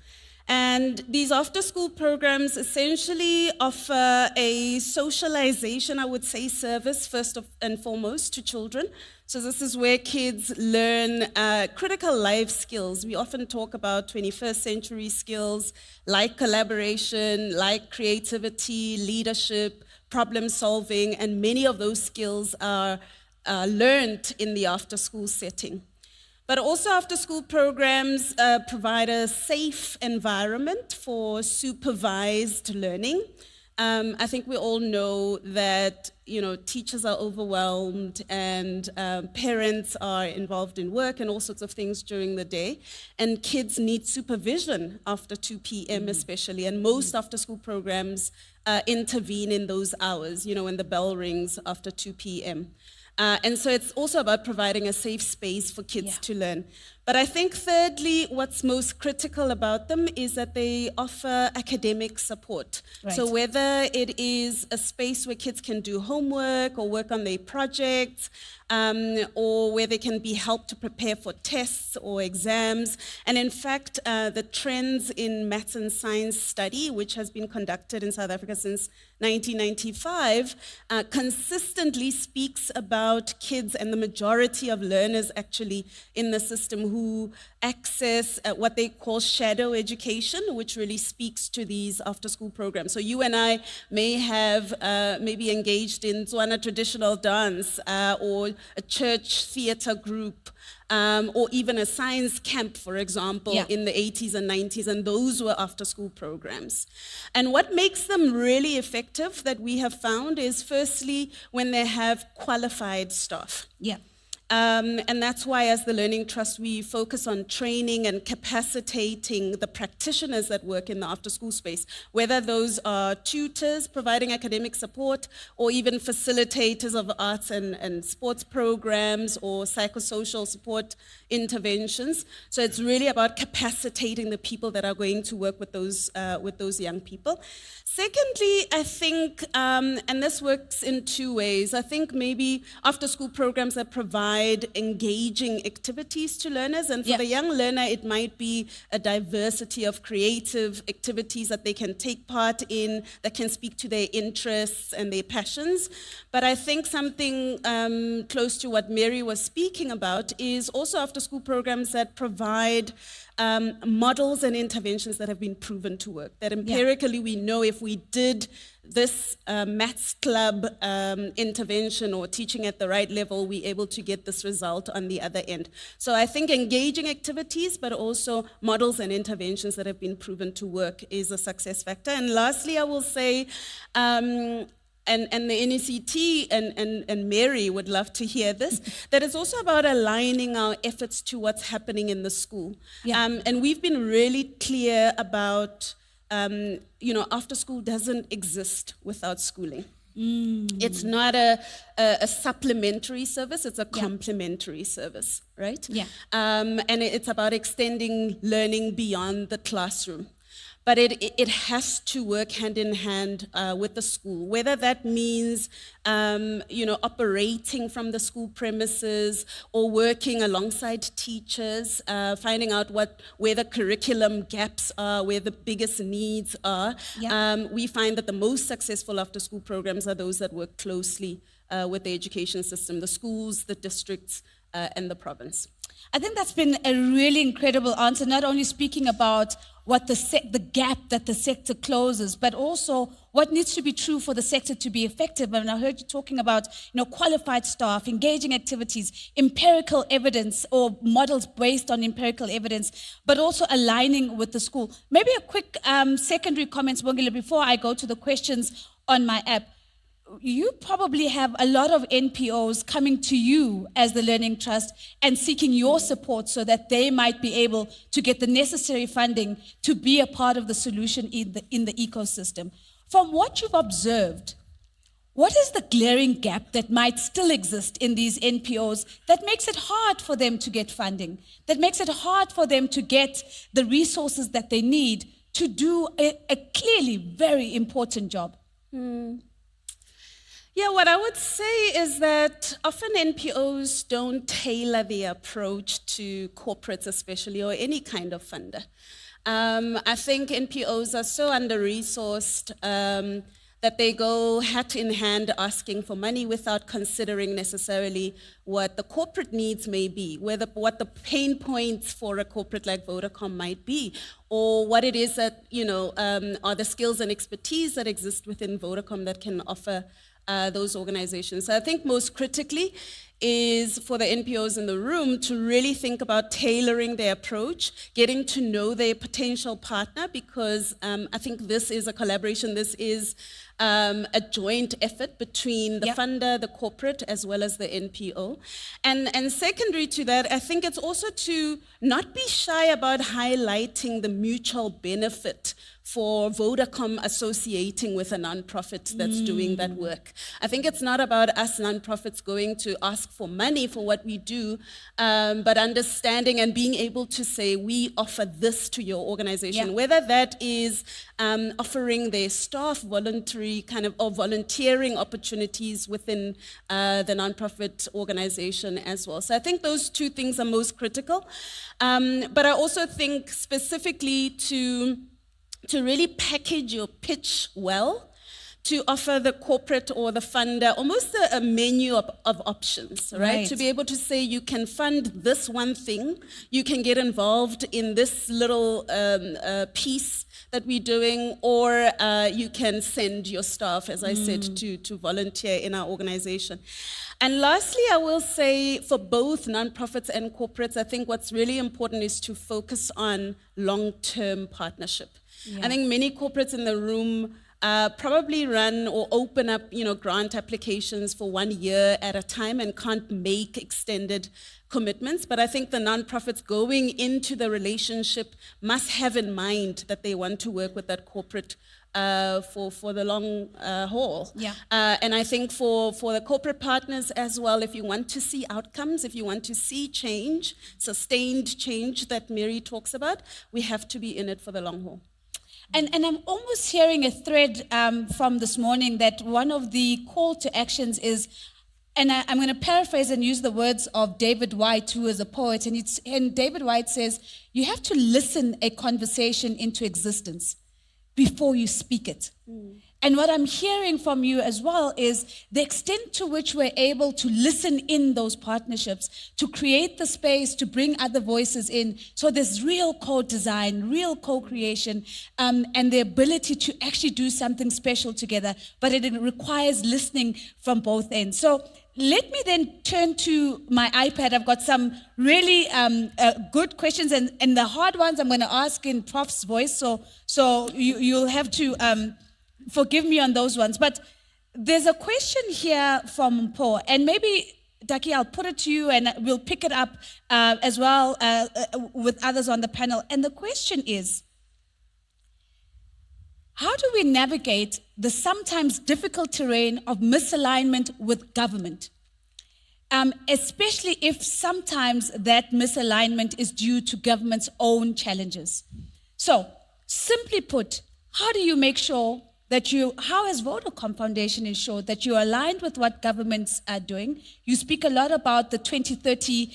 And these after-school programs essentially offer a socialization, I would say, service first and foremost to children. So this is where kids learn critical life skills. We often talk about 21st century skills like collaboration, like creativity, leadership, problem solving, and many of those skills are learned in the after-school setting. But also after-school programs provide a safe environment for supervised learning. I think we all know that, teachers are overwhelmed and parents are involved in work and all sorts of things during the day. And kids need supervision after 2 p.m. especially. And most after-school programs intervene in those hours, when the bell rings after 2 p.m. And so it's also about providing a safe space for kids to learn. But I think thirdly, what's most critical about them is that they offer academic support. Right. So whether it is a space where kids can do homework or work on their projects, or where they can be helped to prepare for tests or exams. And in fact, the trends in maths and science study, which has been conducted in South Africa since 1995, consistently speaks about kids and the majority of learners actually in the system who access what they call shadow education, which really speaks to these after-school programs. So you and I may have maybe engaged in Tswana traditional dance or a church theater group, or even a science camp, for example, in the 80s and 90s, and those were after-school programs. And what makes them really effective that we have found is firstly when they have qualified staff. Yeah. And that's why, as the Learning Trust, we focus on training and capacitating the practitioners that work in the after-school space, whether those are tutors providing academic support or even facilitators of arts and sports programs or psychosocial support interventions. So it's really about capacitating the people that are going to work with those young people. Secondly, I think, and this works in two ways, I think maybe after-school programs that provide engaging activities to learners, and for the young learner, it might be a diversity of creative activities that they can take part in that can speak to their interests and their passions. But I think something close to what Mary was speaking about is also after-school programs that provide models and interventions that have been proven to work. That empirically we know if we did this maths club intervention or teaching at the right level, we're able to get this result on the other end. So I think engaging activities, but also models and interventions that have been proven to work is a success factor. And lastly, I will say, and the NECT and Mary would love to hear this, that it's also about aligning our efforts to what's happening in the school. And we've been really clear about, after school doesn't exist without schooling. It's not a supplementary service, it's a complementary service, right? And it's about extending learning beyond the classroom. But it has to work hand in hand with the school, whether that means, operating from the school premises or working alongside teachers, finding out where the curriculum gaps are, where the biggest needs are. We find that the most successful after-school programs are those that work closely with the education system, the schools, the districts, and the province. I think that's been a really incredible answer, not only speaking about what the gap that the sector closes, but also what needs to be true for the sector to be effective. And I heard you talking about, qualified staff, engaging activities, empirical evidence or models based on empirical evidence, but also aligning with the school. Maybe a quick secondary comments, Bongile, before I go to the questions on my app. You probably have a lot of NPOs coming to you as the Learning Trust and seeking your support so that they might be able to get the necessary funding to be a part of the solution in the ecosystem. From what you've observed, what is the glaring gap that might still exist in these NPOs that makes it hard for them to get funding, that makes it hard for them to get the resources that they need to do a clearly very important job? Yeah, what I would say is that often NPOs don't tailor their approach to corporates especially, or any kind of funder. I think NPOs are so under-resourced that they go hat in hand asking for money without considering necessarily what the corporate needs may be, what the pain points for a corporate like Vodacom might be, or what it is that, are the skills and expertise that exist within Vodacom that can offer those organizations. So I think most critically is for the NPOs in the room to really think about tailoring their approach, getting to know their potential partner, because I think this is a collaboration, this is a joint effort between the funder, the corporate, as well as the NPO. And secondary to that, I think it's also to not be shy about highlighting the mutual benefit for Vodacom associating with a nonprofit that's doing that work. I think it's not about us nonprofits going to ask for money for what we do, but understanding and being able to say, we offer this to your organization, whether that is offering their staff voluntary or volunteering opportunities within the nonprofit organization as well. So I think those two things are most critical. But I also think specifically to really package your pitch well, to offer the corporate or the funder almost a menu of options, right? To be able to say, you can fund this one thing, you can get involved in this little piece that we're doing, or you can send your staff, as I said, to volunteer in our organization. And lastly, I will say for both nonprofits and corporates, I think what's really important is to focus on long-term partnership. I think many corporates in the room probably run or open up, grant applications for 1 year at a time and can't make extended commitments. But I think the nonprofits going into the relationship must have in mind that they want to work with that corporate for the long haul. And I think for the corporate partners as well, if you want to see outcomes, if you want to see change, sustained change that Mary talks about, we have to be in it for the long haul. And I'm almost hearing a thread from this morning that one of the call to actions is, and I'm going to paraphrase and use the words of David White, who is a poet, and David White says, you have to listen a conversation into existence before you speak it. And what I'm hearing from you as well is the extent to which we're able to listen in those partnerships, to create the space, to bring other voices in. So there's real co-design, real co-creation, and the ability to actually do something special together. But it requires listening from both ends. So let me then turn to my iPad. I've got some really good questions, and the hard ones I'm going to ask in Prof's voice. So you'll have to forgive me on those ones. But there's a question here from Paul, and maybe, Taki, I'll put it to you, and we'll pick it up as well with others on the panel. And the question is, how do we navigate the sometimes difficult terrain of misalignment with government? Especially if sometimes that misalignment is due to government's own challenges. So, simply put, how do you make sure that how has Vodacom Foundation ensured that you're aligned with what governments are doing? You speak a lot about the 2030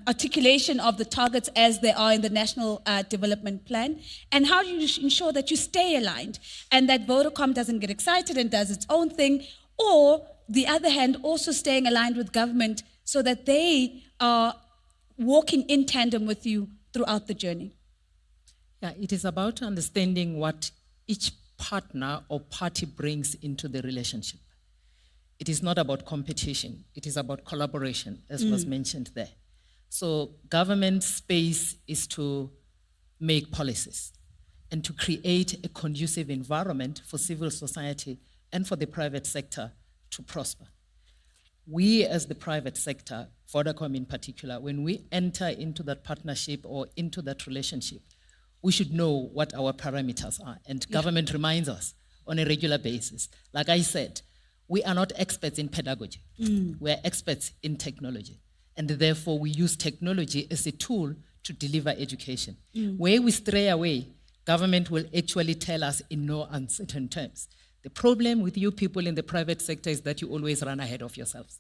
articulation of the targets as they are in the National Development Plan. And how do you ensure that you stay aligned and that Vodacom doesn't get excited and does its own thing, or the other hand, also staying aligned with government so that they are walking in tandem with you throughout the journey? Yeah, it is about understanding what each partner or party brings into the relationship. It is not about competition. It is about collaboration, as was mentioned there. So government space is to make policies and to create a conducive environment for civil society and for the private sector to prosper. We as the private sector, Vodacom in particular, when we enter into that partnership or into that relationship, we should know what our parameters are. And government reminds us on a regular basis. Like I said, we are not experts in pedagogy. We are experts in technology. And therefore, we use technology as a tool to deliver education. Where we stray away, government will actually tell us in no uncertain terms. The problem with you people in the private sector is that you always run ahead of yourselves.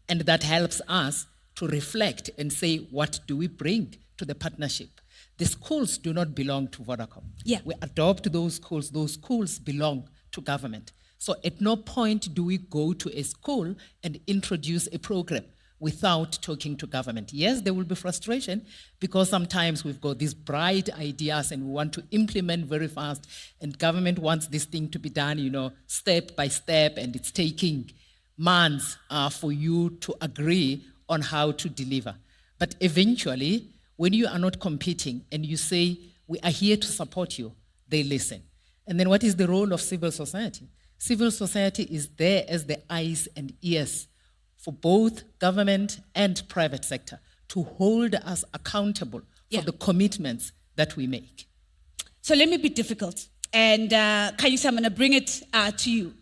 And that helps us to reflect and say, what do we bring to the partnership? The schools do not belong to Vodacom. We adopt those schools. Those schools belong to government. So at no point do we go to a school and introduce a program without talking to government. Yes, there will be frustration because sometimes we've got these bright ideas and we want to implement very fast, and government wants this thing to be done, step by step, and it's taking months for you to agree on how to deliver. But eventually, when you are not competing and you say, we are here to support you, they listen. And then what is the role of civil society? Civil society is there as the eyes and ears for both government and private sector to hold us accountable for the commitments that we make. So let me be difficult. And Kayisa, I'm going to bring it to you.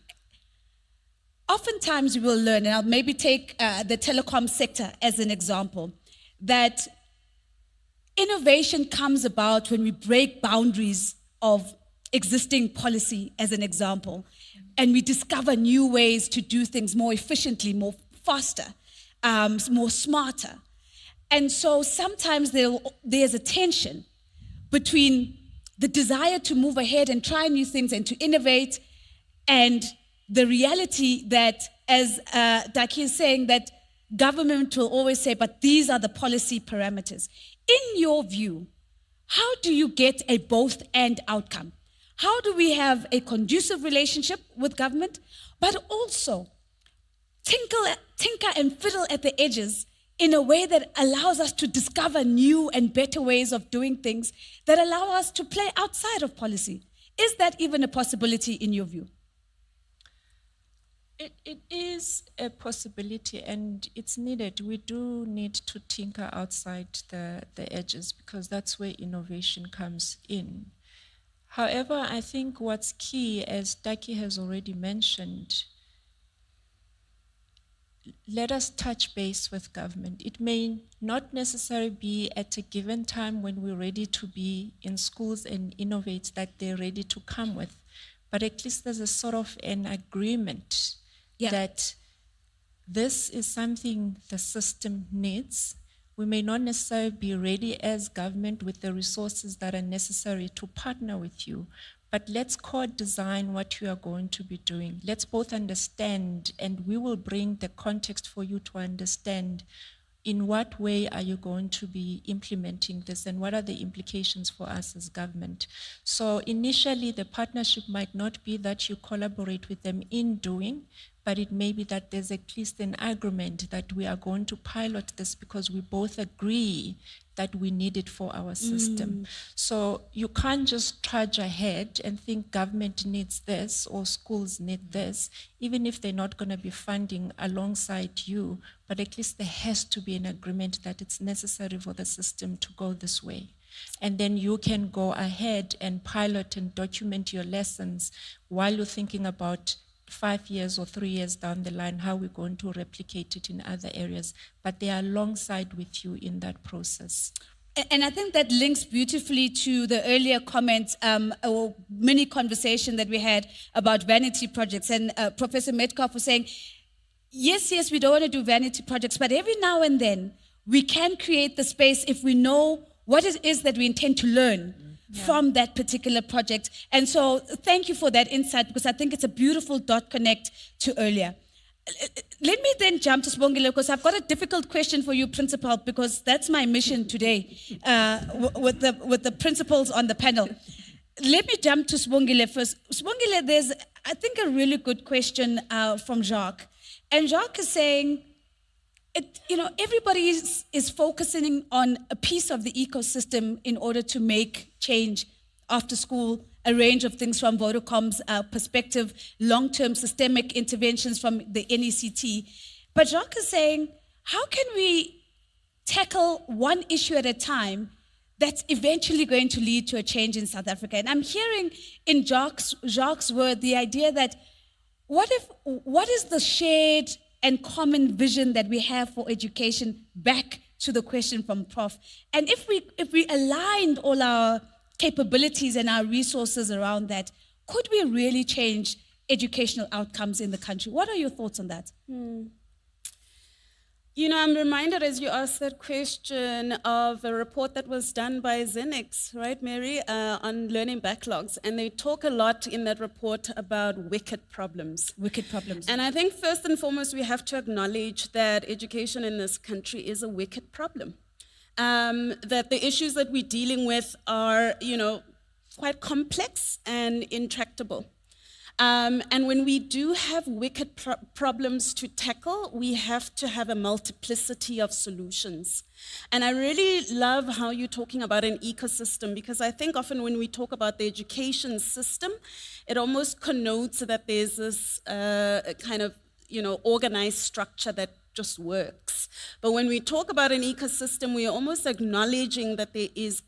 Oftentimes we will learn, and I'll maybe take the telecom sector as an example, that innovation comes about when we break boundaries of existing policy, as an example, and we discover new ways to do things more efficiently, more faster, more smarter. And so sometimes there's a tension between the desire to move ahead and try new things and to innovate, and the reality that, as Daki is saying, that government will always say, but these are the policy parameters. In your view, how do you get a both and outcome? How do we have a conducive relationship with government, but also tinker and fiddle at the edges in a way that allows us to discover new and better ways of doing things that allow us to play outside of policy? Is that even a possibility in your view? It is a possibility, and it's needed. We do need to tinker outside the edges, because that's where innovation comes in. However, I think what's key, as Daki has already mentioned, let us touch base with government. It may not necessarily be at a given time when we're ready to be in schools and innovate that they're ready to come with, but at least there's a sort of an agreement that this is something the system needs. We may not necessarily be ready as government with the resources that are necessary to partner with you, but let's co-design what you are going to be doing. Let's both understand, and we will bring the context for you to understand in what way are you going to be implementing this and what are the implications for us as government. So initially, the partnership might not be that you collaborate with them in doing, but it may be that there's at least an agreement that we are going to pilot this because we both agree that we need it for our system. So you can't just trudge ahead and think government needs this or schools need this, even if they're not going to be funding alongside you, but at least there has to be an agreement that it's necessary for the system to go this way. And then you can go ahead and pilot and document your lessons while you're thinking about 5 years or 3 years down the line, how we're going to replicate it in other areas, but they are alongside with you in that process. And I think that links beautifully to the earlier comments or mini conversation that we had about vanity projects. And Professor Metcalf was saying, yes, we don't want to do vanity projects, but every now and then we can create the space if we know what it is that we intend to learn from that particular project. And so thank you for that insight, because I think it's a beautiful dot connect to earlier. Let me then jump to Sibongile, because I've got a difficult question for you, Principal, because that's my mission today with the principals on the panel. Let me jump to Sibongile first. Sibongile, there's, I think, a really good question from Jacques. And Jacques is saying, everybody is focusing on a piece of the ecosystem in order to make change after school, a range of things from Vodacom's perspective, long-term systemic interventions from the NECT. But Jacques is saying, how can we tackle one issue at a time that's eventually going to lead to a change in South Africa? And I'm hearing in Jacques' word the idea that what is the shared and common vision that we have for education, back to the question from Prof. And if we aligned all our capabilities and our resources around that, could we really change educational outcomes in the country? What are your thoughts on that? I'm reminded as you asked that question of a report that was done by Zenix, right, Mary, on learning backlogs. And they talk a lot in that report about wicked problems. Wicked problems. And I think first and foremost, we have to acknowledge that education in this country is a wicked problem. That the issues that we're dealing with are, quite complex and intractable. And when we do have wicked problems to tackle, we have to have a multiplicity of solutions. And I really love how you're talking about an ecosystem, because I think often when we talk about the education system, it almost connotes that there's this kind of, organized structure that just works. But when we talk about an ecosystem, we are almost acknowledging that there is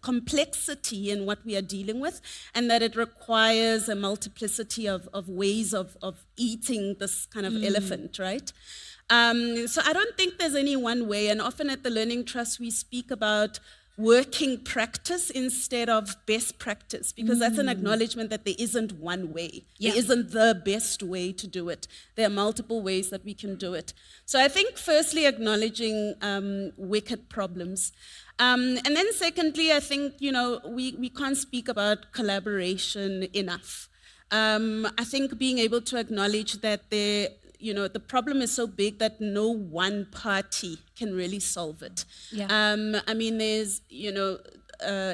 complexity in what we are dealing with, and that it requires a multiplicity of ways of eating this kind of elephant, right? So I don't think there's any one way, and often at the Learning Trust we speak about working practice instead of best practice, because that's an acknowledgement that there isn't one way. Yeah. There isn't the best way to do it. There are multiple ways that we can do it. So I think firstly acknowledging wicked problems. And then secondly, I think, we can't speak about collaboration enough. I think being able to acknowledge that the problem is so big that no one party can really solve it. Yeah. There's,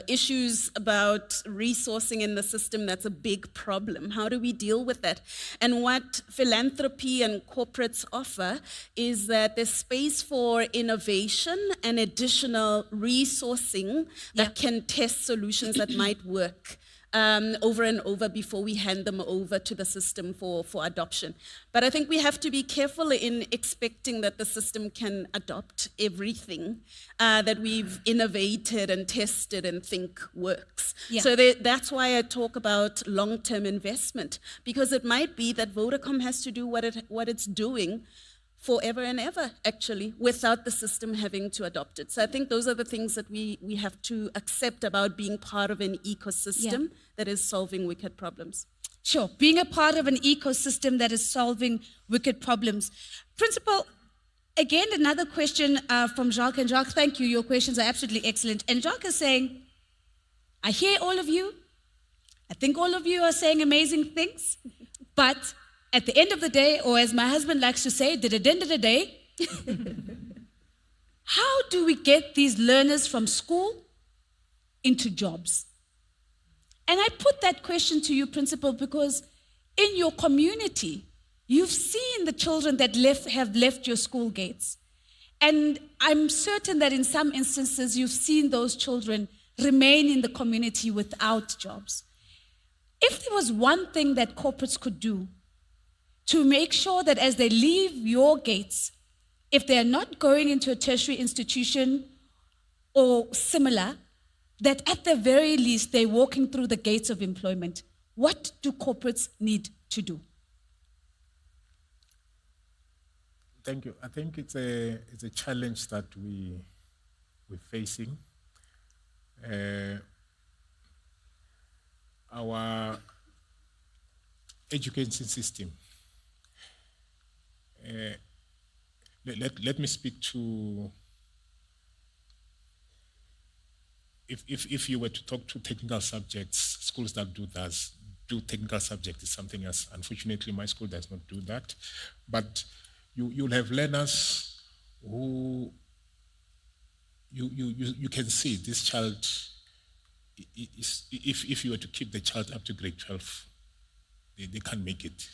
issues about resourcing in the system. That's a big problem. How do we deal with that? And what philanthropy and corporates offer is that there's space for innovation and additional resourcing that can test solutions that might work. Over and over before we hand them over to the system for adoption. But I think we have to be careful in expecting that the system can adopt everything that we've innovated and tested and think works. Yeah. So that's why I talk about long-term investment, because it might be that Vodacom has to do what it's doing forever and ever, actually, without the system having to adopt it. So I think those are the things that we have to accept about being part of an ecosystem that is solving wicked problems. Sure, being a part of an ecosystem that is solving wicked problems. Principal, again, another question from Jacques. And Jacques, thank you. Your questions are absolutely excellent. And Jacques is saying, I hear all of you. I think all of you are saying amazing things. But at the end of the day, or as my husband likes to say, at the end of the day, how do we get these learners from school into jobs? And I put that question to you, Principal, because in your community, you've seen the children that have left your school gates. And I'm certain that in some instances, you've seen those children remain in the community without jobs. If there was one thing that corporates could do to make sure that as they leave your gates, if they're not going into a tertiary institution or similar, that at the very least they're walking through the gates of employment, what do corporates need to do? Thank you. I think it's a challenge that we're facing. Our education system. Let me speak to. If you were to talk to technical subjects, schools that do technical subjects is something else. Unfortunately, my school does not do that. But you'll have learners who you can see this child, if you were to keep the child up to grade 12, they can't make it.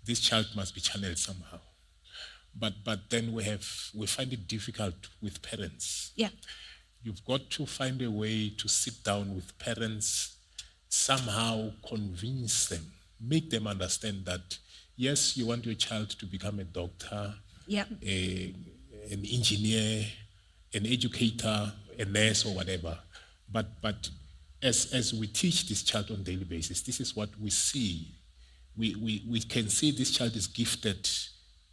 This child must be channeled somehow. But then we find it difficult with parents. Yeah. You've got to find a way to sit down with parents, somehow convince them, make them understand that, yes, you want your child to become a doctor, an engineer, an educator, a nurse, or whatever. But as we teach this child on a daily basis, this is what we see. We can see this child is gifted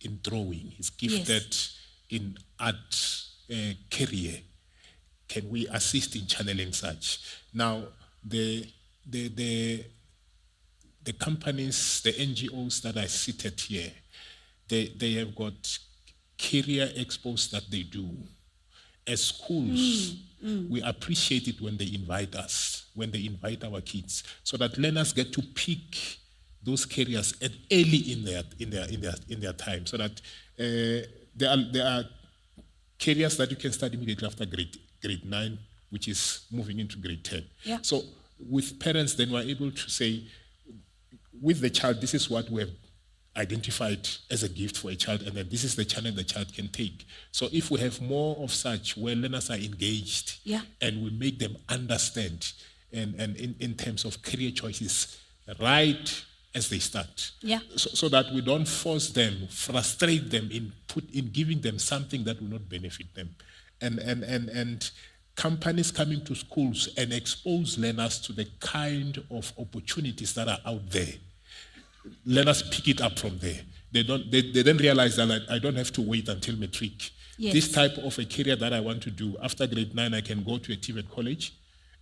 in drawing, he's gifted in art career. Can we assist in channeling such? Now, the companies, the NGOs that are seated here, they have got career expos that they do. As schools, we appreciate it when they invite us, when they invite our kids, so that learners get to pick those careers early in their time, so that there are careers that you can start immediately after grade 9, which is moving into grade 10. Yeah. So with parents, then we're able to say, with the child, this is what we have identified as a gift for a child, and then this is the channel the child can take. So if we have more of such where learners are engaged, and we make them understand, and in terms of career choices, right as they start, so that we don't force them, frustrate them in giving them something that will not benefit them, and companies coming to schools and expose learners to the kind of opportunities that are out there. Learners pick it up from there. They then realize that I don't have to wait until matric. This type of a career that I want to do, after grade 9, I can go to a TVET college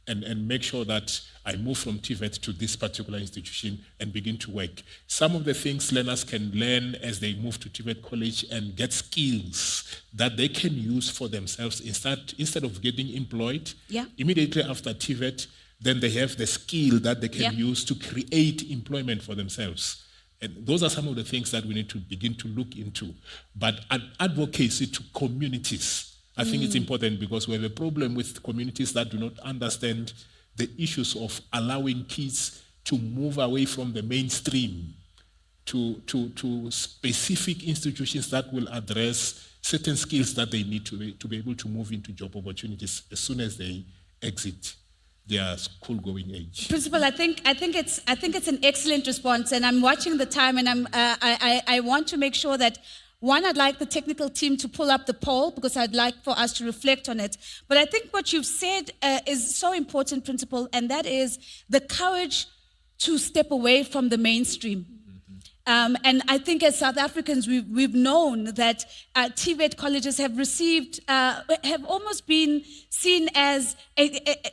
and make sure that I move from TVET to this particular institution and begin to work. Some of the things learners can learn as they move to TVET college and get skills that they can use for themselves instead of getting employed immediately after TVET. Then they have the skill that they can use to create employment for themselves. And those are some of the things that we need to begin to look into. But advocacy to communities, I think it's important, because we have a problem with communities that do not understand the issues of allowing kids to move away from the mainstream to specific institutions that will address certain skills that they need to be able to move into job opportunities as soon as they exit their school-going age. Principal, I think it's an excellent response, and I'm watching the time, and I want to make sure that, one, I'd like the technical team to pull up the poll, because I'd like for us to reflect on it. But I think what you've said is so important, Principal, and that is the courage to step away from the mainstream. And I think as South Africans, we've known that TVET colleges have received, have almost been seen as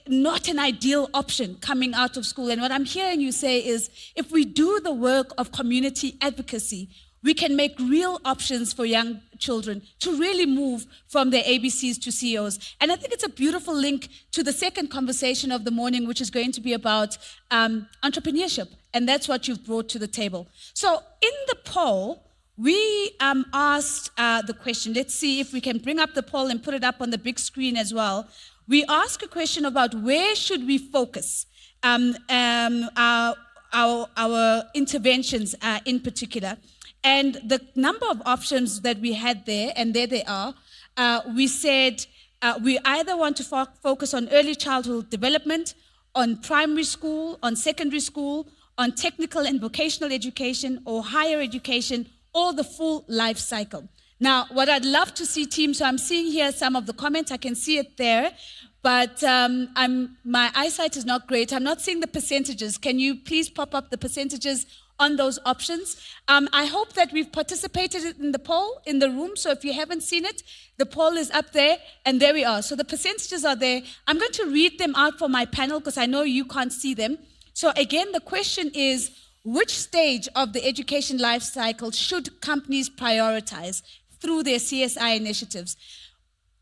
not an ideal option coming out of school. And what I'm hearing you say is, if we do the work of community advocacy, we can make real options for young children to really move from their ABCs to CEOs. And I think it's a beautiful link to the second conversation of the morning, which is going to be about entrepreneurship. And that's what you've brought to the table. So in the poll, we asked the question. Let's see if we can bring up the poll and put it up on the big screen as well. We asked a question about where should we focus our interventions in particular. And the number of options that we had there, and there they are, we said we either want to focus on early childhood development, on primary school, on secondary school, on technical and vocational education, or higher education, or the full life cycle. Now, what I'd love to see, team, so I'm seeing here some of the comments, I can see it there, but my eyesight is not great. I'm not seeing the percentages. Can you please pop up the percentages on those options? I hope that we've participated in the poll in the room, so if you haven't seen it, the poll is up there, and there we are. So the percentages are there. I'm going to read them out for my panel, because I know you can't see them. So again, the question is, which stage of the education life cycle should companies prioritize through their CSI initiatives?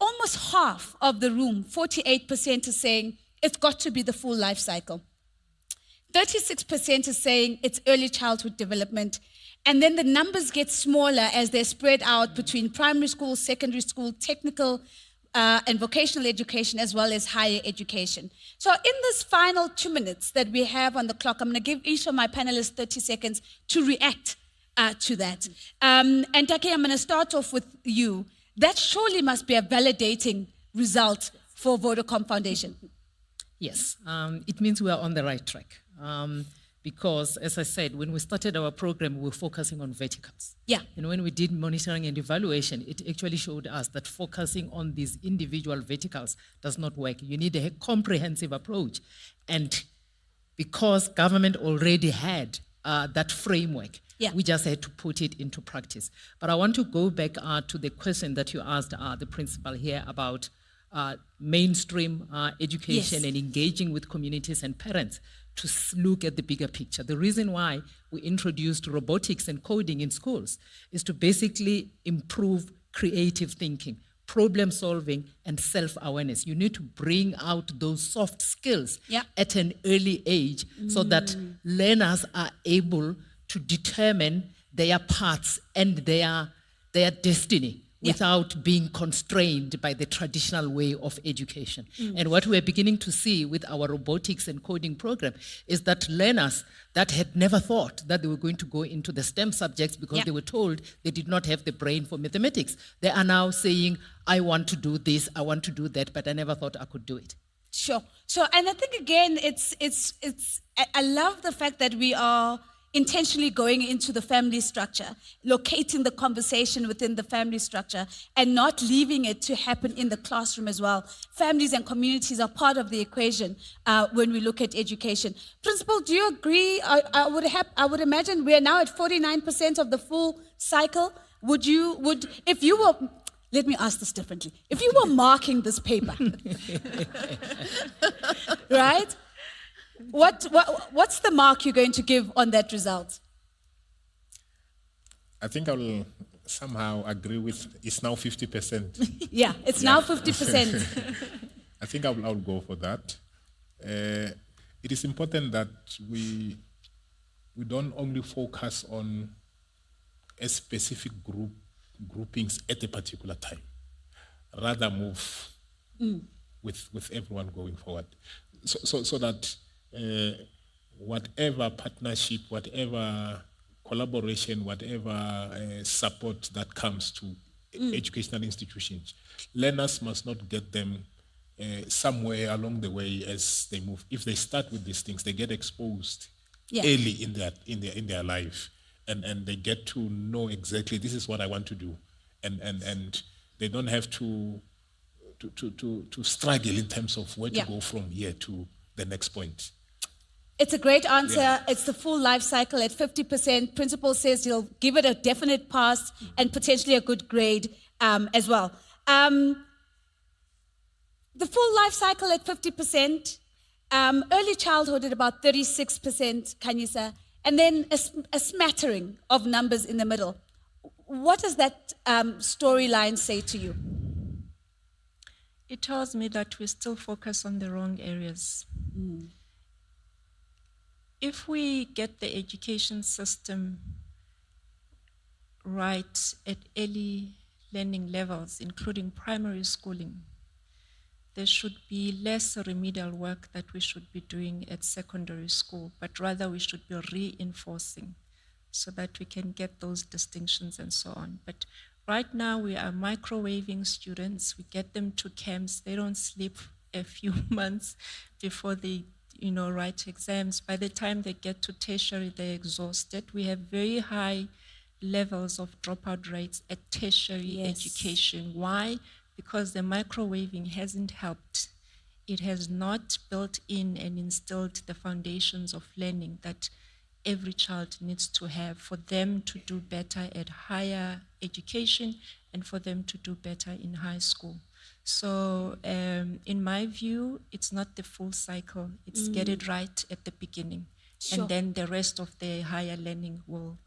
Almost half of the room, 48%, is saying it's got to be the full life cycle. 36% is saying it's early childhood development. And then the numbers get smaller as they're spread out between primary school, secondary school, technical and vocational education, as well as higher education. So in this final 2 minutes that we have on the clock, I'm going to give each of my panelists 30 seconds to react to that. And Taki, I'm going to start off with you. That surely must be a validating result for Vodacom Foundation. Yes, it means we are on the right track. Because, as I said, when we started our program, we were focusing on verticals. Yeah. And when we did monitoring and evaluation, it actually showed us that focusing on these individual verticals does not work. You need a comprehensive approach. And because government already had that framework, we just had to put it into practice. But I want to go back to the question that you asked the principal here about mainstream education and engaging with communities and parents to look at the bigger picture. The reason why we introduced robotics and coding in schools is to basically improve creative thinking, problem solving, and self-awareness. You need to bring out those soft skills at an early age so that learners are able to determine their paths and their destiny without being constrained by the traditional way of education. And what we're beginning to see with our robotics and coding program is that learners that had never thought that they were going to go into the STEM subjects because they were told they did not have the brain for mathematics, they are now saying, I want to do this, I want to do that, but I never thought I could do it. Sure. And I think again, I love the fact that we are intentionally going into the family structure, locating the conversation within the family structure, and not leaving it to happen in the classroom as well. Families and communities are part of the equation when we look at education. Principal, do you agree? I would imagine we are now at 49% of the full cycle. If you were, let me ask this differently. If you were marking this paper, right? What's the mark you're going to give on that result? I think I will somehow agree with it's now 50%. Yeah, it's now 50%. I think I'll go for that. It is important that we don't only focus on a specific groupings at a particular time, rather move with everyone going forward, so that whatever partnership, whatever collaboration, whatever support that comes to educational institutions, learners must not get them somewhere along the way as they move. If they start with these things, they get exposed early in their life, and they get to know exactly this is what I want to do, and they don't have to struggle in terms of where to go from here to the next point. It's a great answer. It's the full life cycle at 50%. Principal says he'll give it a definite pass and potentially a good grade as well. The full life cycle at 50%, early childhood at about 36%, Kanyisa, and then a smattering of numbers in the middle. What does that storyline say to you? It tells me that we still focus on the wrong areas. If we get the education system right at early learning levels, including primary schooling, there should be less remedial work that we should be doing at secondary school, but rather we should be reinforcing so that we can get those distinctions and so on. But right now we are microwaving students. We get them to camps. They don't sleep a few months before they write exams. By the time they get to tertiary, they're exhausted. We have very high levels of dropout rates at tertiary education. Why? Because the microwaving hasn't helped. It has not built in and instilled the foundations of learning that every child needs to have for them to do better at higher education and for them to do better in high school. So in my view, it's not the full cycle. It's get it right at the beginning. Sure. And then the rest of the higher learning will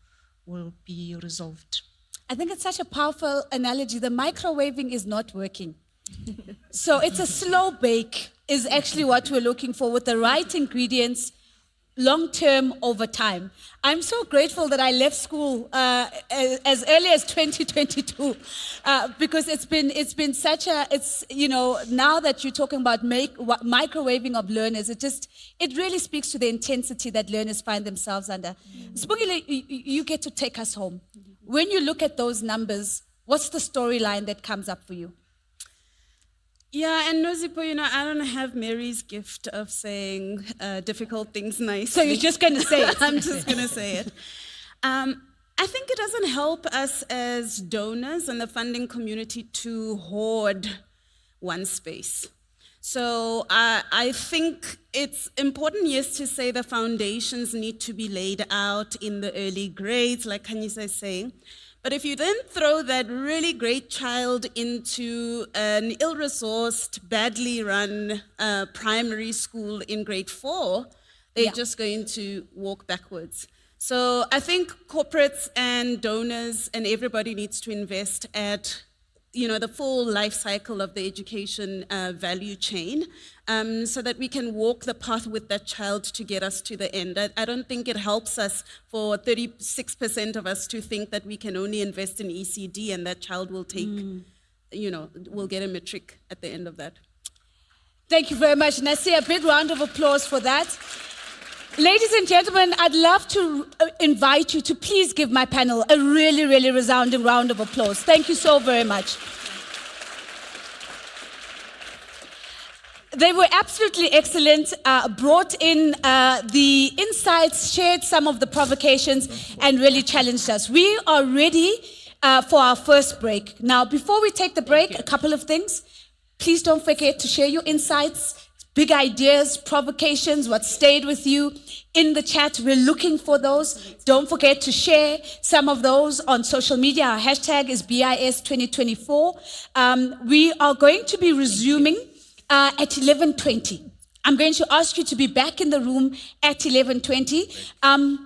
be resolved. I think it's such a powerful analogy. The microwaving is not working. So it's a slow bake is actually what we're looking for with the right ingredients, long-term over time. I'm so grateful that I left school as early as 2022 because it's been such a, now that you're talking about microwaving of learners, it really speaks to the intensity that learners find themselves under. Spongile, you get to take us home. When you look at those numbers, what's the storyline that comes up for you? Yeah, and Nozipo, I don't have Mary's gift of saying difficult things nicely. So you're just going to say it? I'm just going to say it. I think it doesn't help us as donors and the funding community to hoard one space. So I think it's important, yes, to say the foundations need to be laid out in the early grades, like Kanyisa is saying. But if you then throw that really great child into an ill-resourced, badly run primary school in grade 4, they're just going to walk backwards. So I think corporates and donors and everybody needs to invest at the full life cycle of the education value chain, so that we can walk the path with that child to get us to the end. I don't think it helps us for 36% of us to think that we can only invest in ECD and that child will take, will get a matric at the end of that. Thank you very much. And I say a big round of applause for that. Ladies and gentlemen, I'd love to invite you to please give my panel a really, really resounding round of applause. Thank you so very much. They were absolutely excellent, brought in the insights, shared some of the provocations, and really challenged us. We are ready for our first break. Now, before we take the break, a couple of things. Please don't forget to share your insights, big ideas, provocations, what stayed with you in the chat. We're looking for those. Don't forget to share some of those on social media. Our hashtag is BIS2024. We are going to be resuming at 11:20. I'm going to ask you to be back in the room at 11:20.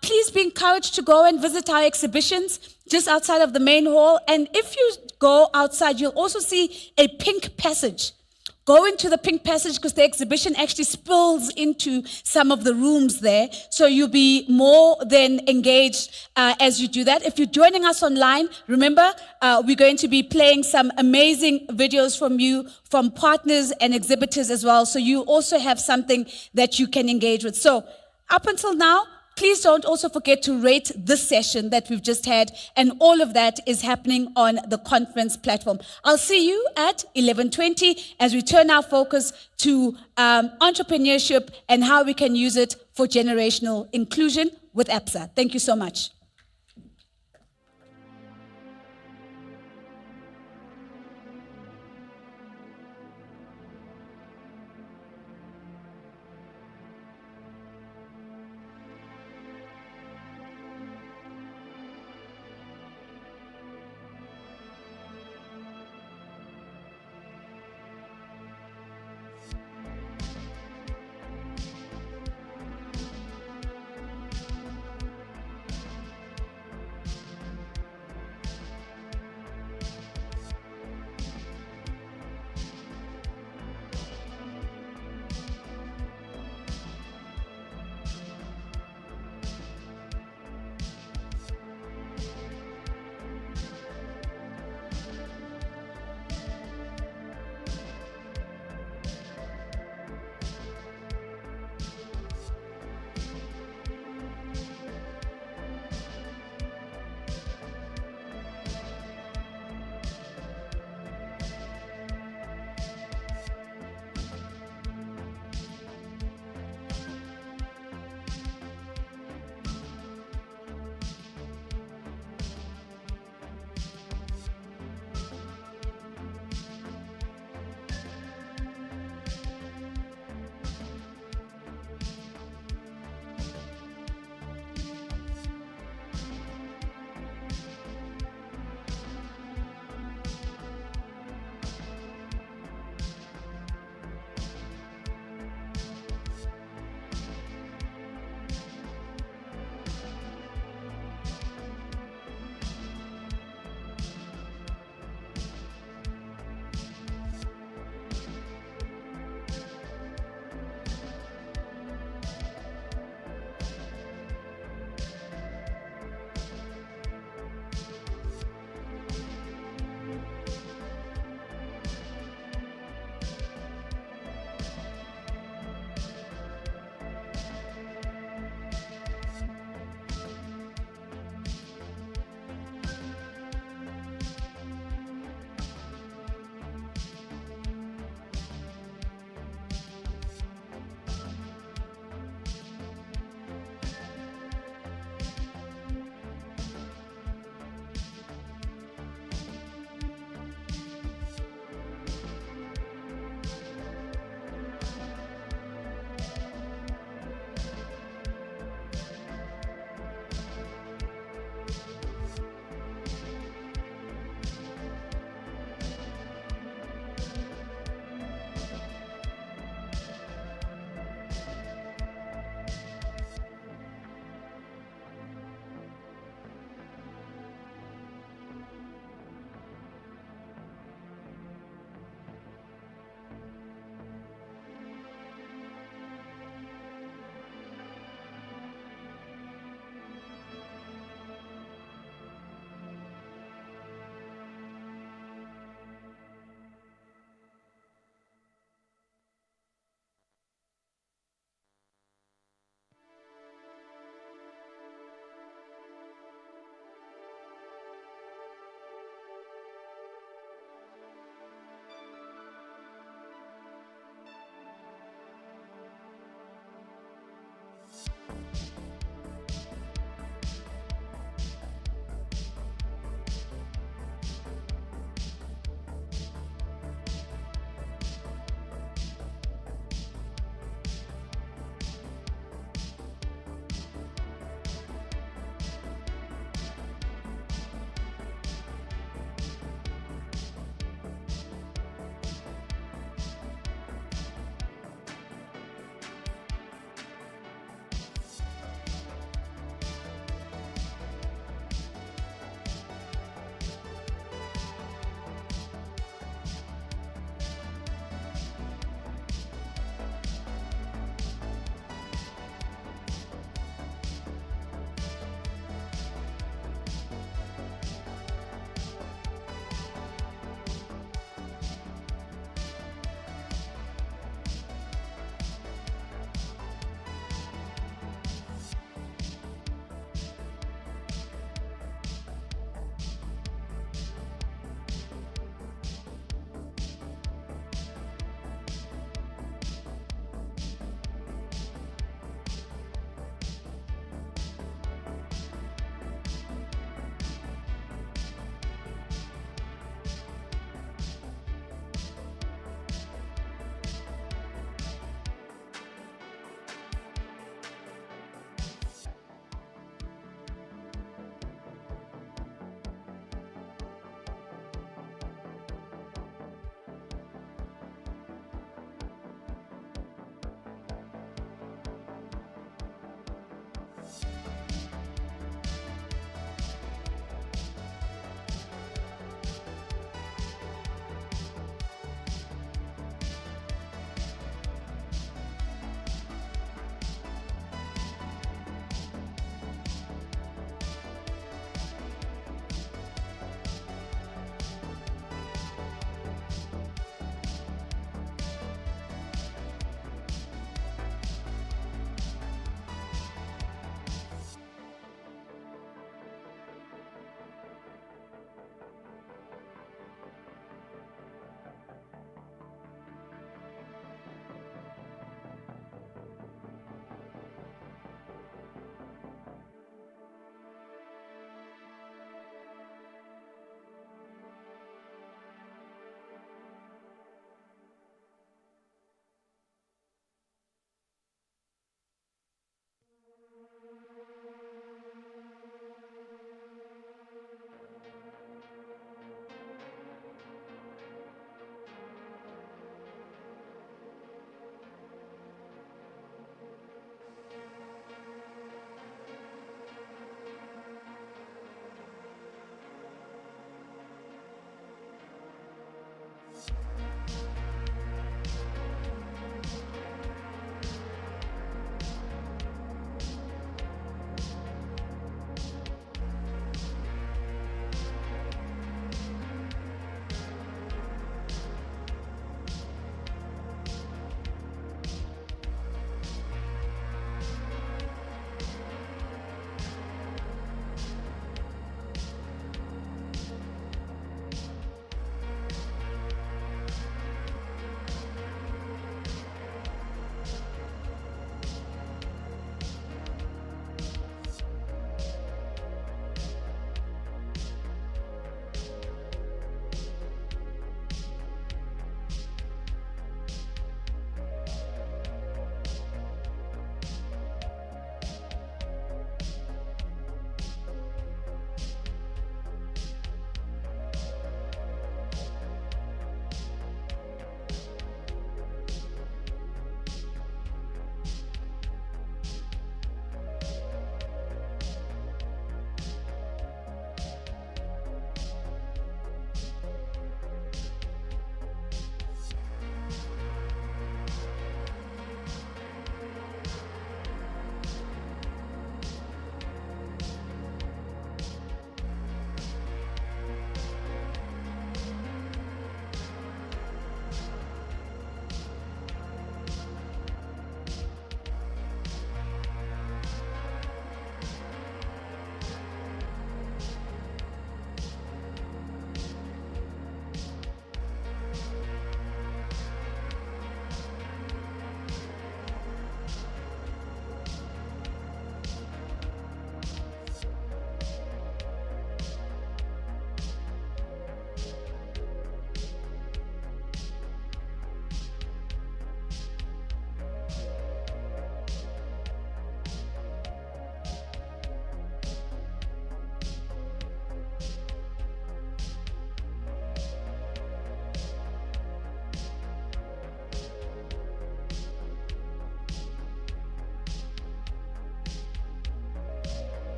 Please be encouraged to go and visit our exhibitions just outside of the main hall. And if you go outside, you'll also see a pink passage. Go into the pink passage because the exhibition actually spills into some of the rooms there. So you'll be more than engaged as you do that. If you're joining us online, remember, we're going to be playing some amazing videos from you, from partners and exhibitors as well. So you also have something that you can engage with. So up until now, please don't also forget to rate this session that we've just had, and all of that is happening on the conference platform. I'll see you at 11:20 as we turn our focus to entrepreneurship and how we can use it for generational inclusion with APSA. Thank you so much.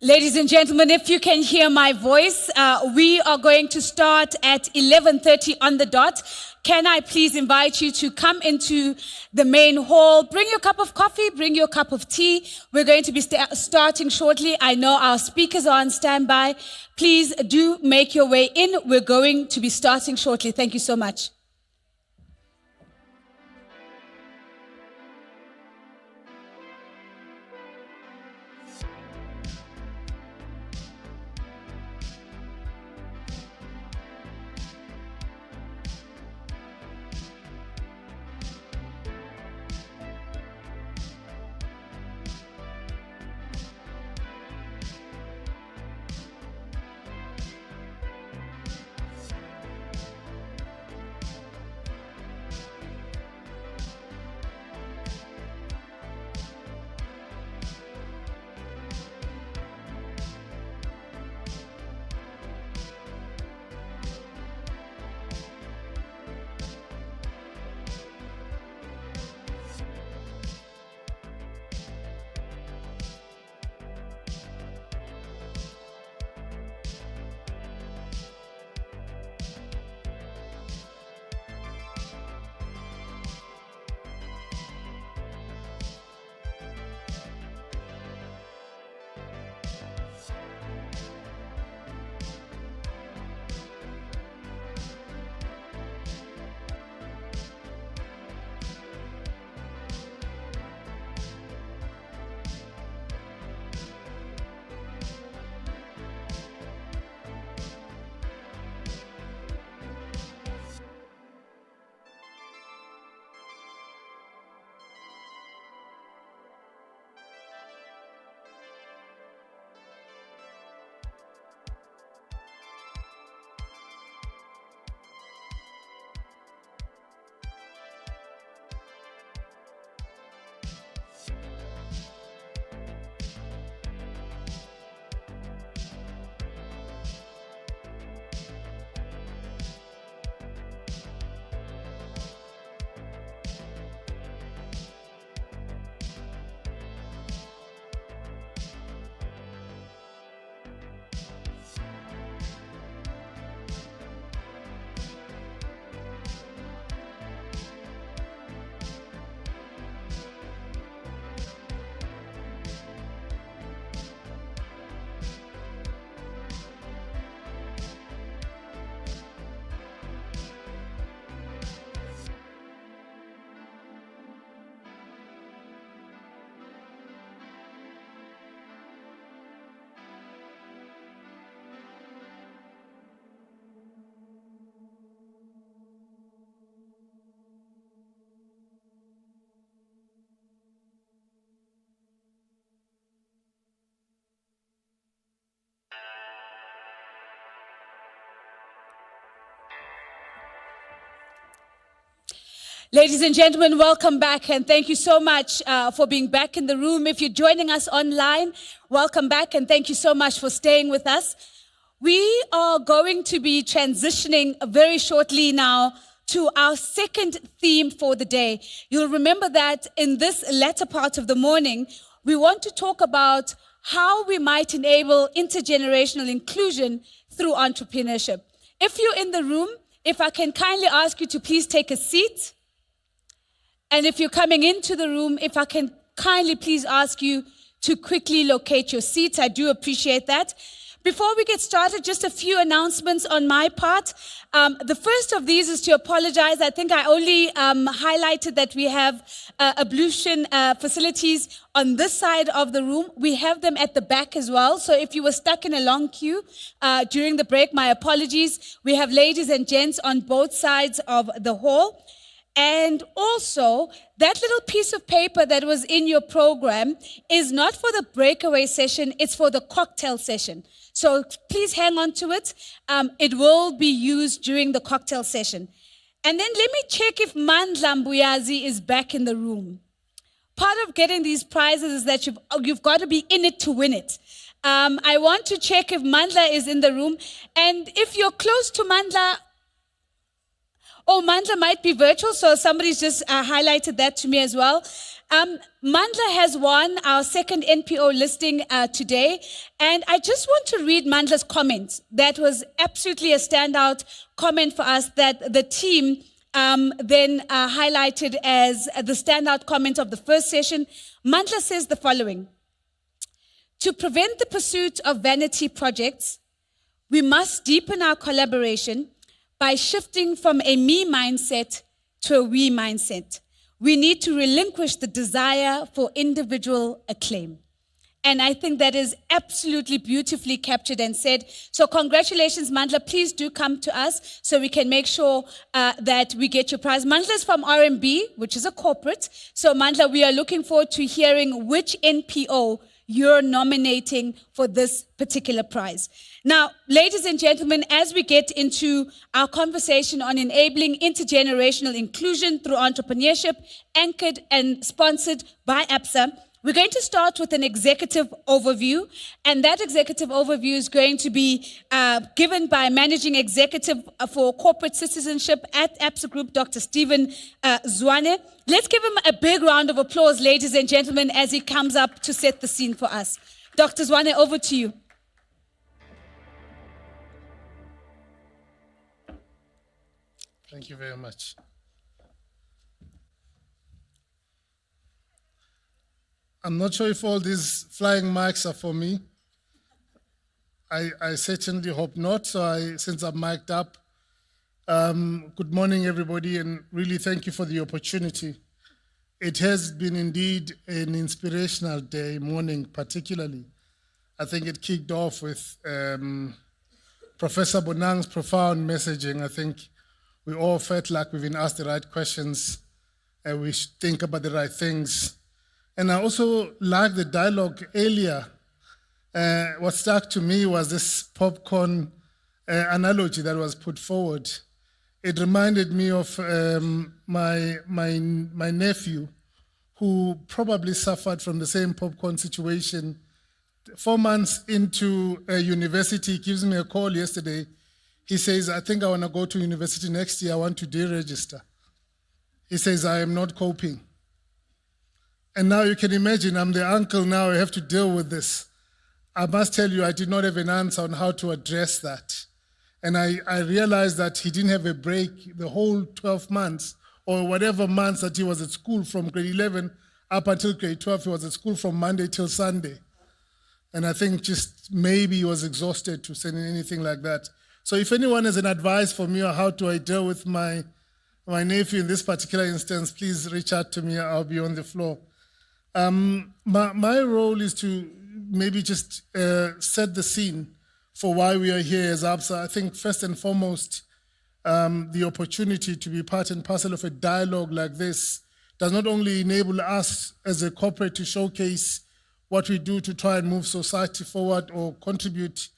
Ladies and gentlemen, if you can hear my voice, we are going to start at 11:30 on the dot. Can I please invite you to come into the main hall, bring your cup of coffee, bring your cup of tea. We're going to be starting shortly. I know our speakers are on standby. Please do make your way in. We're going to be starting shortly. Thank you so much. Ladies and gentlemen, welcome back, and thank you so much for being back in the room. If you're joining us online, welcome back, and thank you so much for staying with us. We are going to be transitioning very shortly now to our second theme for the day. You'll remember that in this latter part of the morning, we want to talk about how we might enable intergenerational inclusion through entrepreneurship. If you're in the room, if I can kindly ask you to please take a seat. And if you're coming into the room, if I can kindly please ask you to quickly locate your seats. I do appreciate that. Before we get started, just a few announcements on my part. The first of these is to apologize. I think I only highlighted that we have ablution facilities on this side of the room. We have them at the back as well. So if you were stuck in a long queue during the break, my apologies. We have ladies and gents on both sides of the hall. And also, that little piece of paper that was in your program is not for the breakaway session, it's for the cocktail session. So please hang on to it. It will be used during the cocktail session. And then let me check if Mandla Mbuyazi is back in the room. Part of getting these prizes is that you've got to be in it to win it. I want to check if Mandla is in the room. And if you're close to Mandla, Mandla might be virtual, so somebody's just highlighted that to me as well. Mandla has won our second NPO listing today, and I just want to read Mandla's comment. That was absolutely a standout comment for us that the team then highlighted as the standout comment of the first session. Mandla says the following: to prevent the pursuit of vanity projects, we must deepen our collaboration by shifting from a me mindset to a we mindset. We need to relinquish the desire for individual acclaim. And I think that is absolutely beautifully captured and said. So congratulations, Mandla. Please do come to us so we can make sure that we get your prize. Mandla is from RMB, which is a corporate. So Mandla, we are looking forward to hearing which NPO you're nominating for this particular prize. Now, ladies and gentlemen, as we get into our conversation on enabling intergenerational inclusion through entrepreneurship, anchored and sponsored by APSA, we're going to start with an executive overview, and that executive overview is going to be given by Managing Executive for Corporate Citizenship at APSA Group, Dr. Stephen Zwane. Let's give him a big round of applause, ladies and gentlemen, as he comes up to set the scene for us. Dr. Zwane, over to you. Thank you very much. I'm not sure if all these flying mics are for me. I certainly hope not. So since I'm mic'd up, good morning, everybody, and really thank you for the opportunity. It has been indeed an inspirational day, morning particularly. I think it kicked off with Professor Bonang's profound messaging. I think we all felt like we've been asked the right questions and we should think about the right things. And I also liked the dialogue earlier. What stuck to me was this popcorn analogy that was put forward. It reminded me of my nephew, who probably suffered from the same popcorn situation. 4 months into university, he gives me a call yesterday. He says, I think I want to go to university next year. I want to deregister. He says, I am not coping. And now you can imagine, I'm the uncle now, I have to deal with this. I must tell you, I did not have an answer on how to address that. And I realized that he didn't have a break the whole 12 months or whatever months that he was at school from grade 11 up until grade 12. He was at school from Monday till Sunday. And I think just maybe he was exhausted to send anything like that. So if anyone has an advice for me on how do I deal with my nephew in this particular instance, please reach out to me. I'll be on the floor. My role is to maybe just set the scene for why we are here as APSA. I think first and foremost, the opportunity to be part and parcel of a dialogue like this does not only enable us as a corporate to showcase what we do to try and move society forward or contribute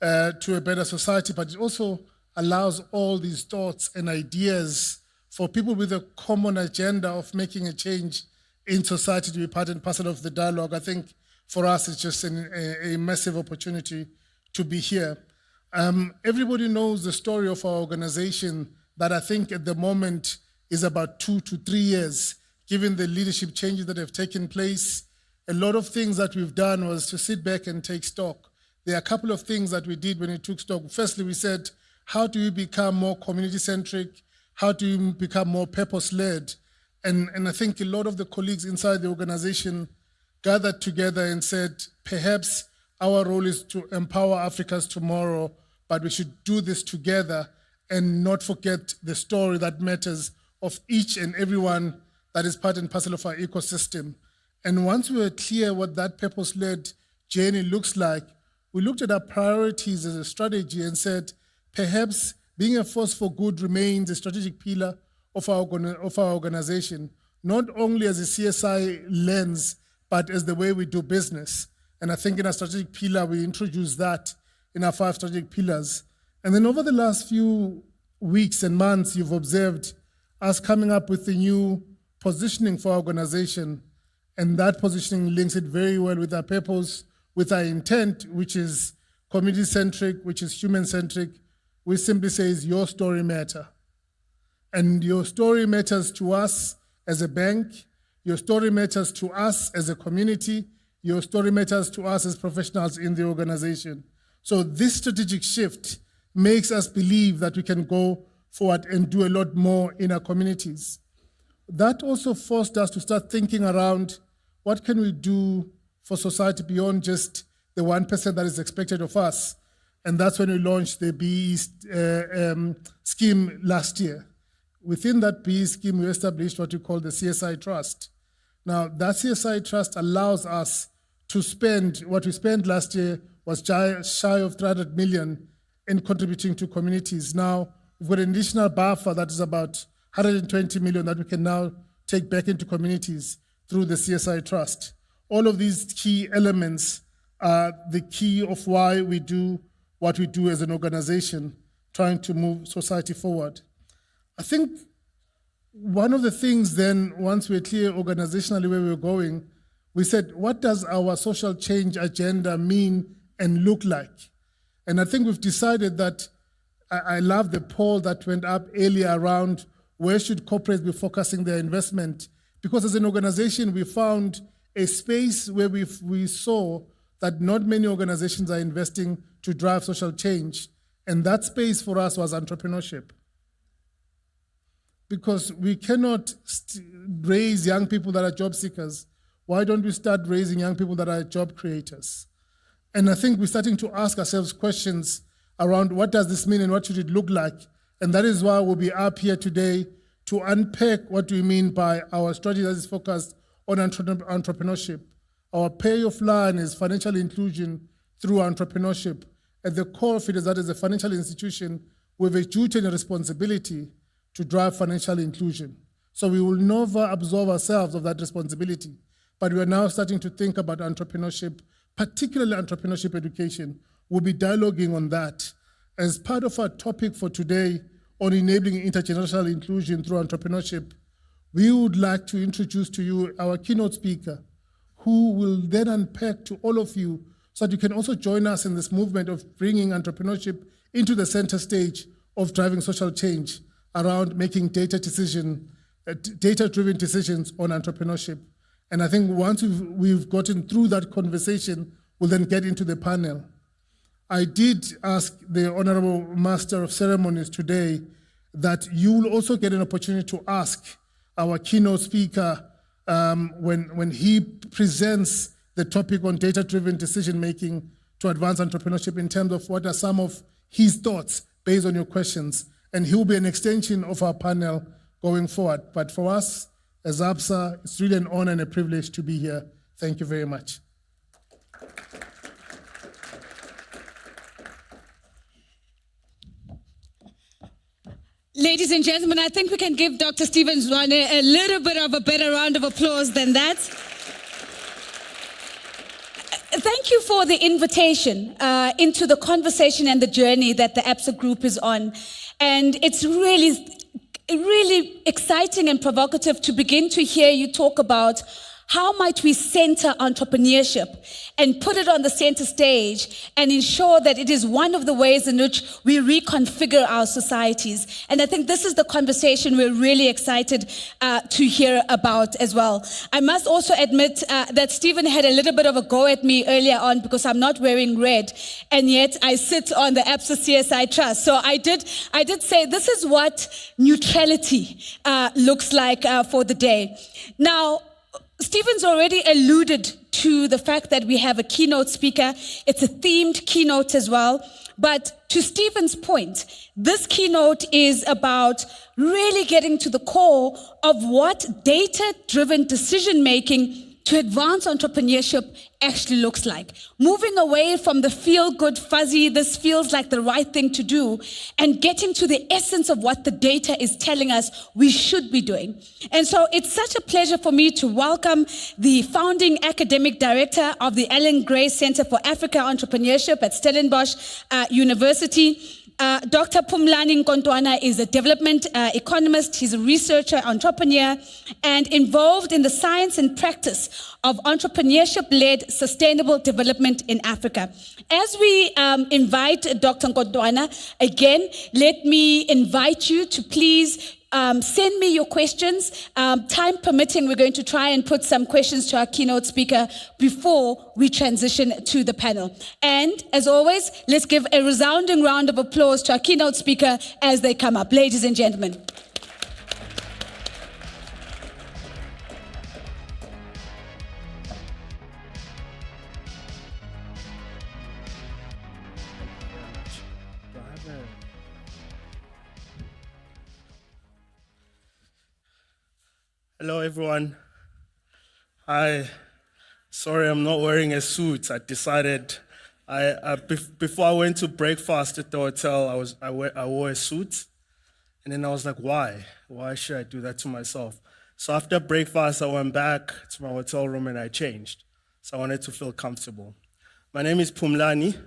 to a better society, but it also allows all these thoughts and ideas for people with a common agenda of making a change in society to be part and parcel of the dialogue. I think for us, it's just a massive opportunity to be here. Everybody knows the story of our organization that I think at the moment is about 2 to 3 years, given the leadership changes that have taken place. A lot of things that we've done was to sit back and take stock. There are a couple of things that we did when we took stock. Firstly, we said, how do we become more community-centric? How do we become more purpose-led? And I think a lot of the colleagues inside the organization gathered together and said, perhaps our role is to empower Africa's tomorrow, but we should do this together and not forget the story that matters of each and everyone that is part and parcel of our ecosystem. And once we were clear what that purpose-led journey looks like, we looked at our priorities as a strategy and said, perhaps being a force for good remains a strategic pillar of our organization, not only as a CSI lens, but as the way we do business. And I think in our strategic pillar, we introduced that in our 5 strategic pillars. And then over the last few weeks and months, you've observed us coming up with a new positioning for our organization. And that positioning links it very well with our purpose, with our intent, which is community-centric, which is human-centric, which simply says, your story matters. And your story matters to us as a bank, Your story matters to us as a community. Your story matters to us as professionals in the organization. So this strategic shift makes us believe that we can go forward and do a lot more in our communities. That also forced us to start thinking around what can we do for society beyond just the 1% that is expected of us. And that's when we launched the BE scheme last year. Within that BE scheme, we established what we call the CSI Trust. Now, that CSI Trust allows us to spend, what we spent last year was shy of 300 million in contributing to communities. Now, we've got an additional buffer that is about 120 million that we can now take back into communities through the CSI Trust. All of these key elements are the key of why we do what we do as an organization, trying to move society forward. I think one of the things then, once we're clear organizationally where we're going, we said, what does our social change agenda mean and look like? And I think we've decided that, I love the poll that went up earlier around where should corporates be focusing their investment? Because as an organization, we found a space where we saw that not many organizations are investing to drive social change. And that space for us was entrepreneurship. Because we cannot raise young people that are job seekers. Why don't we start raising young people that are job creators? And I think we're starting to ask ourselves questions around what does this mean and what should it look like? And that is why we'll be up here today to unpack what we mean by our strategy that is focused on entrepreneurship. Our payoff line is financial inclusion through entrepreneurship. At the core of it is that as a financial institution, we have a duty and a responsibility to drive financial inclusion. So we will never absolve ourselves of that responsibility. But we are now starting to think about entrepreneurship, particularly entrepreneurship education. We'll be dialoguing on that. As part of our topic for today on enabling intergenerational inclusion through entrepreneurship, we would like to introduce to you our keynote speaker, who will then unpack to all of you so that you can also join us in this movement of bringing entrepreneurship into the center stage of driving social change around making data-driven decisions on entrepreneurship. And I think once we've gotten through that conversation, we'll then get into the panel. I did ask the Honorable Master of Ceremonies today that you will also get an opportunity to ask our keynote speaker when he presents the topic on data-driven decision-making to advance entrepreneurship in terms of what are some of his thoughts based on your questions. And he will be an extension of our panel going forward. But for us, as ABSA, it's really an honor and a privilege to be here. Thank you very much. Ladies and gentlemen, I think we can give Dr. Stevens a little bit of a better round of applause than that. Thank you for the invitation into the conversation and the journey that the ABSA group is on. And it's really exciting and provocative to begin to hear you talk about how might we center entrepreneurship and put it on the center stage and ensure that it is one of the ways in which we reconfigure our societies. And I think this is the conversation we're really excited to hear about as well. I must also admit that Stephen had a little bit of a go at me earlier on because I'm not wearing red, and yet I sit on the ABSA CSI Trust. So I did say this is what neutrality looks like for the day. Now, Stephen's already alluded to the fact that we have a keynote speaker. It's a themed keynote as well. But to Stephen's point, this keynote is about really getting to the core of what data-driven decision-making to advance entrepreneurship actually looks like. Moving away from the feel-good, fuzzy, this feels like the right thing to do, and getting to the essence of what the data is telling us we should be doing. And so it's such a pleasure for me to welcome the founding academic director of the Ellen Gray Center for Africa Entrepreneurship at Stellenbosch University. Dr. Phumlani Nkontwana is a development economist. He's a researcher, entrepreneur, and involved in the science and practice of entrepreneurship-led sustainable development in Africa. As we invite Dr. Nkontwana, again, let me invite you to please send me your questions. Time permitting, we're going to try and put some questions to our keynote speaker before we transition to the panel. And as always, let's give a resounding round of applause to our keynote speaker as they come up. Ladies and gentlemen. Hello, everyone. Sorry, I'm not wearing a suit. I decided, before I went to breakfast at the hotel, I wore a suit. And then I was like, why? Why should I do that to myself? So after breakfast, I went back to my hotel room and I changed. So I wanted to feel comfortable. My name is Pumlani,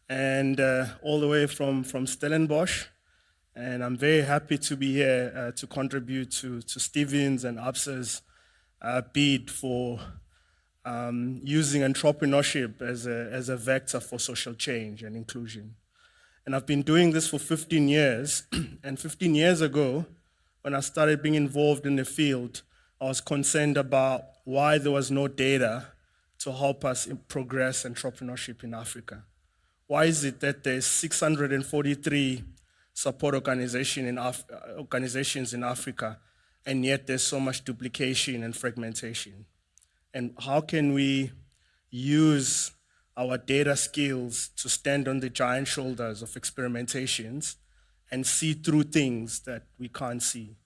and all the way from Stellenbosch. And I'm very happy to be here to contribute to Stephen's and ABSA's bid for using entrepreneurship as a vector for social change and inclusion. And I've been doing this for 15 years. And 15 years ago, when I started being involved in the field, I was concerned about why there was no data to help us progress entrepreneurship in Africa. Why is it that there's 643 support organizations in Africa, and yet there's so much duplication and fragmentation? And how can we use our data skills to stand on the giant shoulders of experimentations and see through things that we can't see?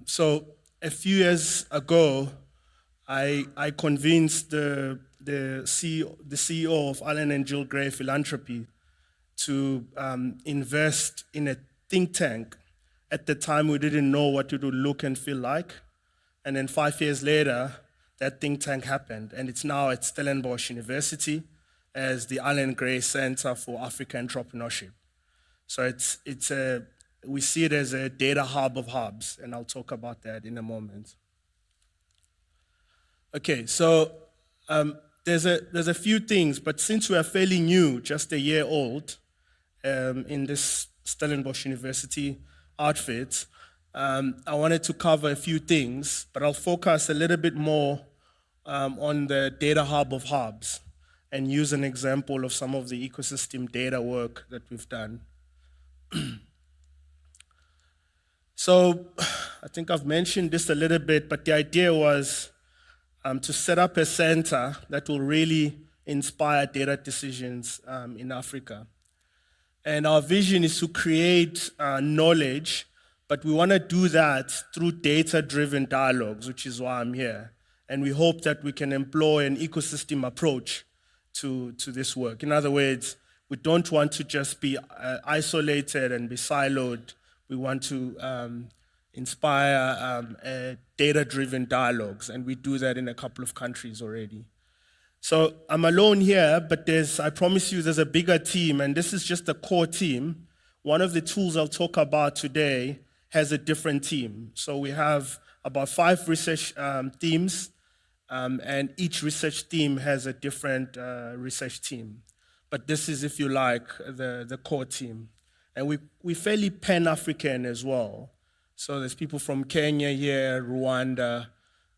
So a few years ago, I convinced the CEO of Alan and Jill Gray Philanthropy to invest in a think tank. At the time, we didn't know what it would look and feel like. And then 5 years later, that think tank happened. And it's now at Stellenbosch University as the Alan Gray Center for African Entrepreneurship. So we see it as a data hub of hubs, and I'll talk about that in a moment. Okay, so there's a few things, but since we are fairly new, just a year old, in this Stellenbosch University outfit, I wanted to cover a few things, but I'll focus a little bit more on the data hub of hubs and use an example of some of the ecosystem data work that we've done. So I think I've mentioned this a little bit, but the idea was to set up a center that will really inspire data decisions in Africa. And our vision is to create knowledge, but we want to do that through data-driven dialogues, which is why I'm here. And we hope that we can employ an ecosystem approach to this work. In other words, we don't want to just be isolated and be siloed. We want to inspire data-driven dialogues, and we do that in a couple of countries already. So I'm alone here, but I promise you there's a bigger team, and this is just a core team. One of the tools I'll talk about today has a different team. So we have about 5 research teams, and each research team has a different research team. But this is, if you like, the core team. And we're fairly pan-African as well. So there's people from Kenya here, Rwanda.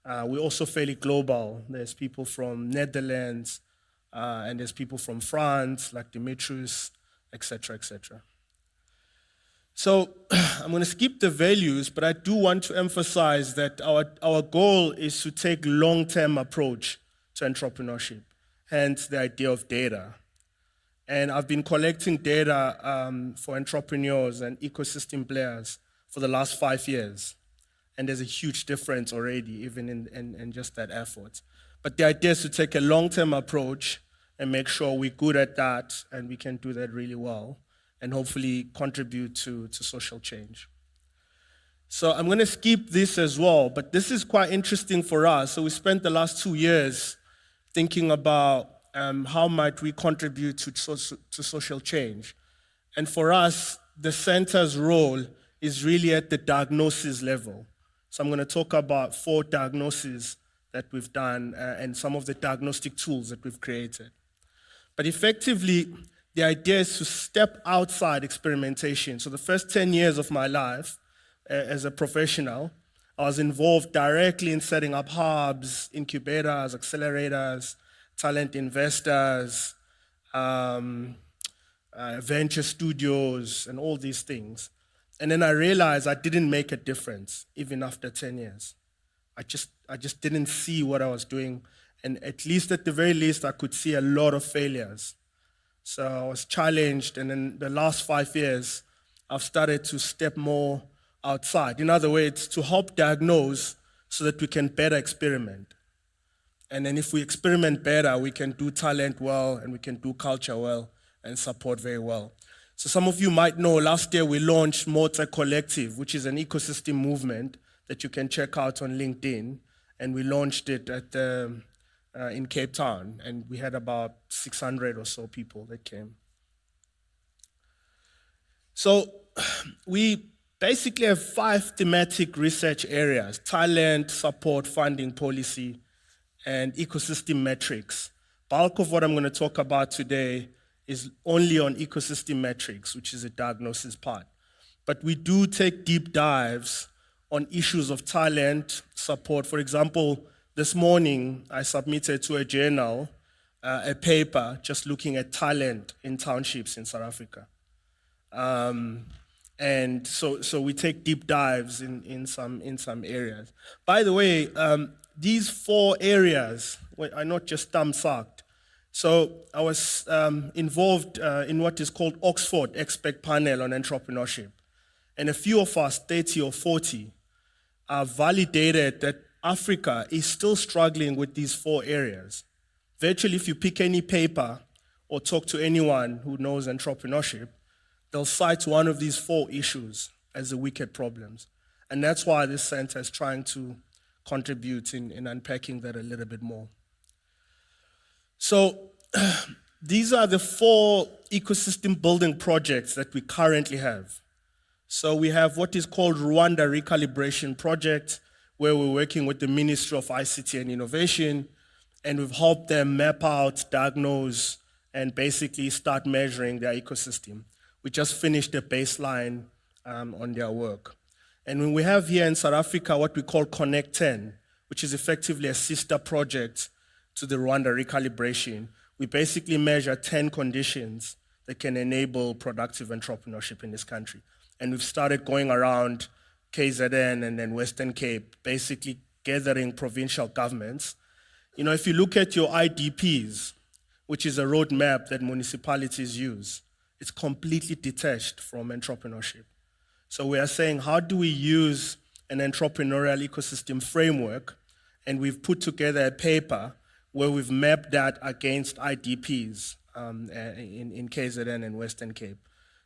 We're also fairly global. There's people from Netherlands, and there's people from France, like Dimitrius, et cetera, et cetera. So I'm going to skip the values, but I do want to emphasize that our goal is to take long-term approach to entrepreneurship, hence the idea of data. And I've been collecting data for entrepreneurs and ecosystem players for the last 5 years. And there's a huge difference already, even in just that effort. But the idea is to take a long-term approach and make sure we're good at that, and we can do that really well, and hopefully contribute to social change. So I'm going to skip this as well, but this is quite interesting for us. So we spent the last 2 years thinking about how might we contribute to social change. And for us, the center's role is really at the diagnosis level. So I'm going to talk about 4 diagnoses that we've done and some of the diagnostic tools that we've created. But effectively, the idea is to step outside experimentation. So the first 10 years of my life as a professional. I was involved directly in setting up hubs, incubators, accelerators, talent investors, venture studios, and all these things. And then I realized I didn't make a difference, even after 10 years. I just didn't see what I was doing. And at the very least, I could see a lot of failures. So I was challenged, and in the last 5 years, I've started to step more outside. In other words, to help diagnose so that we can better experiment. And then if we experiment better, we can do talent well, and we can do culture well, and support very well. So some of you might know, last year we launched Motor Collective, which is an ecosystem movement that you can check out on LinkedIn. And we launched it in Cape Town, and we had about 600 or so people that came. So we basically have 5 thematic research areas: talent, support, funding, policy, and ecosystem metrics. Bulk of what I'm going to talk about today is only on ecosystem metrics, which is a diagnosis part. But we do take deep dives on issues of talent, support. For example, this morning I submitted to a journal a paper just looking at talent in townships in South Africa. And so we take deep dives in some areas. By the way, these 4 areas are not just thumb-sucked. So I was involved in what is called Oxford Expert Panel on Entrepreneurship. And a few of us, 30 or 40, validated that Africa is still struggling with these 4 areas. Virtually, if you pick any paper or talk to anyone who knows entrepreneurship, they'll cite one of these 4 issues as the wicked problems. And that's why this center is trying to contribute in unpacking that a little bit more. So these are the 4 ecosystem building projects that we currently have. So we have what is called Rwanda Recalibration Project, where we're working with the Ministry of ICT and Innovation, and we've helped them map out, diagnose, and basically start measuring their ecosystem. We just finished a baseline on their work. And when we have here in South Africa what we call Connect 10, which is effectively a sister project to the Rwanda Recalibration, we basically measure 10 conditions that can enable productive entrepreneurship in this country. And we've started going around KZN and then Western Cape, basically gathering provincial governments. You know, if you look at your IDPs, which is a roadmap that municipalities use, it's completely detached from entrepreneurship. So we are saying, how do we use an entrepreneurial ecosystem framework? And we've put together a paper where we've mapped that against IDPs in KZN and Western Cape.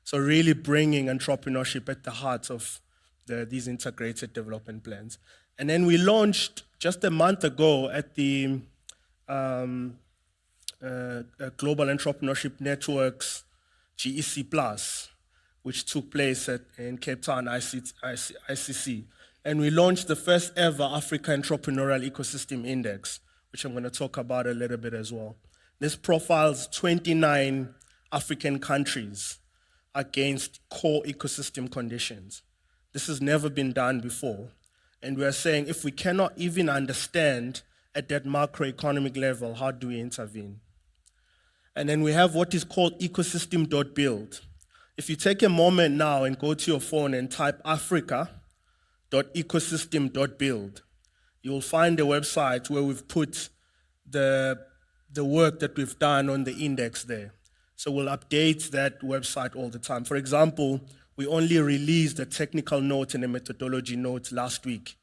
So really bringing entrepreneurship at the heart of these integrated development plans. And then we launched just a month ago at the Global Entrepreneurship Network's GEC Plus, which took place in Cape Town ICC. And we launched the first ever Africa Entrepreneurial Ecosystem Index, which I'm going to talk about a little bit as well. This profiles 29 African countries against core ecosystem conditions. This has never been done before. And we are saying if we cannot even understand at that macroeconomic level, how do we intervene? And then we have what is called ecosystem.build. If you take a moment now and go to your phone and type africa.ecosystem.build, you will find a website where we've put the work that we've done on the index there. So we'll update that website all the time. For example, we only released a technical note and a methodology note last week,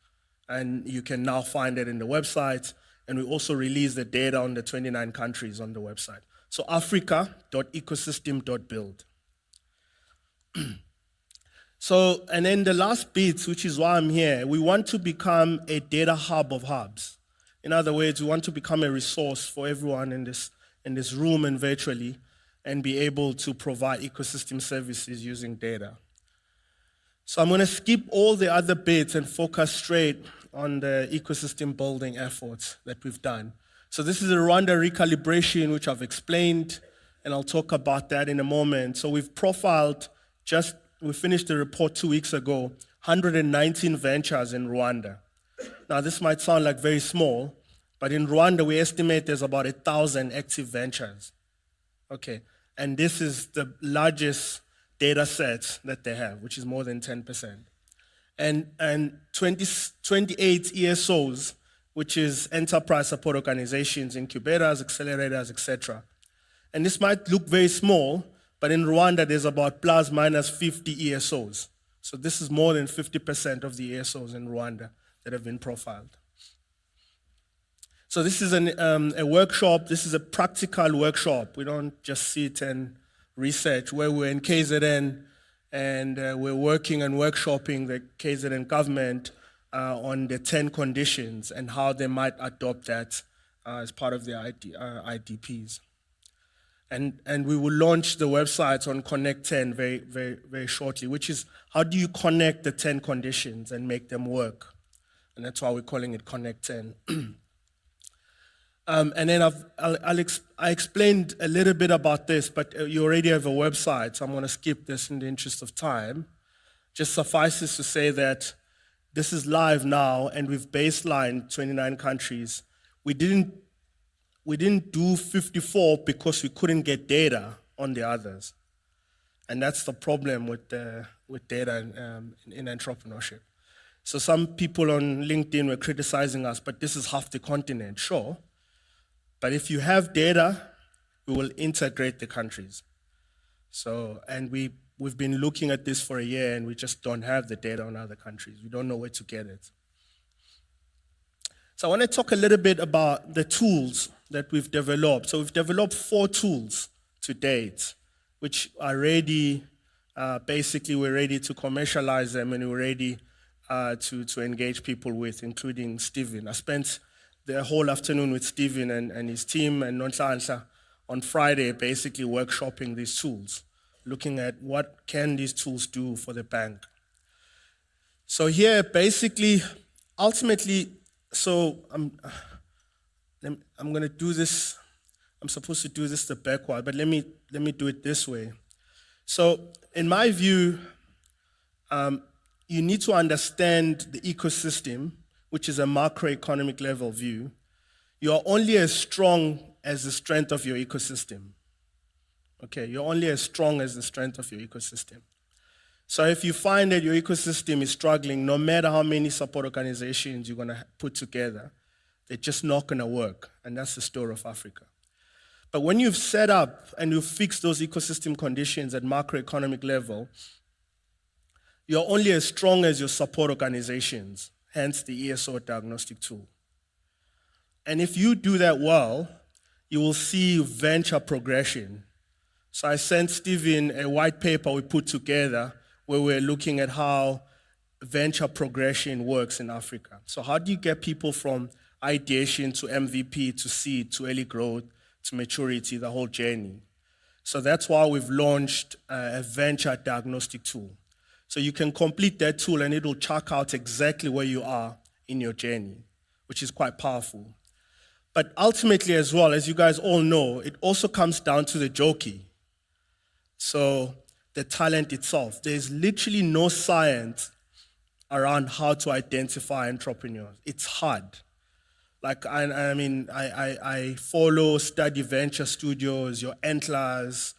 and you can now find it in the website. And we also released the data on the 29 countries on the website. So africa.ecosystem.build. So, and then the last bit, which is why I'm here, we want to become a data hub of hubs. In other words, we want to become a resource for everyone in this room and virtually, and be able to provide ecosystem services using data. So I'm going to skip all the other bits and focus straight on the ecosystem building efforts that we've done. So this is a Rwanda recalibration, which I've explained, and I'll talk about that in a moment. So we've profiled we finished the report 2 weeks ago, 119 ventures in Rwanda. Now, this might sound like very small, but in Rwanda, we estimate there's about 1,000 active ventures. Okay, and this is the largest data set that they have, which is more than 10%. And 28 ESOs, which is enterprise support organizations, incubators, accelerators, etc. And this might look very small, but in Rwanda, there's about plus minus 50 ESOs. So this is more than 50% of the ESOs in Rwanda that have been profiled. So this is a workshop. This is a practical workshop. We don't just sit and research. Where we're in KZN and we're working and workshopping the KZN government on the 10 conditions and how they might adopt that as part of their IDPs. And we will launch the website on Connect 10 very, very, very shortly, which is how do you connect the 10 conditions and make them work? And that's why we're calling it Connect 10. And then I explained a little bit about this, but you already have a website, so I'm going to skip this in the interest of time. Just suffices to say that this is live now, and we've baselined 29 countries. We didn't do 54 because we couldn't get data on the others, and that's the problem with data in entrepreneurship. So some people on LinkedIn were criticizing us, but this is half the continent, sure. But if you have data, we will integrate the countries. So, and we've been looking at this for a year, and we just don't have the data on other countries. We don't know where to get it. So I want to talk a little bit about the tools that we've developed. So we've developed 4 tools to date, which are ready, basically we're ready to commercialize them, and we're ready to engage people with, including Stephen. I spent the whole afternoon with Stephen and his team and Nonhlanhla on Friday, basically workshopping these tools, looking at what can these tools do for the bank. So here, basically, ultimately, so I'm going to do this. I'm supposed to do this the backward, but let me do it this way. So in my view, you need to understand the ecosystem, which is a macroeconomic level view. You are only as strong as the strength of your ecosystem. Okay, you're only as strong as the strength of your ecosystem. So if you find that your ecosystem is struggling, no matter how many support organizations you're going to put together, they're just not going to work. And that's the story of Africa. But when you've set up and you've fixed those ecosystem conditions at macroeconomic level, you're only as strong as your support organizations, hence the ESO diagnostic tool. And if you do that well, you will see venture progression. So I sent Stephen a white paper we put together where we're looking at how venture progression works in Africa. So how do you get people from ideation to MVP to seed to early growth to maturity, the whole journey? So that's why we've launched a venture diagnostic tool. So you can complete that tool and it'll check out exactly where you are in your journey, which is quite powerful. But ultimately as well, as you guys all know, it also comes down to the jockey. So the talent itself. There's literally no science around how to identify entrepreneurs. It's hard. Like, I follow, study venture studios, your Antlers,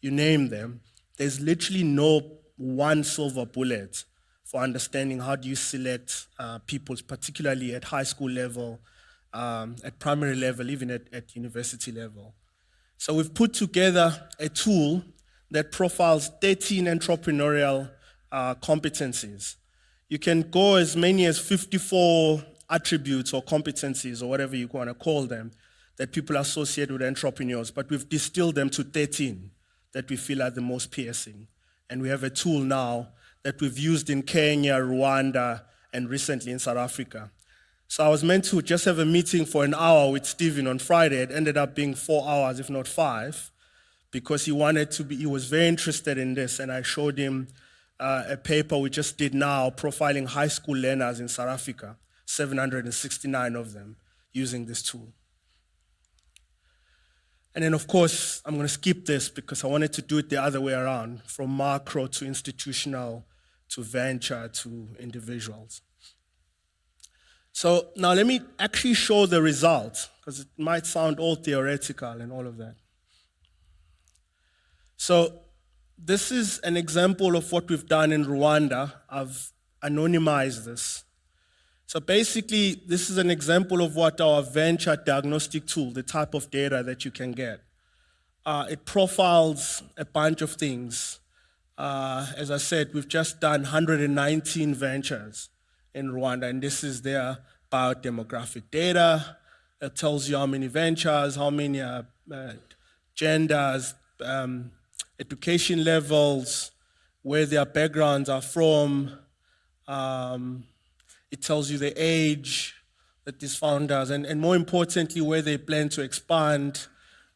you name them. There's literally no one silver bullet for understanding how do you select people, particularly at high school level, at primary level, even at university level. So we've put together a tool that profiles 13 entrepreneurial competencies. You can go as many as 54 attributes or competencies or whatever you want to call them that people associate with entrepreneurs, but we've distilled them to 13 that we feel are the most piercing. And we have a tool now that we've used in Kenya, Rwanda, and recently in South Africa. So I was meant to just have a meeting for an hour with Stephen on Friday. It ended up being 4 hours, if not 5, because he was very interested in this, and I showed him a paper we just did now profiling high school learners in South Africa, 769 of them using this tool. And then, of course, I'm going to skip this because I wanted to do it the other way around, from macro to institutional to venture, to individuals. So now let me actually show the results, because it might sound all theoretical and all of that. So this is an example of what we've done in Rwanda. I've anonymized this. So basically, this is an example of what our venture diagnostic tool, the type of data that you can get. It profiles a bunch of things. As I said, we've just done 119 ventures in Rwanda, and this is their biodemographic data. It tells you how many ventures, how many genders, education levels, where their backgrounds are from. It tells you the age that these founders, and more importantly, where they plan to expand,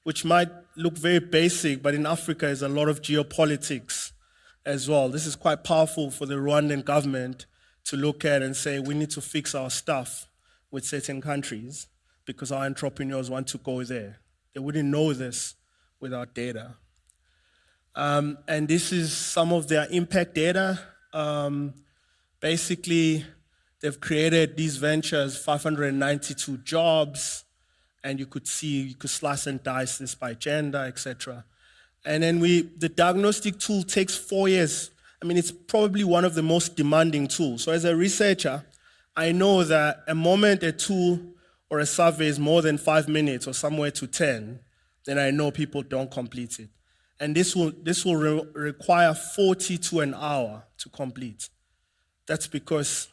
which might look very basic, but in Africa is a lot of geopolitics as well. This is quite powerful for the Rwandan government to look at and say, we need to fix our stuff with certain countries because our entrepreneurs want to go there. They wouldn't know this without data. And this is some of their impact data. Basically, they've created these ventures, 592 jobs, and you could slice and dice this by gender, etc. And then the diagnostic tool takes 4 years. I mean, it's probably one of the most demanding tools. So as a researcher, I know that a moment a tool or a survey is more than 5 minutes or somewhere to 10, then I know people don't complete it. And this will require 40 to an hour to complete. That's because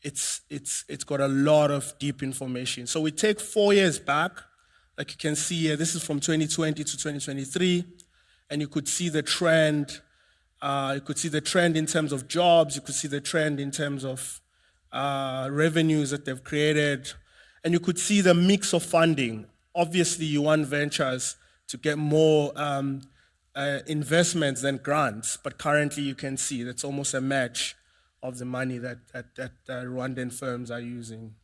it's got a lot of deep information. So we take 4 years back, like you can see here, this is from 2020 to 2023, and you could see the trend. You could see the trend in terms of jobs, you could see the trend in terms of revenues that they've created, and you could see the mix of funding. Obviously, you want ventures to get more investments than grants, but currently you can see that's almost a match of the money that Rwandan firms are using.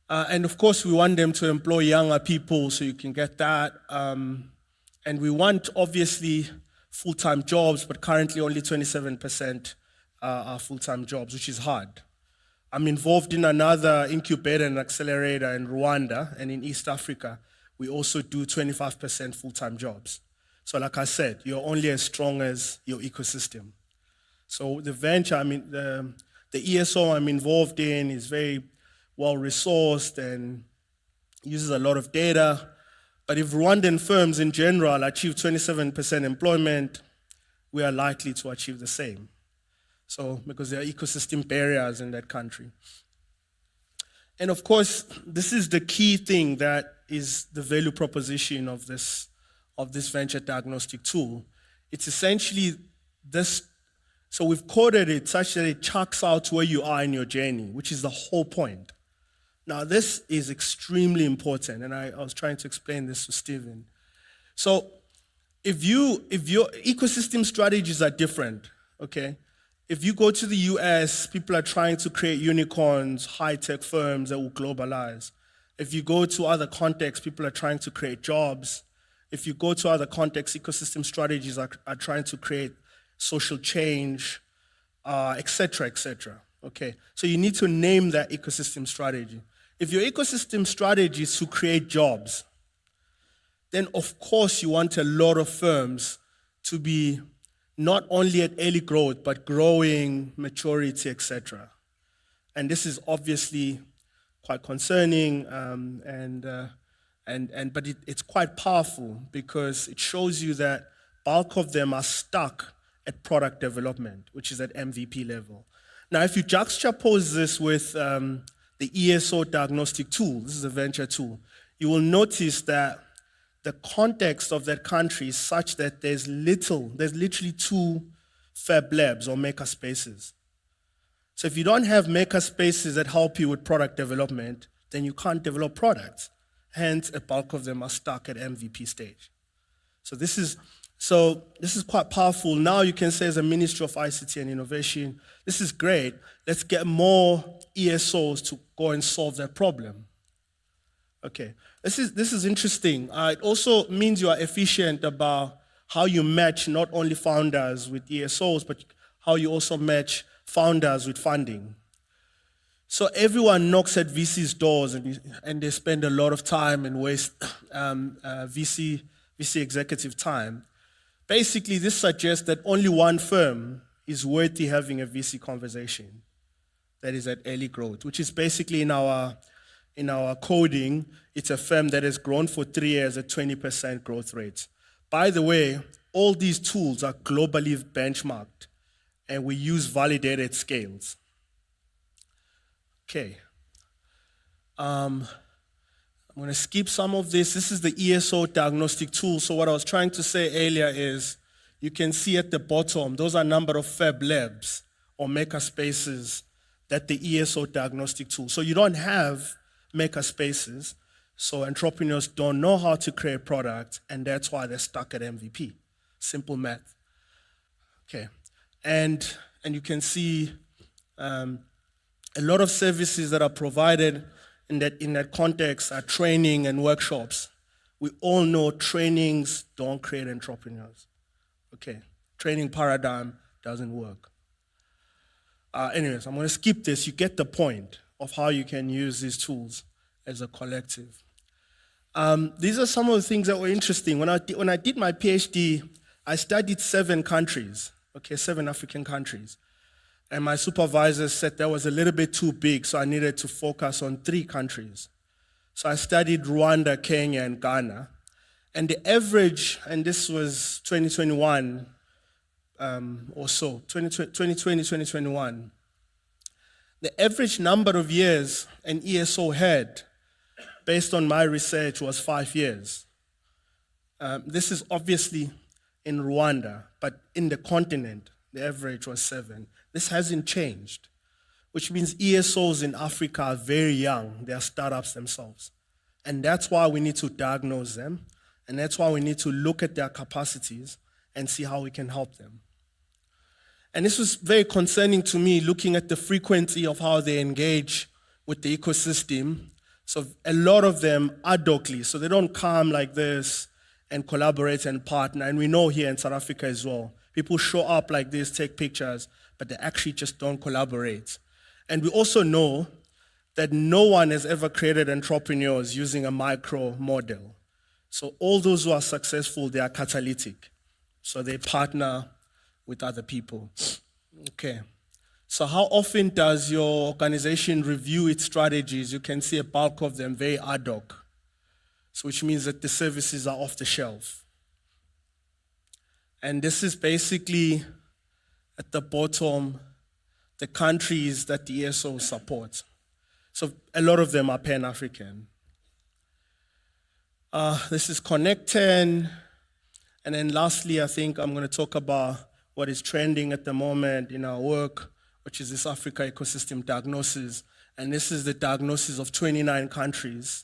And of course, we want them to employ younger people, so you can get that. And we want, obviously, full-time jobs, but currently only 27% are full-time jobs, which is hard. I'm involved in another incubator and accelerator in Rwanda, and in East Africa, we also do 25% full-time jobs. So like I said, you're only as strong as your ecosystem. So the venture, the ESO I'm involved in is very well-resourced and uses a lot of data. But if Rwandan firms in general achieve 27% employment, we are likely to achieve the same. So, because there are ecosystem barriers in that country. And of course, this is the key thing that is the value proposition of this venture diagnostic tool. It's essentially this. So we've coded it such that it checks out where you are in your journey, which is the whole point. Now, this is extremely important, and I was trying to explain this to Stephen. So if your ecosystem strategies are different, okay? If you go to the US, people are trying to create unicorns, high-tech firms that will globalize. If you go to other contexts, people are trying to create jobs. If you go to other contexts, ecosystem strategies are trying to create social change, et cetera, okay? So you need to name that ecosystem strategy. If your ecosystem strategy is to create jobs, then of course you want a lot of firms to be not only at early growth, but growing, maturity, et cetera. And this is obviously quite concerning, but it's quite powerful because it shows you that bulk of them are stuck at product development, which is at MVP level. Now, if you juxtapose this with the ESO diagnostic tool, this is a venture tool, you will notice that the context of that country is such that there's literally 2 fab labs or maker spaces. So if you don't have maker spaces that help you with product development, then you can't develop products. Hence, a bulk of them are stuck at MVP stage. So this is quite powerful. Now you can say as a Ministry of ICT and Innovation, this is great. Let's get more ESOs to go and solve that problem. Okay, this is interesting. It also means you are efficient about how you match not only founders with ESOs, but how you also match founders with funding. So everyone knocks at VC's doors and they spend a lot of time and waste VC executive time. Basically, this suggests that only one firm is worthy having a VC conversation that is at early growth, which is basically in our coding, it's a firm that has grown for 3 years at 20% growth rates. By the way, all these tools are globally benchmarked, and we use validated scales. Okay. I'm going to skip some of this. This is the ESO diagnostic tool. So what I was trying to say earlier is, you can see at the bottom, those are number of fab labs or maker spaces that the ESO diagnostic tool. So you don't have maker spaces, so entrepreneurs don't know how to create products, and that's why they're stuck at MVP. Simple math. Okay. And you can see a lot of services that are provided in that context are training and workshops. We all know trainings don't create entrepreneurs. Okay, training paradigm doesn't work. Anyways, I'm going to skip this. You get the point of how you can use these tools as a collective. These are some of the things that were interesting. When I did my PhD, I studied 7 countries, 7 African countries. And my supervisor said that was a little bit too big, so I needed to focus on 3 countries. So I studied Rwanda, Kenya, and Ghana. And the average, and this was 2021 or so, 2020, 2021, the average number of years an ESO had, based on my research, was 5 years. This is obviously in Rwanda, but in the continent, the average was 7. This hasn't changed, which means ESOs in Africa are very young. They are startups themselves. And that's why we need to diagnose them, and that's why we need to look at their capacities and see how we can help them. And this was very concerning to me, looking at the frequency of how they engage with the ecosystem. So a lot of them ad hocly, so they don't come like this and collaborate and partner. And we know here in South Africa as well, people show up like this, take pictures, but they actually just don't collaborate. And we also know that no one has ever created entrepreneurs using a micro model. So all those who are successful, they are catalytic. So they partner with other people. Okay. So how often does your organization review its strategies? You can see a bulk of them very ad hoc. So which means that the services are off the shelf. And this is basically at the bottom, the countries that the ESO supports. So a lot of them are Pan-African. This is Connect 10. And then lastly, I think I'm going to talk about what is trending at the moment in our work, which is this Africa ecosystem diagnosis. And this is the diagnosis of 29 countries.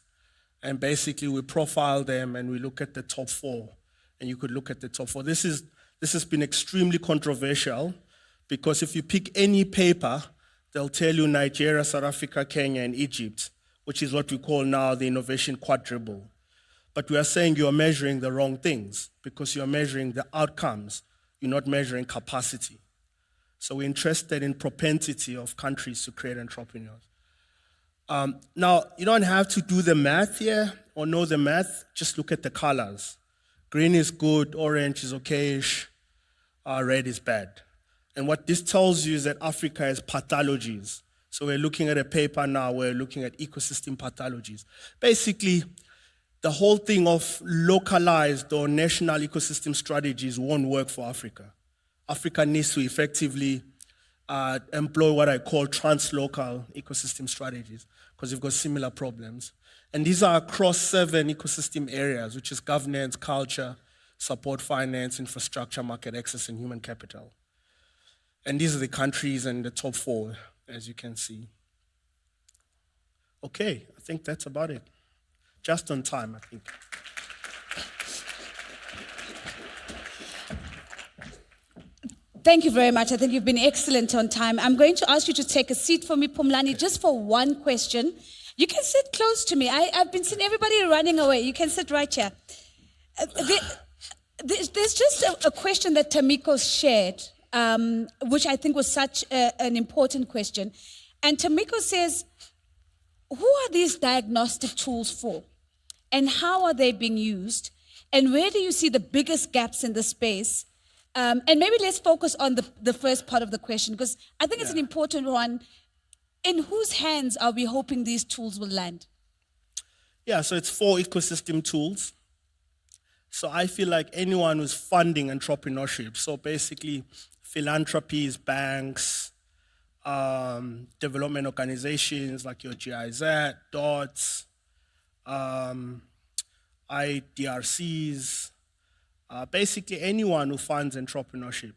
And basically we profile them and we look at the top 4. And you could look at the top 4. This has been extremely controversial, because if you pick any paper, they'll tell you Nigeria, South Africa, Kenya, and Egypt, which is what we call now the innovation quadruple. But we are saying you are measuring the wrong things, because you are measuring the outcomes. You're not measuring capacity. So we're interested in propensity of countries to create entrepreneurs. Now, you don't have to do the math here or know the math. Just look at the colors. Green is good, orange is okay-ish, red is bad. And what this tells you is that Africa has pathologies. So we're looking at a paper now, we're looking at ecosystem pathologies. Basically, the whole thing of localized or national ecosystem strategies won't work for Africa. Africa needs to effectively employ what I call translocal ecosystem strategies, because you've got similar problems. And these are across 7 ecosystem areas, which is governance, culture, support, finance, infrastructure, market access, and human capital. And these are the countries and the top 4, as you can see. Okay, I think that's about it. Just on time, I think. Thank you very much. I think you've been excellent on time. I'm going to ask you to take a seat for me, Pumlani, just for one question. You can sit close to me. I've been seeing everybody running away. You can sit right here. There's just a question that Tamiko shared which I think was such an important question. And Tamiko says, who are these diagnostic tools for? And how are they being used? And where do you see the biggest gaps in the space? And maybe let's focus on the first part of the question, because I think it's an important one. In whose hands are we hoping these tools will land? Yeah, so it's 4 ecosystem tools. So I feel like anyone who's funding entrepreneurship, so basically philanthropies, banks, development organizations like your GIZ, DOTS, IDRCs, basically anyone who funds entrepreneurship.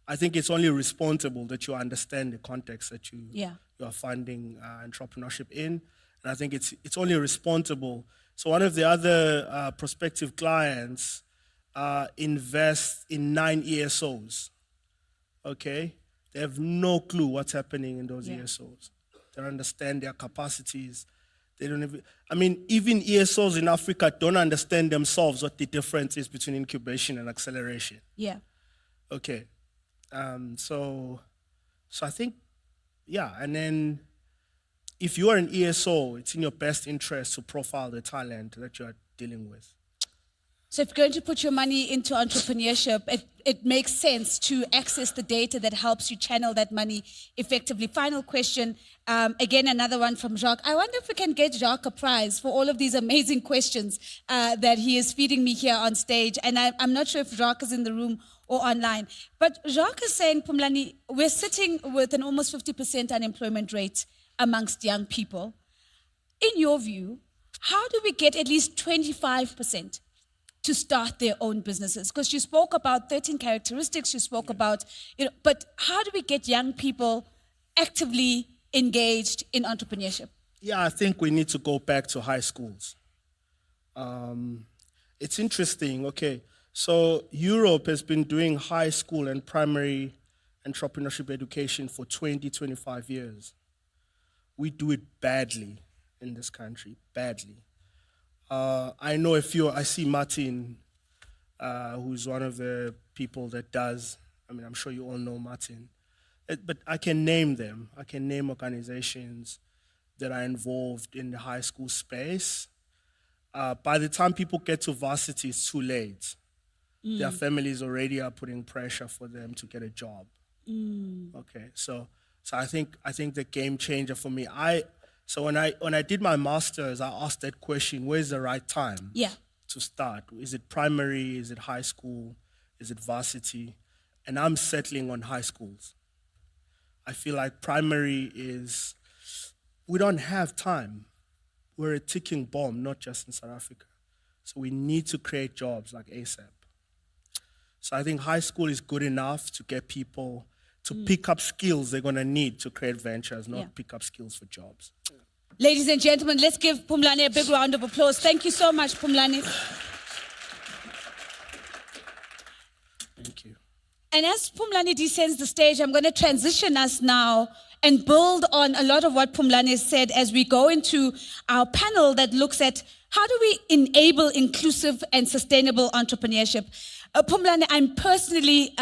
I think it's only responsible that you understand the context that you are funding entrepreneurship in. And I think it's only responsible. So one of the other prospective clients invest in 9 ESOs, okay? They have no clue what's happening in those ESOs. They don't understand their capacities. They don't even ESOs in Africa don't understand themselves what the difference is between incubation and acceleration. Yeah. Okay. So I think, and then if you are an ESO, it's in your best interest to profile the talent that you are dealing with. So if you're going to put your money into entrepreneurship, it makes sense to access the data that helps you channel that money effectively. Final question, again, another one from Jacques. I wonder if we can get Jacques a prize for all of these amazing questions that he is feeding me here on stage. And I'm not sure if Jacques is in the room or online. But Jacques is saying, Phumlani, we're sitting with an almost 50% unemployment rate amongst young people. In your view, how do we get at least 25% to start their own businesses? Because you spoke about 13 characteristics, you spoke about, but how do we get young people actively engaged in entrepreneurship? Yeah, I think we need to go back to high schools. It's interesting, okay. So Europe has been doing high school and primary entrepreneurship education for 20, 25 years. We do it badly in this country, badly. I know I see Martin, who's one of the people that does, I'm sure you all know Martin, but I can name them. I can name organizations that are involved in the high school space. By the time people get to varsity, it's too late. Their families already are putting pressure for them to get a job. Okay, so I think the game changer for me, so when I did my master's, I asked that question, where's the right time to start? Is it primary? Is it high school? Is it varsity? And I'm settling on high schools. I feel like primary we don't have time. We're a ticking bomb, not just in South Africa. So we need to create jobs like ASAP. So I think high school is good enough to get people to pick up skills they're going to need to create ventures, not pick up skills for jobs. Ladies and gentlemen, let's give Phumlani a big round of applause. Thank you so much, Phumlani. Thank you. And as Phumlani descends the stage, I'm going to transition us now and build on a lot of what Phumlani said as we go into our panel that looks at how do we enable inclusive and sustainable entrepreneurship. Phumlani, I'm personally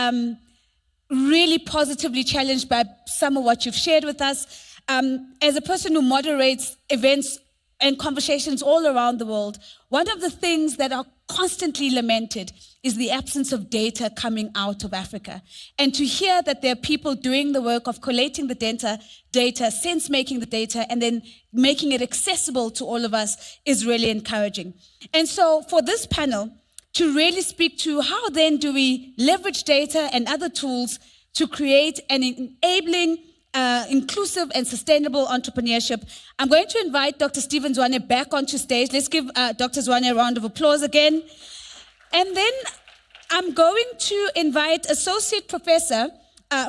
really positively challenged by some of what you've shared with us. As a person who moderates events and conversations all around the world, one of the things that are constantly lamented is the absence of data coming out of Africa. And to hear that there are people doing the work of collating the data, sense-making the data, and then making it accessible to all of us is really encouraging. And so for this panel, to really speak to how then do we leverage data and other tools to create an enabling, inclusive and sustainable entrepreneurship. I'm going to invite Dr. Stephen Zwane back onto stage. Let's give Dr. Zwane a round of applause again. And then I'm going to invite Associate Professor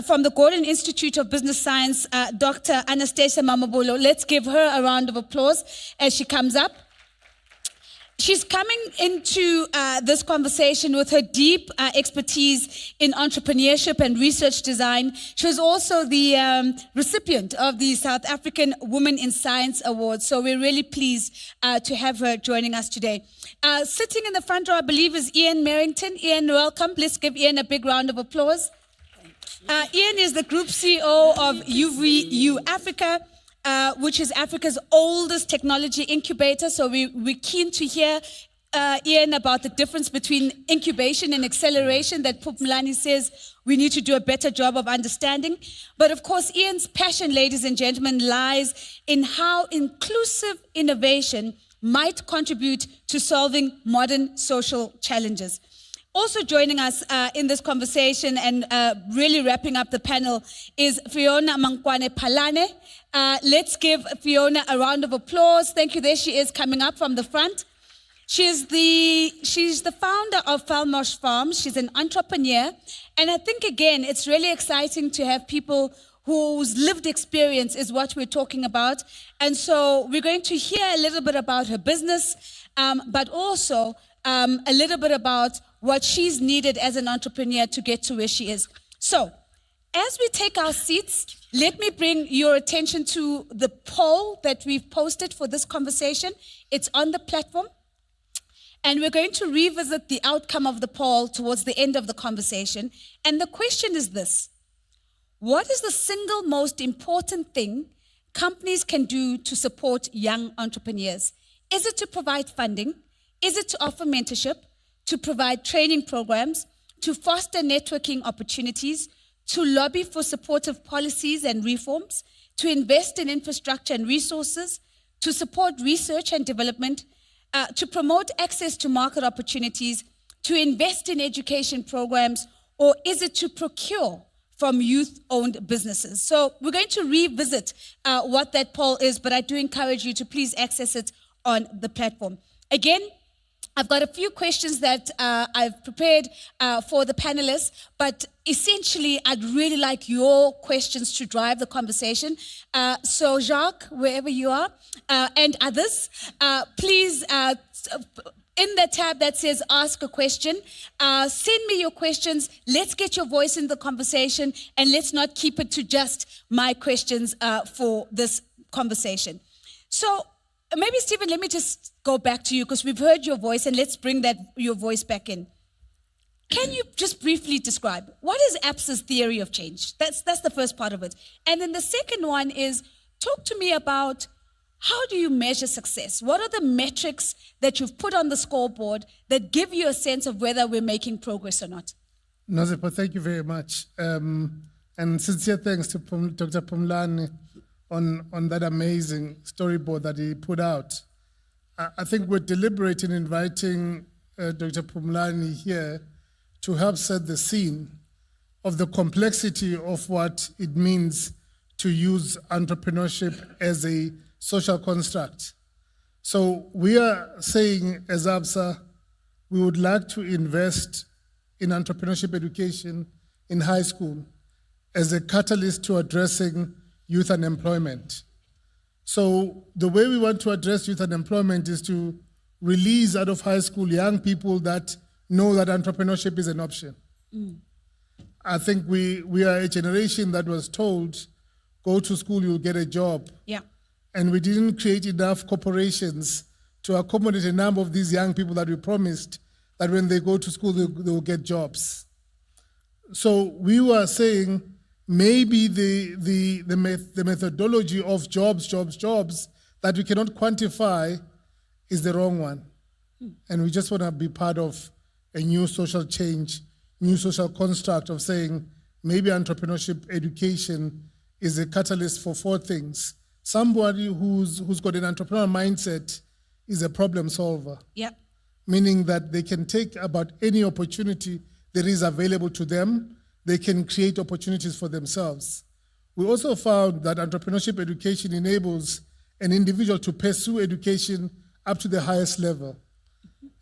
from the Gordon Institute of Business Science, Dr. Anastasia Mamabolo. Let's give her a round of applause as she comes up. She's coming into this conversation with her deep expertise in entrepreneurship and research design. She was also the recipient of the South African Women in Science Award. So we're really pleased to have her joining us today. Sitting in the front row, I believe, is Ian Merrington. Ian, welcome. Let's give Ian a big round of applause. Ian is the Group CEO of UVU Africa, which is Africa's oldest technology incubator. So we're keen to hear, Ian, about the difference between incubation and acceleration that Phumlani says we need to do a better job of understanding. But of course, Ian's passion, ladies and gentlemen, lies in how inclusive innovation might contribute to solving modern social challenges. Also joining us in this conversation and really wrapping up the panel is Fiona Mankwane Palane. Let's give Fiona a round of applause. Thank you. There she is coming up from the front. She's the founder of Falmosh Farms. She's an entrepreneur. And I think, again, it's really exciting to have people whose lived experience is what we're talking about. And so we're going to hear a little bit about her business, but also a little bit about what she's needed as an entrepreneur to get to where she is. So, as we take our seats, let me bring your attention to the poll that we've posted for this conversation. It's on the platform. And we're going to revisit the outcome of the poll towards the end of the conversation. And the question is this: what is the single most important thing companies can do to support young entrepreneurs? Is it to provide funding? Is it to offer mentorship? To provide training programs? To foster networking opportunities? To lobby for supportive policies and reforms? To invest in infrastructure and resources? To support research and development? To promote access to market opportunities? To invest in education programs? Or is it to procure from youth-owned businesses? So we're going to revisit what that poll is, but I do encourage you to please access it on the platform. Again, I've got a few questions that I've prepared for the panelists, but essentially I'd really like your questions to drive the conversation. So Jacques, wherever you are, and others, please, in the tab that says ask a question, send me your questions. Let's get your voice in the conversation, and let's not keep it to just my questions for this conversation. So maybe, Stephen, let me just go back to you, because we've heard your voice, and let's bring your voice back in. Can you just briefly describe what is APSA's theory of change? That's the first part of it. And then the second one is, talk to me about how do you measure success? What are the metrics that you've put on the scoreboard that give you a sense of whether we're making progress or not? Nozipo, thank you very much. And sincere thanks to Dr. Phumlani on that amazing storyboard that he put out. I think we're deliberate in inviting Dr. Phumlani here to help set the scene of the complexity of what it means to use entrepreneurship as a social construct. So we are saying, as ABSA, we would like to invest in entrepreneurship education in high school as a catalyst to addressing youth unemployment. So the way we want to address youth unemployment is to release out of high school young people that know that entrepreneurship is an option. I think we are a generation that was told, go to school, you'll get a job. Yeah. And we didn't create enough corporations to accommodate a number of these young people that we promised that when they go to school, they will get jobs. So we were saying, maybe the methodology of jobs that we cannot quantify is the wrong one. And we just want to be part of a new social change, new social construct of saying maybe entrepreneurship education is a catalyst for four things. Somebody who's got an entrepreneurial mindset is a problem solver. Yeah. Meaning that they can take about any opportunity that is available to them. They can create opportunities for themselves. We also found that entrepreneurship education enables an individual to pursue education up to the highest level.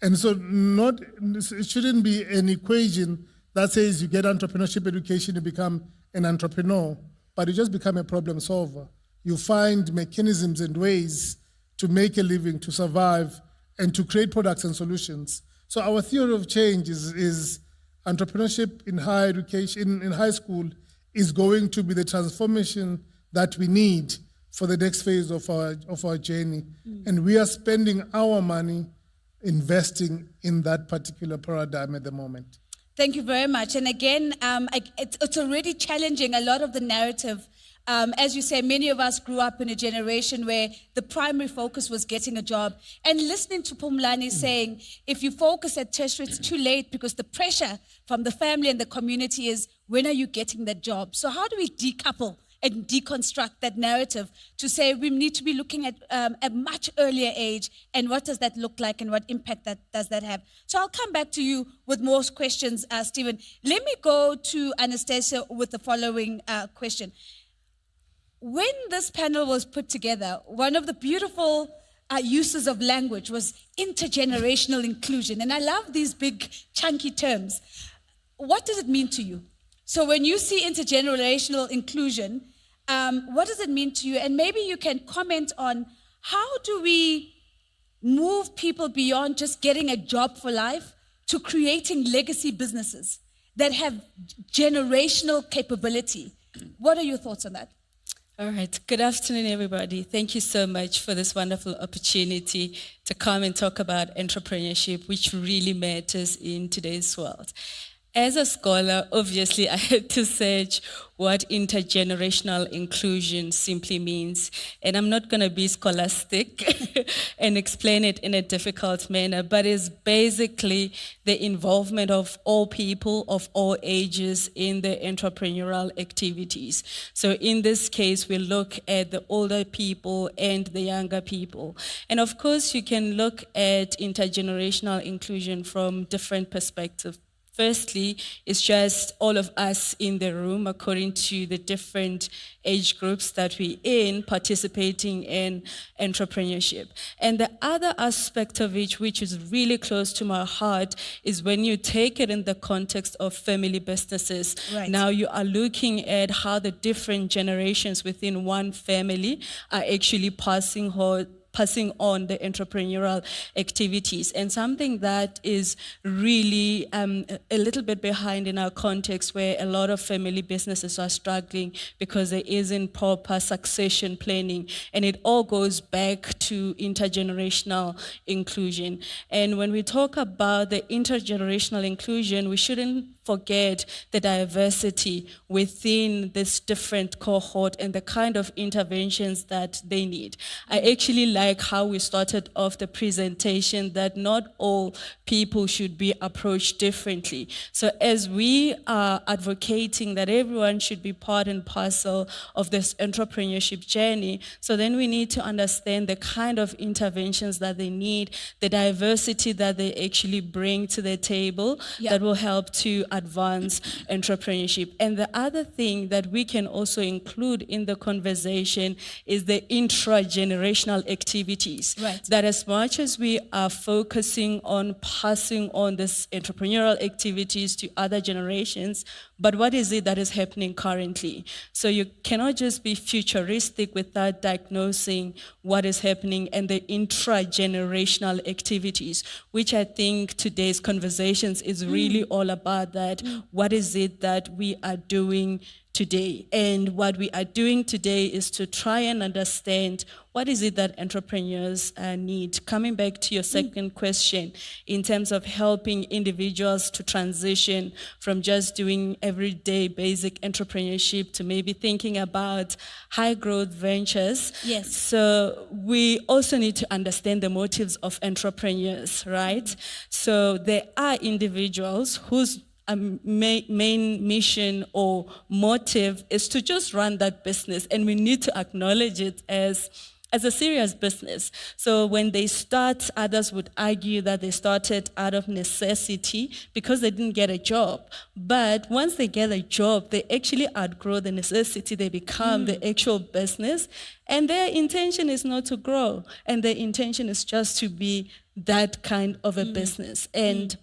And so it shouldn't be an equation that says you get entrepreneurship education to become an entrepreneur, but you just become a problem solver. You find mechanisms and ways to make a living, to survive, and to create products and solutions. So our theory of change is entrepreneurship in higher education, in high school, is going to be the transformation that we need for the next phase of our journey. And we are spending our money investing in that particular paradigm at the moment. Thank you very much. And again, it's already challenging a lot of the narrative. As you say, many of us grew up in a generation where the primary focus was getting a job. And listening to Pumlani saying, if you focus at tertiary, it's too late because the pressure from the family and the community is, when are you getting that job? So how do we decouple and deconstruct that narrative to say we need to be looking at a much earlier age, and what does that look like and what impact does that have? So I'll come back to you with more questions, Stephen. Let me go to Anastasia with the following question. When this panel was put together, one of the beautiful uses of language was intergenerational inclusion. And I love these big, chunky terms. What does it mean to you? So when you see intergenerational inclusion, what does it mean to you? And maybe you can comment on how do we move people beyond just getting a job for life to creating legacy businesses that have generational capability? What are your thoughts on that? All right. Good afternoon, everybody. Thank you so much for this wonderful opportunity to come and talk about entrepreneurship, which really matters in today's world. As a scholar, obviously, I had to search what intergenerational inclusion simply means. And I'm not going to be scholastic and explain it in a difficult manner, but it's basically the involvement of all people of all ages in the entrepreneurial activities. So in this case, we look at the older people and the younger people. And of course, you can look at intergenerational inclusion from different perspectives. Firstly, it's just all of us in the room, according to the different age groups that we're in, participating in entrepreneurship. And the other aspect of it, which is really close to my heart, is when you take it in the context of family businesses. Right. Now you are looking at how the different generations within one family are actually passing on the entrepreneurial activities. And something that is really a little bit behind in our context, where a lot of family businesses are struggling because there isn't proper succession planning. And it all goes back to intergenerational inclusion. And when we talk about the intergenerational inclusion, we shouldn't forget the diversity within this different cohort and the kind of interventions that they need. I actually like how we started off the presentation, that not all people should be approached differently. So as we are advocating that everyone should be part and parcel of this entrepreneurship journey, so then we need to understand the kind of interventions that they need, the diversity that they actually bring to the table that will help to advance entrepreneurship. And the other thing that we can also include in the conversation is the intra-generational activities. Right. That as much as we are focusing on passing on this entrepreneurial activities to other generations, but what is it that is happening currently? So you cannot just be futuristic without diagnosing what is happening and the intra-generational activities, which I think today's conversations is really all about that. What is it that we are doing today? And what we are doing today is to try and understand what is it that entrepreneurs need. Coming back to your second question, in terms of helping individuals to transition from just doing everyday basic entrepreneurship to maybe thinking about high growth ventures. Yes. So we also need to understand the motives of entrepreneurs, right? So there are individuals whose main mission or motive is to just run that business, and we need to acknowledge it as a serious business. So when they start, others would argue that they started out of necessity because they didn't get a job. But once they get a job, they actually outgrow the necessity. They become the actual business, and their intention is not to grow, and their intention is just to be that kind of a business. And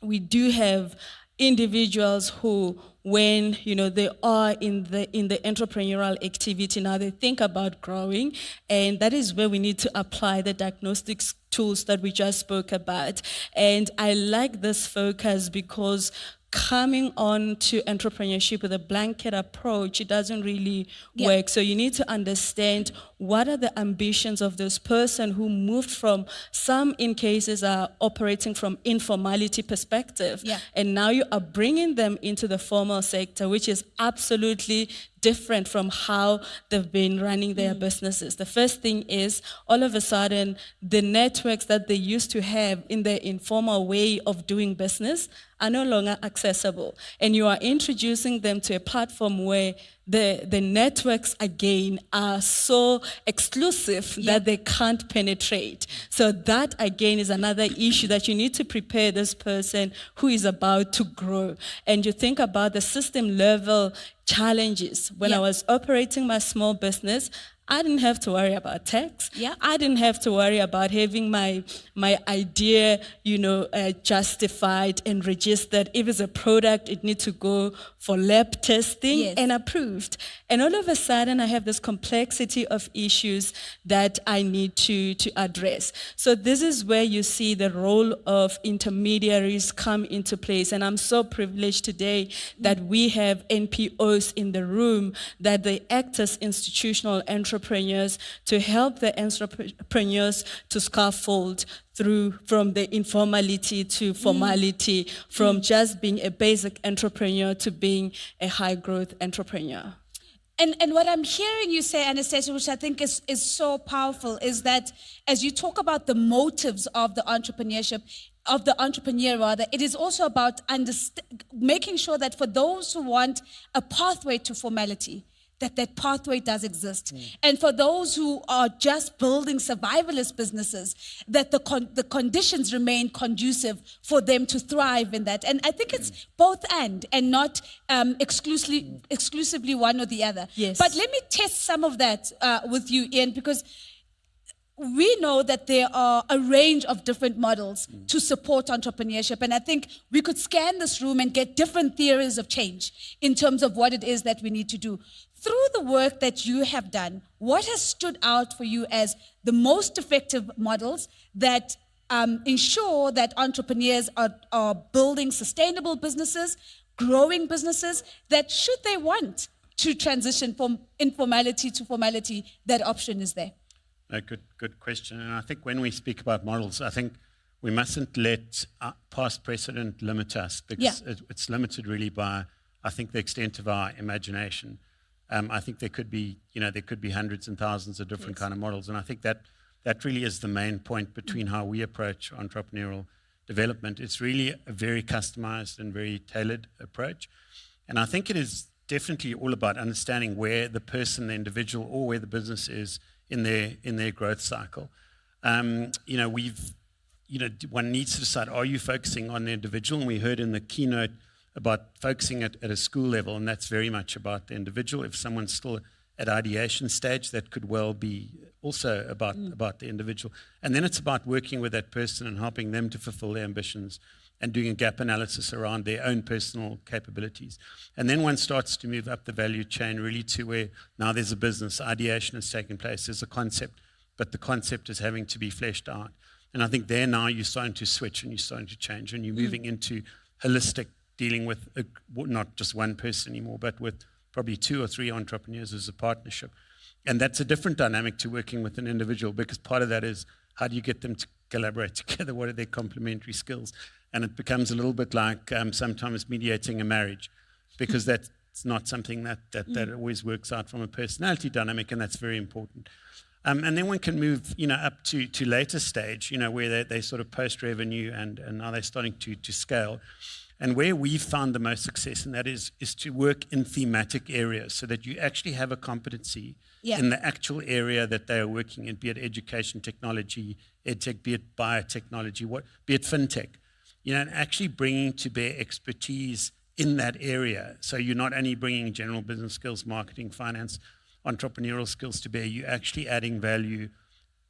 we do have individuals who, when they are in the entrepreneurial activity, now they think about growing, and that is where we need to apply the diagnostics tools that we just spoke about. And I like this focus because coming on to entrepreneurship with a blanket approach, it doesn't really work. So you need to understand what are the ambitions of this person who moved from, some in cases are operating from informality perspective, and now you are bringing them into the formal sector, which is absolutely different from how they've been running their businesses. The first thing is, all of a sudden, the networks that they used to have in their informal way of doing business are no longer accessible. And you are introducing them to a platform where the networks, again, are so exclusive that they can't penetrate. So that, again, is another issue that you need to prepare this person who is about to grow. And you think about the system level challenges. When I was operating my small business, I didn't have to worry about tax. I didn't have to worry about having my idea, justified and registered. If it's a product, it needs to go for lab testing and approved. And all of a sudden, I have this complexity of issues that I need to address. So this is where you see the role of intermediaries come into place. And I'm so privileged today that we have NPOs in the room, that they act as institutional entrepreneurs to help the entrepreneurs to scaffold through from the informality to formality, from just being a basic entrepreneur to being a high growth entrepreneur. And what I'm hearing you say, Anastasia, which I think is so powerful, is that as you talk about the motives of the entrepreneurship, of the entrepreneur rather, it is also about making sure that for those who want a pathway to formality, that pathway does exist. And for those who are just building survivalist businesses, that the conditions remain conducive for them to thrive in that. And I think it's both and not exclusively one or the other. But let me test some of that with you, Ian, because we know that there are a range of different models to support entrepreneurship. And I think we could scan this room and get different theories of change in terms of what it is that we need to do. Through the work that you have done, what has stood out for you as the most effective models that ensure that entrepreneurs are building sustainable businesses, growing businesses, that should they want to transition from informality to formality, that option is there? A good question. And I think when we speak about models, I think we mustn't let past precedent limit us, because it's limited really by, I think, the extent of our imagination. I think there could be hundreds and thousands of different kind of models. And I think that really is the main point between how we approach entrepreneurial development. It's really a very customized and very tailored approach. And I think it is definitely all about understanding where the person, the individual, or where the business is in their growth cycle. One needs to decide, are you focusing on the individual? And we heard in the keynote about focusing at a school level, and that's very much about the individual. If someone's still at ideation stage, that could well be also about the individual. And then it's about working with that person and helping them to fulfill their ambitions and doing a gap analysis around their own personal capabilities. And then one starts to move up the value chain really to where now there's a business, ideation has taken place, there's a concept, but the concept is having to be fleshed out. And I think there now you're starting to switch and you're starting to change and you're moving into holistic dealing with not just one person anymore, but with probably 2 or 3 entrepreneurs as a partnership. And that's a different dynamic to working with an individual, because part of that is how do you get them to collaborate together? What are their complementary skills? And it becomes a little bit like sometimes mediating a marriage, because that's not something that always works out from a personality dynamic, and that's very important. And then one can move up to later stage, where they sort of post-revenue and now they're starting to scale. And where we've found the most success in that is to work in thematic areas, so that you actually have a competency in the actual area that they are working in, be it education, technology, edtech, be it biotechnology, be it fintech. And actually bringing to bear expertise in that area. So you're not only bringing general business skills, marketing, finance, entrepreneurial skills to bear, you're actually adding value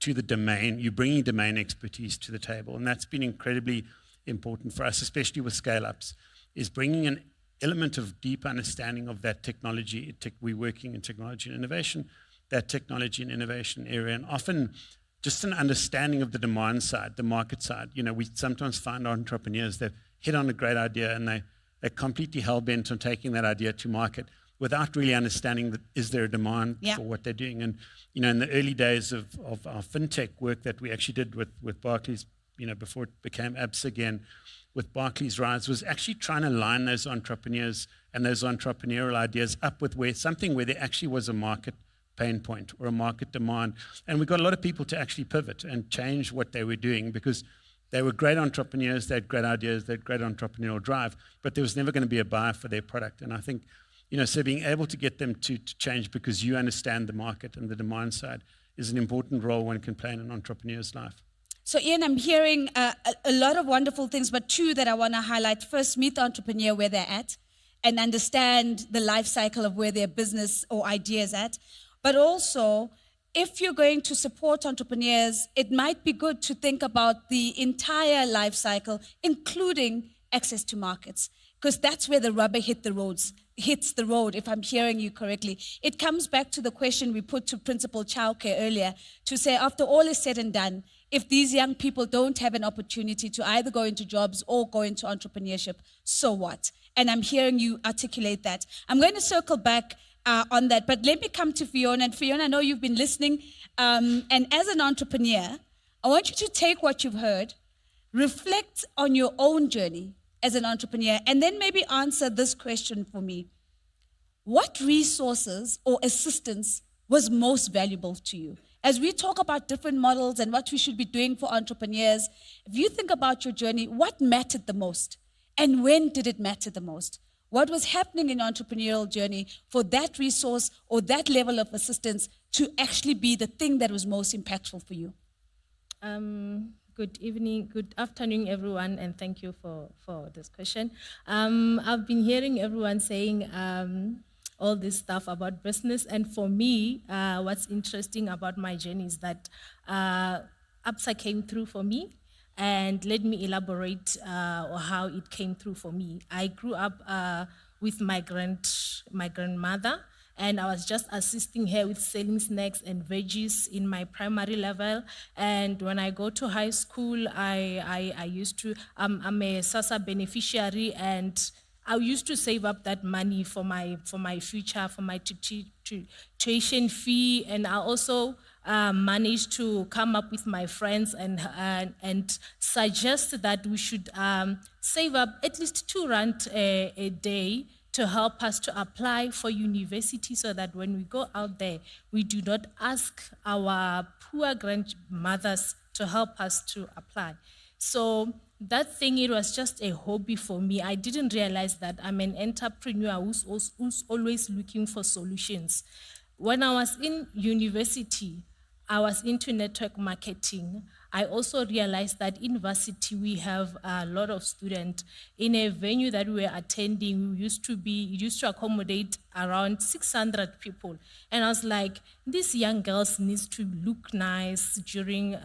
to the domain. You're bringing domain expertise to the table. And that's been incredibly important for us, especially with scale-ups, is bringing an element of deep understanding of that technology. We're working in technology and innovation, that technology and innovation area, and often just an understanding of the demand side, the market side. We sometimes find entrepreneurs that hit on a great idea and they're completely hell-bent on taking that idea to market without really understanding that is there a demand for what they're doing. And, in the early days of our fintech work that we actually did with Barclays, before it became ABS again, with Barclays Rise, was actually trying to line those entrepreneurs and those entrepreneurial ideas up with something where there actually was a market pain point or a market demand. And we got a lot of people to actually pivot and change what they were doing because they were great entrepreneurs, they had great ideas, they had great entrepreneurial drive, but there was never going to be a buyer for their product. And I think, so being able to get them to change because you understand the market and the demand side is an important role one can play in an entrepreneur's life. So, Ian, I'm hearing a lot of wonderful things, but two that I want to highlight. First, meet the entrepreneur where they're at and understand the life cycle of where their business or idea is at. But also, if you're going to support entrepreneurs, it might be good to think about the entire life cycle, including access to markets, because that's where the rubber hits the road, if I'm hearing you correctly. It comes back to the question we put to Principal Chauke earlier, to say, after all is said and done, if these young people don't have an opportunity to either go into jobs or go into entrepreneurship, so what? And I'm hearing you articulate that. I'm going to circle back on that, but let me come to Fiona. And Fiona, I know you've been listening. And as an entrepreneur, I want you to take what you've heard, reflect on your own journey as an entrepreneur, and then maybe answer this question for me. What resources or assistance was most valuable to you? As we talk about different models and what we should be doing for entrepreneurs, if you think about your journey, what mattered the most? And when did it matter the most? What was happening in your entrepreneurial journey for that resource or that level of assistance to actually be the thing that was most impactful for you? Good evening, good afternoon, everyone, and thank you for this question. I've been hearing everyone saying all this stuff about business, and for me, what's interesting about my journey is that ABSA came through for me, and let me elaborate how it came through for me. I grew up with my grandmother, and I was just assisting her with selling snacks and veggies in my primary level. And when I go to high school, I used to, I'm a SASA beneficiary, and I used to save up that money for my future, for my tuition fee, and I also managed to come up with my friends and suggest that we should save up at least R2 a day to help us to apply for university, so that when we go out there, we do not ask our poor grandmothers to help us to apply. So that thing, it was just a hobby for me. I didn't realize that I'm an entrepreneur who's always looking for solutions. When I was in university, I was into network marketing. I also realized that in varsity we have a lot of students. In a venue that we were attending, it used to accommodate around 600 people. And I was like, these young girls need to look nice during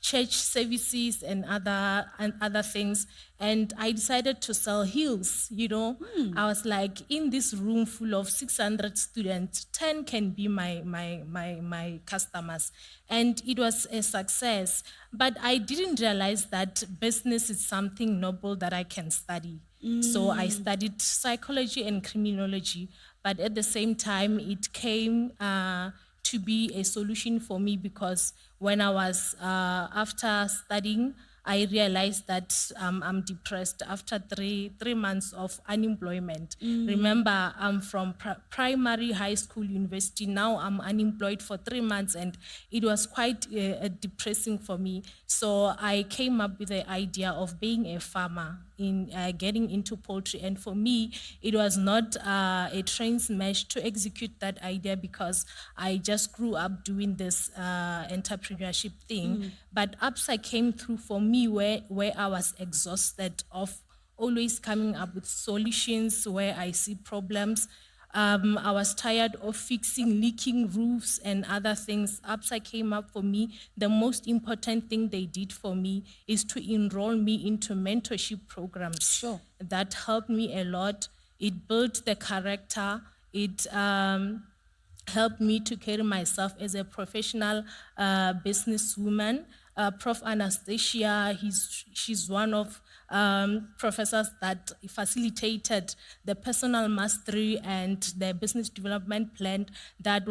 church services and other things. And I decided to sell heels, I was like, in this room full of 600 students, 10 can be my customers. And it was a success. But I didn't realize that business is something noble that I can study. So I studied psychology and criminology, but at the same time, it came to be a solution for me, because when I was, after studying, I realized that I'm depressed after three months of unemployment. Remember, I'm from primary, high school, university. Now I'm unemployed for 3 months, and it was quite depressing for me. So I came up with the idea of being a farmer, in getting into poultry. And for me, it was not a train smash to execute that idea, because I just grew up doing this entrepreneurship thing. But ABSA came through for me where I was exhausted of always coming up with solutions where I see problems. I was tired of fixing leaking roofs and other things. ABSA came up for me. The most important thing they did for me is to enroll me into mentorship programs. Sure. That helped me a lot. It built the character. It helped me to carry myself as a professional businesswoman. Prof. Anastasia, she's one of professors that facilitated the personal mastery and the business development plan that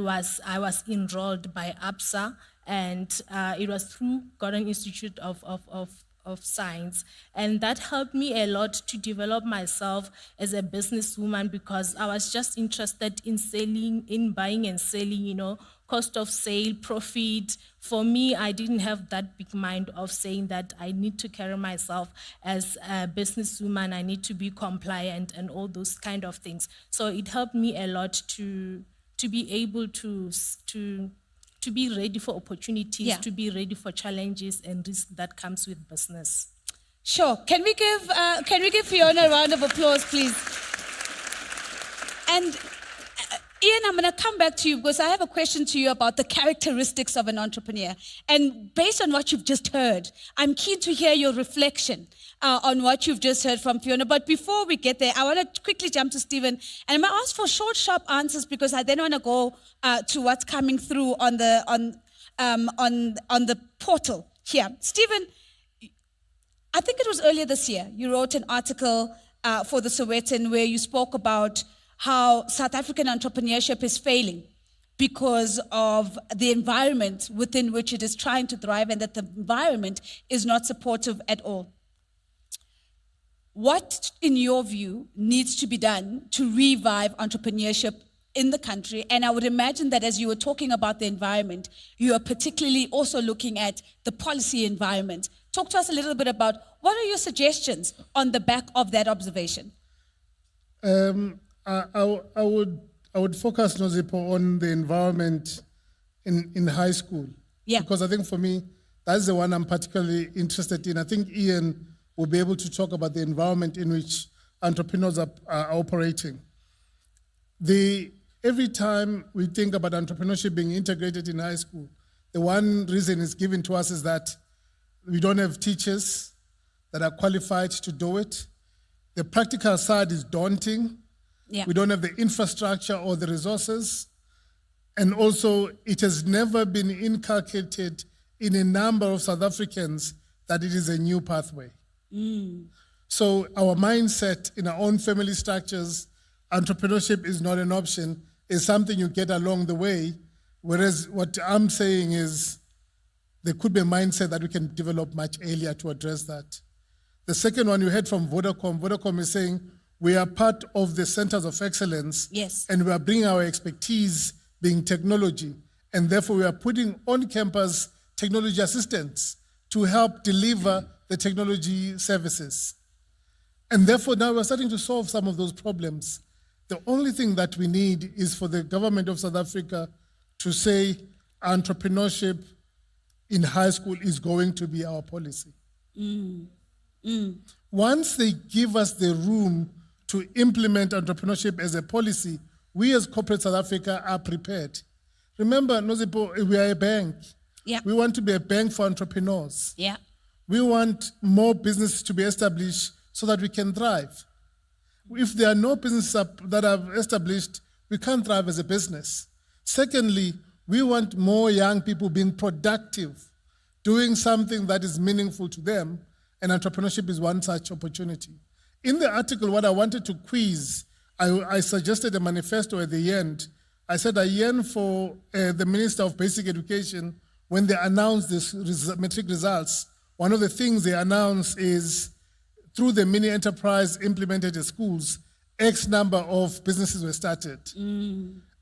I was enrolled by APSA, and it was through Gordon Institute of Science. And that helped me a lot to develop myself as a businesswoman, because I was just interested in selling, in buying and selling, cost of sale, profit. For me, I didn't have that big mind of saying that I need to carry myself as a businesswoman, I need to be compliant and all those kind of things. So it helped me a lot to be able to be ready for opportunities, to be ready for challenges and risk that comes with business. Sure. Can we give Fiona a round of applause, please? And Ian, I'm going to come back to you because I have a question to you about the characteristics of an entrepreneur. And based on what you've just heard, I'm keen to hear your reflection on what you've just heard from Fiona. But before we get there, I want to quickly jump to Stephen. And I'm going to ask for short, sharp answers because I then want to go to what's coming through on the portal here. Stephen, I think it was earlier this year, you wrote an article for the Sowetan where you spoke about how South African entrepreneurship is failing because of the environment within which it is trying to thrive, and that the environment is not supportive at all. What, in your view, needs to be done to revive entrepreneurship in the country? And I would imagine that as you were talking about the environment, you are particularly also looking at the policy environment. Talk to us a little bit about what are your suggestions on the back of that observation? I would focus, Nozipo, on the environment in high school. Yeah. Because I think for me, that's the one I'm particularly interested in. I think Ian will be able to talk about the environment in which entrepreneurs are operating. Every time we think about entrepreneurship being integrated in high school, the one reason is given to us is that we don't have teachers that are qualified to do it. The practical side is daunting. Yeah. We don't have the infrastructure or the resources. And also, it has never been inculcated in a number of South Africans that it is a new pathway. So our mindset in our own family structures, entrepreneurship is not an option, is something you get along the way. Whereas what I'm saying is there could be a mindset that we can develop much earlier to address that. The second one you heard from Vodacom. Vodacom is saying, we are part of the centers of excellence, yes, and we are bringing our expertise being technology, and therefore we are putting on-campus technology assistants to help deliver the technology services. And therefore now we're starting to solve some of those problems. The only thing that we need is for the government of South Africa to say entrepreneurship in high school is going to be our policy. Once they give us the room to implement entrepreneurship as a policy, we as corporate South Africa are prepared. Remember, Nozipo, we are a bank. Yeah. We want to be a bank for entrepreneurs. Yeah. We want more businesses to be established so that we can thrive. If there are no businesses that are established, we can't thrive as a business. Secondly, we want more young people being productive, doing something that is meaningful to them, and entrepreneurship is one such opportunity. In the article, what I wanted to quiz, I suggested a manifesto at the end. I said I yearn for the Minister of Basic Education, when they announced this matric results, one of the things they announced is through the mini enterprise implemented in schools, X number of businesses were started.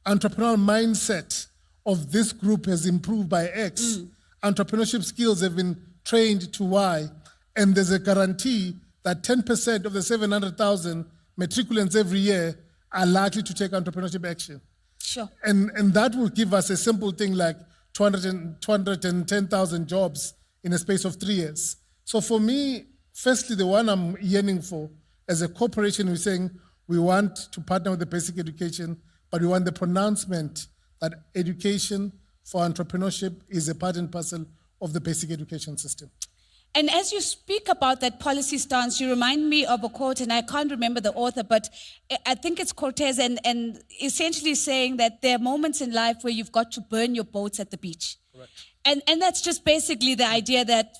Entrepreneurial mindset of this group has improved by X. Entrepreneurship skills have been trained to Y. And there's a guarantee that 10% of the 700,000 matriculants every year are likely to take entrepreneurship action. Sure. And that will give us a simple thing like 210,000 jobs in a space of 3 years. So for me, firstly, the one I'm yearning for, as a corporation, we're saying we want to partner with the basic education, but we want the pronouncement that education for entrepreneurship is a part and parcel of the basic education system. And as you speak about that policy stance, you remind me of a quote, and I can't remember the author, but I think it's Cortez, and essentially saying that there are moments in life where you've got to burn your boats at the beach. Correct. And that's just basically the idea that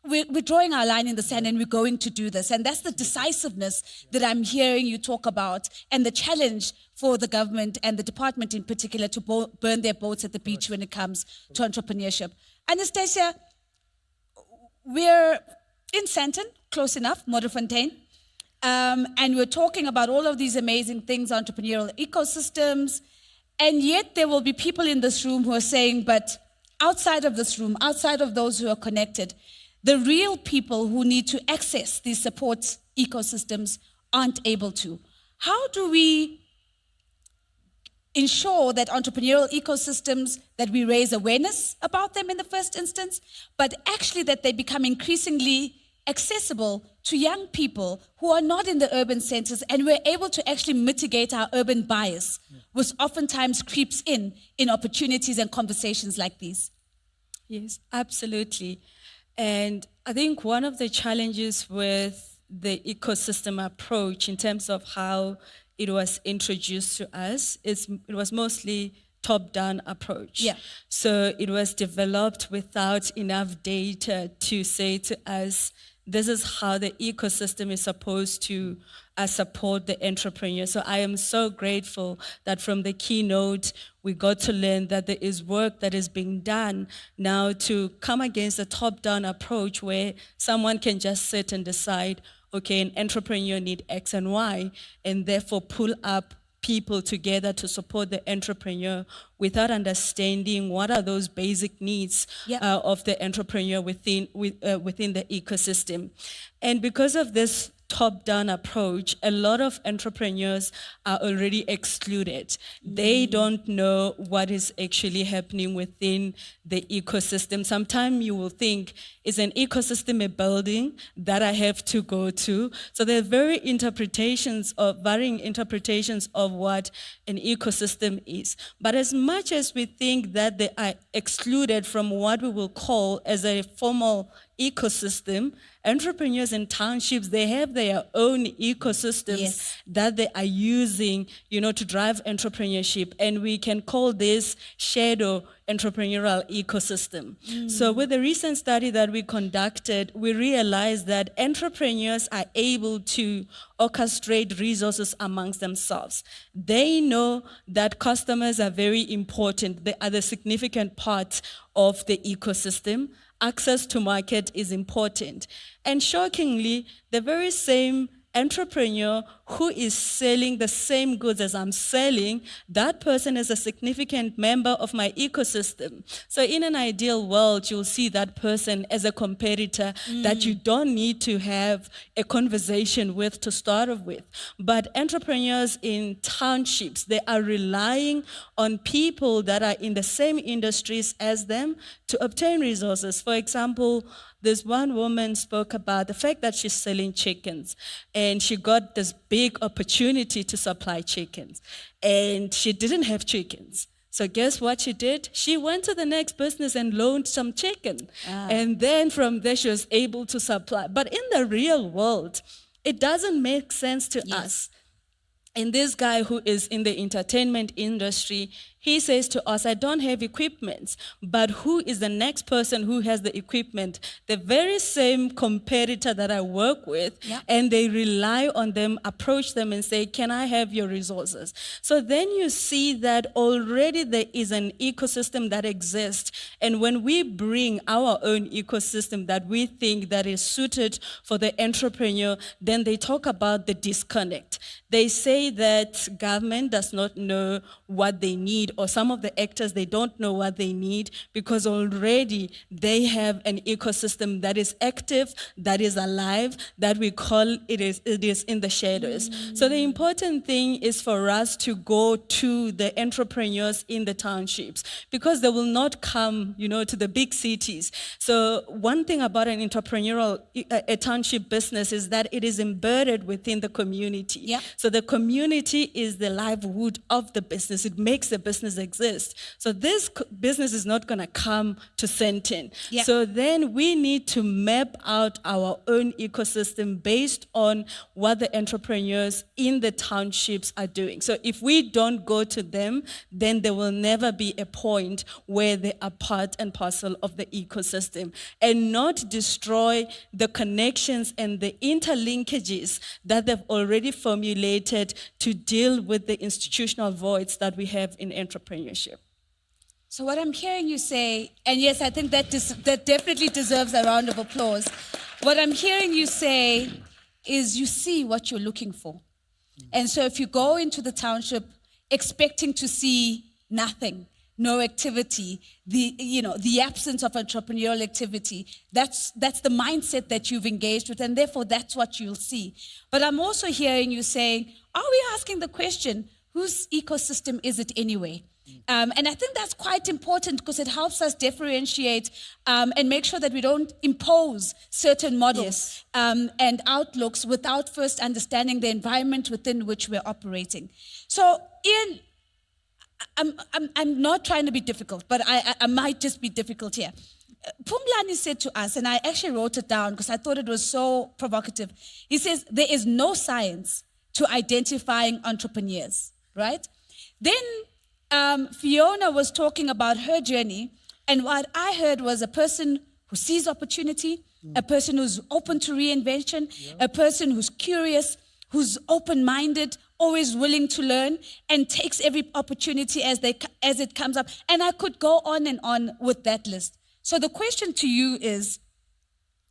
we're drawing our line in the sand and we're going to do this. And that's the decisiveness that I'm hearing you talk about, and the challenge for the government and the department in particular to burn their boats at the beach when it comes to entrepreneurship. Anastasia, we're in Sandton, close enough, Modderfontein, and we're talking about all of these amazing things, entrepreneurial ecosystems, and yet there will be people in this room who are saying, but outside of this room, outside of those who are connected, the real people who need to access these support ecosystems aren't able to. How do we ensure that entrepreneurial ecosystems, that we raise awareness about them in the first instance, but actually that they become increasingly accessible to young people who are not in the urban centers, and we're able to actually mitigate our urban bias, which oftentimes creeps in opportunities and conversations like these? Yes, absolutely. And I think one of the challenges with the ecosystem approach in terms of how it was introduced to us is it was mostly top-down approach. Yeah. So it was developed without enough data to say to us, this is how the ecosystem is supposed to support the entrepreneur. So I am so grateful that from the keynote, we got to learn that there is work that is being done now to come against a top-down approach where someone can just sit and decide, okay, an entrepreneur need X and Y, and therefore pull up people together to support the entrepreneur without understanding what are those basic needs of the entrepreneur within the ecosystem. And because of this top-down approach, a lot of entrepreneurs are already excluded. They don't know what is actually happening within the ecosystem. Sometimes you will think, is an ecosystem a building that I have to go to? So there are varying interpretations of what an ecosystem is. But as much as we think that they are excluded from what we will call as a formal ecosystem, entrepreneurs in townships, they have their own ecosystems that they are using, to drive entrepreneurship. And we can call this shadow entrepreneurial ecosystem. So with the recent study that we conducted, we realized that entrepreneurs are able to orchestrate resources amongst themselves. They know that customers are very important. They are the significant part of the ecosystem. Access to market is important. And shockingly, the very same entrepreneur who is selling the same goods as I'm selling, that person is a significant member of my ecosystem. So in an ideal world, you'll see that person as a competitor that you don't need to have a conversation with to start off with. But entrepreneurs in townships, they are relying on people that are in the same industries as them to obtain resources. For example, this one woman spoke about the fact that she's selling chickens, and she got this big opportunity to supply chickens, and she didn't have chickens. So guess what she did? She went to the next business and loaned some chicken. And then from there, she was able to supply. But in the real world, it doesn't make sense to us. And this guy who is in the entertainment industry, he says to us, I don't have equipment, but who is the next person who has the equipment? The very same competitor that I work with, and they rely on them, approach them and say, can I have your resources? So then you see that already there is an ecosystem that exists. And when we bring our own ecosystem that we think that is suited for the entrepreneur, then they talk about the disconnect. They say that government does not know what they need, or some of the actors, they don't know what they need because already they have an ecosystem that is active, that is alive, that we call it is in the shadows. So the important thing is for us to go to the entrepreneurs in the townships because they will not come, to the big cities. So one thing about an entrepreneurial, a township business is that it is embedded within the community. So the community is the livelihood of the business. It makes the business business exists. So this business is not going to come to Sentin. Yeah. So then we need to map out our own ecosystem based on what the entrepreneurs in the townships are doing. So if we don't go to them, then there will never be a point where they are part and parcel of the ecosystem, and not destroy the connections and the interlinkages that they've already formulated to deal with the institutional voids that we have in entrepreneurship. So what I'm hearing you say, and yes, I think that that definitely deserves a round of applause. What I'm hearing you say is you see what you're looking for. And so if you go into the township expecting to see nothing, no activity, the absence of entrepreneurial activity, that's the mindset that you've engaged with, and therefore that's what you'll see. But I'm also hearing you saying, are we asking the question, whose ecosystem is it anyway? And I think that's quite important because it helps us differentiate and make sure that we don't impose certain models and outlooks without first understanding the environment within which we're operating. So, Ian, I'm not trying to be difficult, but I might just be difficult here. Pumlani said to us, and I actually wrote it down because I thought it was so provocative. He says, there is no science to identifying entrepreneurs, right? Then Fiona was talking about her journey, and what I heard was a person who sees opportunity, a person who's open to reinvention, a person who's curious, who's open-minded, always willing to learn, and takes every opportunity as it comes up. And I could go on and on with that list. So the question to you is,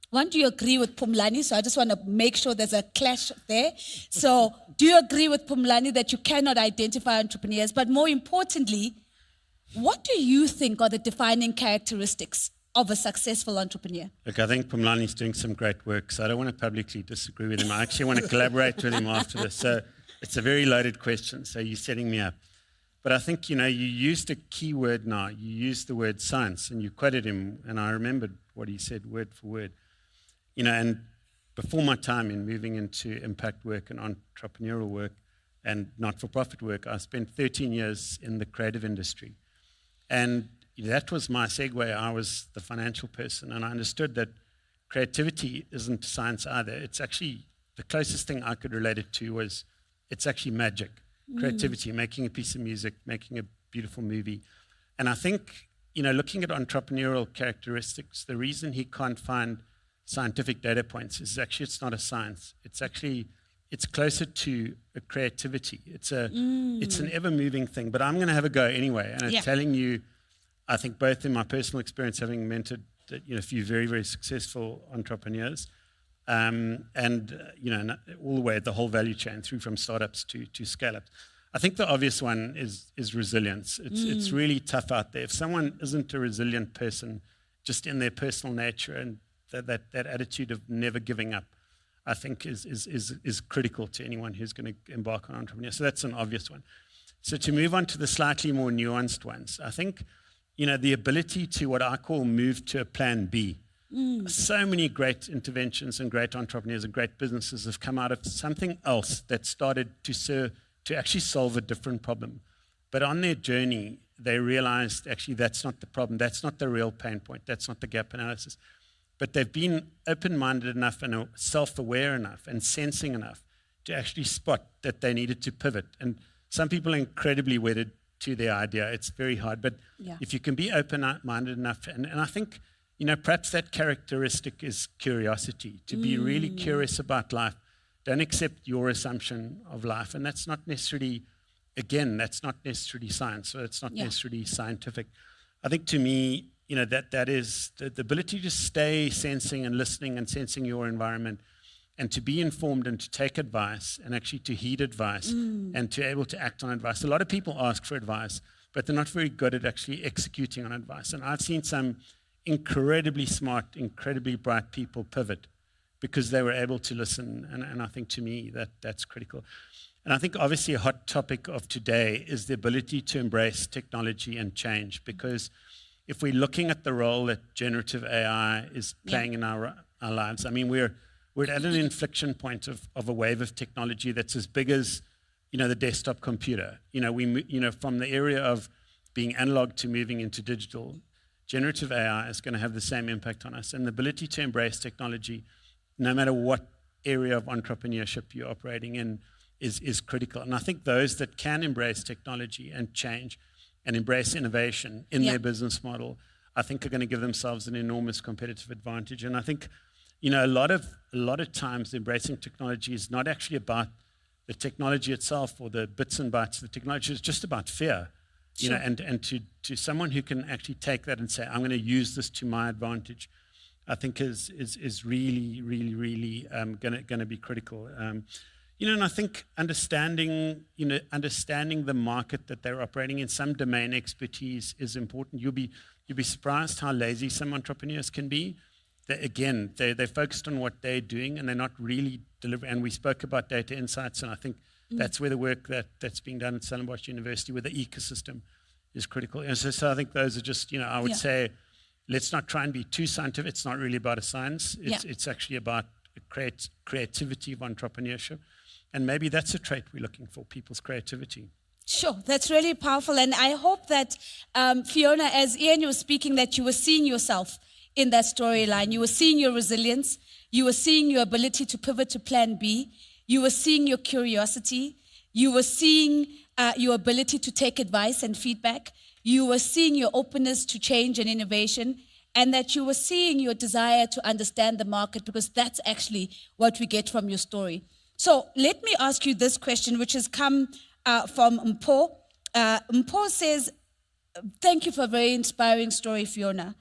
one, do you agree with Pumlani? So I just want to make sure there's a clash there. So do you agree with Pumlani that you cannot identify entrepreneurs? But more importantly, what do you think are the defining characteristics of a successful entrepreneur? Look, I think Pumlani's doing some great work, so I don't want to publicly disagree with him. I actually want to collaborate with him after this. So it's a very loaded question, so you're setting me up. But I think, you used a key word now. You used the word science, and you quoted him, and I remembered what he said word for word. And before my time in moving into impact work and entrepreneurial work and not-for-profit work, I spent 13 years in the creative industry. And that was my segue. I was the financial person, and I understood that creativity isn't science either. It's actually, the closest thing I could relate it to was, it's actually magic. Creativity, making a piece of music, making a beautiful movie. And I think, looking at entrepreneurial characteristics, the reason he can't find scientific data points is actually it's not a science. It's closer to a creativity. It's an ever-moving thing. But I'm going to have a go anyway. And I'm telling you, I think both in my personal experience, having mentored a few very, very successful entrepreneurs, and all the way the whole value chain through from startups to scale-ups. I think the obvious one is resilience. It's really tough out there. If someone isn't a resilient person, just in their personal nature and that attitude of never giving up, I think is critical to anyone who's going to embark on entrepreneurship. So that's an obvious one. So to move on to the slightly more nuanced ones, I think the ability to what I call move to a plan B. So many great interventions and great entrepreneurs and great businesses have come out of something else that started to actually solve a different problem. But on their journey, they realized actually that's not the problem. That's not the real pain point. That's not the gap analysis. But they've been open-minded enough and self-aware enough and sensing enough to actually spot that they needed to pivot. And some people are incredibly wedded to their idea. It's very hard. But if you can be open-minded enough, and I think, perhaps that characteristic is curiosity, to be really curious about life. Don't accept your assumption of life. And that's not necessarily, that's not necessarily science, so it's not necessarily scientific. I think to me, that is the ability to stay sensing and listening and sensing your environment and to be informed and to take advice and actually to heed advice and to be able to act on advice. A lot of people ask for advice, but they're not very good at actually executing on advice. And I've seen some incredibly smart, incredibly bright people pivot because they were able to listen. And I think to me that's critical. And I think obviously a hot topic of today is the ability to embrace technology and change, because if we're looking at the role that generative AI is playing in our lives, I mean, we're at an inflection point of a wave of technology that's as big as, the desktop computer. From the area of being analog to moving into digital, generative AI is going to have the same impact on us. And the ability to embrace technology, no matter what area of entrepreneurship you're operating in, is critical. And I think those that can embrace technology and change and embrace innovation in their business model, I think are going to give themselves an enormous competitive advantage. And I think, you know, a lot of times embracing technology is not actually about the technology itself or the bits and bytes. The technology is just about fear. You know, and to someone who can actually take that and say, I'm going to use this to my advantage, I think is really, really, really going to be critical. You know, and I think understanding the market that they're operating in, some domain expertise is important. You'll be surprised how lazy some entrepreneurs can be. They're focused on what they're doing and they're not really delivering. And we spoke about data insights, and I think that's where the work that's being done at Stellenbosch University with the ecosystem is critical. And so I think those are just, you know, I would say, let's not try and be too scientific. It's not really about a science. It's actually about creativity of entrepreneurship. And maybe that's a trait we're looking for, people's creativity. Sure, that's really powerful. And I hope that, Fiona, as Ian was speaking, that you were seeing yourself in that storyline. You were seeing your resilience. You were seeing your ability to pivot to plan B. You were seeing your curiosity. You were seeing your ability to take advice and feedback. You were seeing your openness to change and innovation, and that you were seeing your desire to understand the market, because that's actually what we get from your story. So let me ask you this question, which has come from Mpho. Mpho says, thank you for a very inspiring story, Fiona.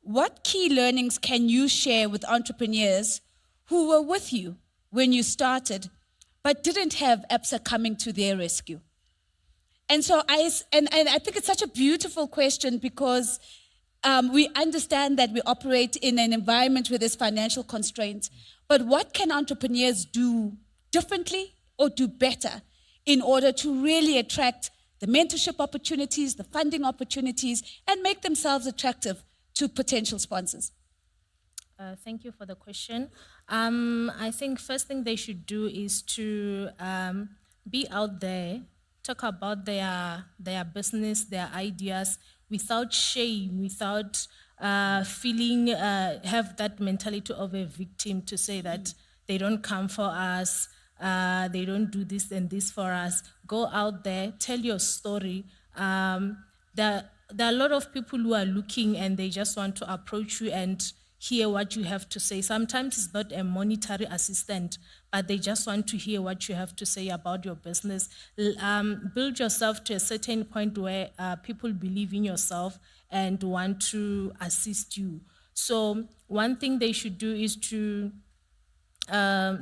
What key learnings can you share with entrepreneurs who were with you when you started, but didn't have ABSA coming to their rescue? And so I think it's such a beautiful question, because we understand that we operate in an environment where there's financial constraints. But what can entrepreneurs do differently or do better in order to really attract the mentorship opportunities, the funding opportunities, and make themselves attractive to potential sponsors? Thank you for the question. I think first thing they should do is to be out there, talk about their business, their ideas, without shame, without feeling, have that mentality of a victim to say that they don't come for us, they don't do this and this for us. Go out there, tell your story. There are a lot of people who are looking and they just want to approach you and hear what you have to say. Sometimes it's not a monetary assistant, but they just want to hear what you have to say about your business. Build yourself to a certain point where people believe in yourself and want to assist you. So one thing they should do is to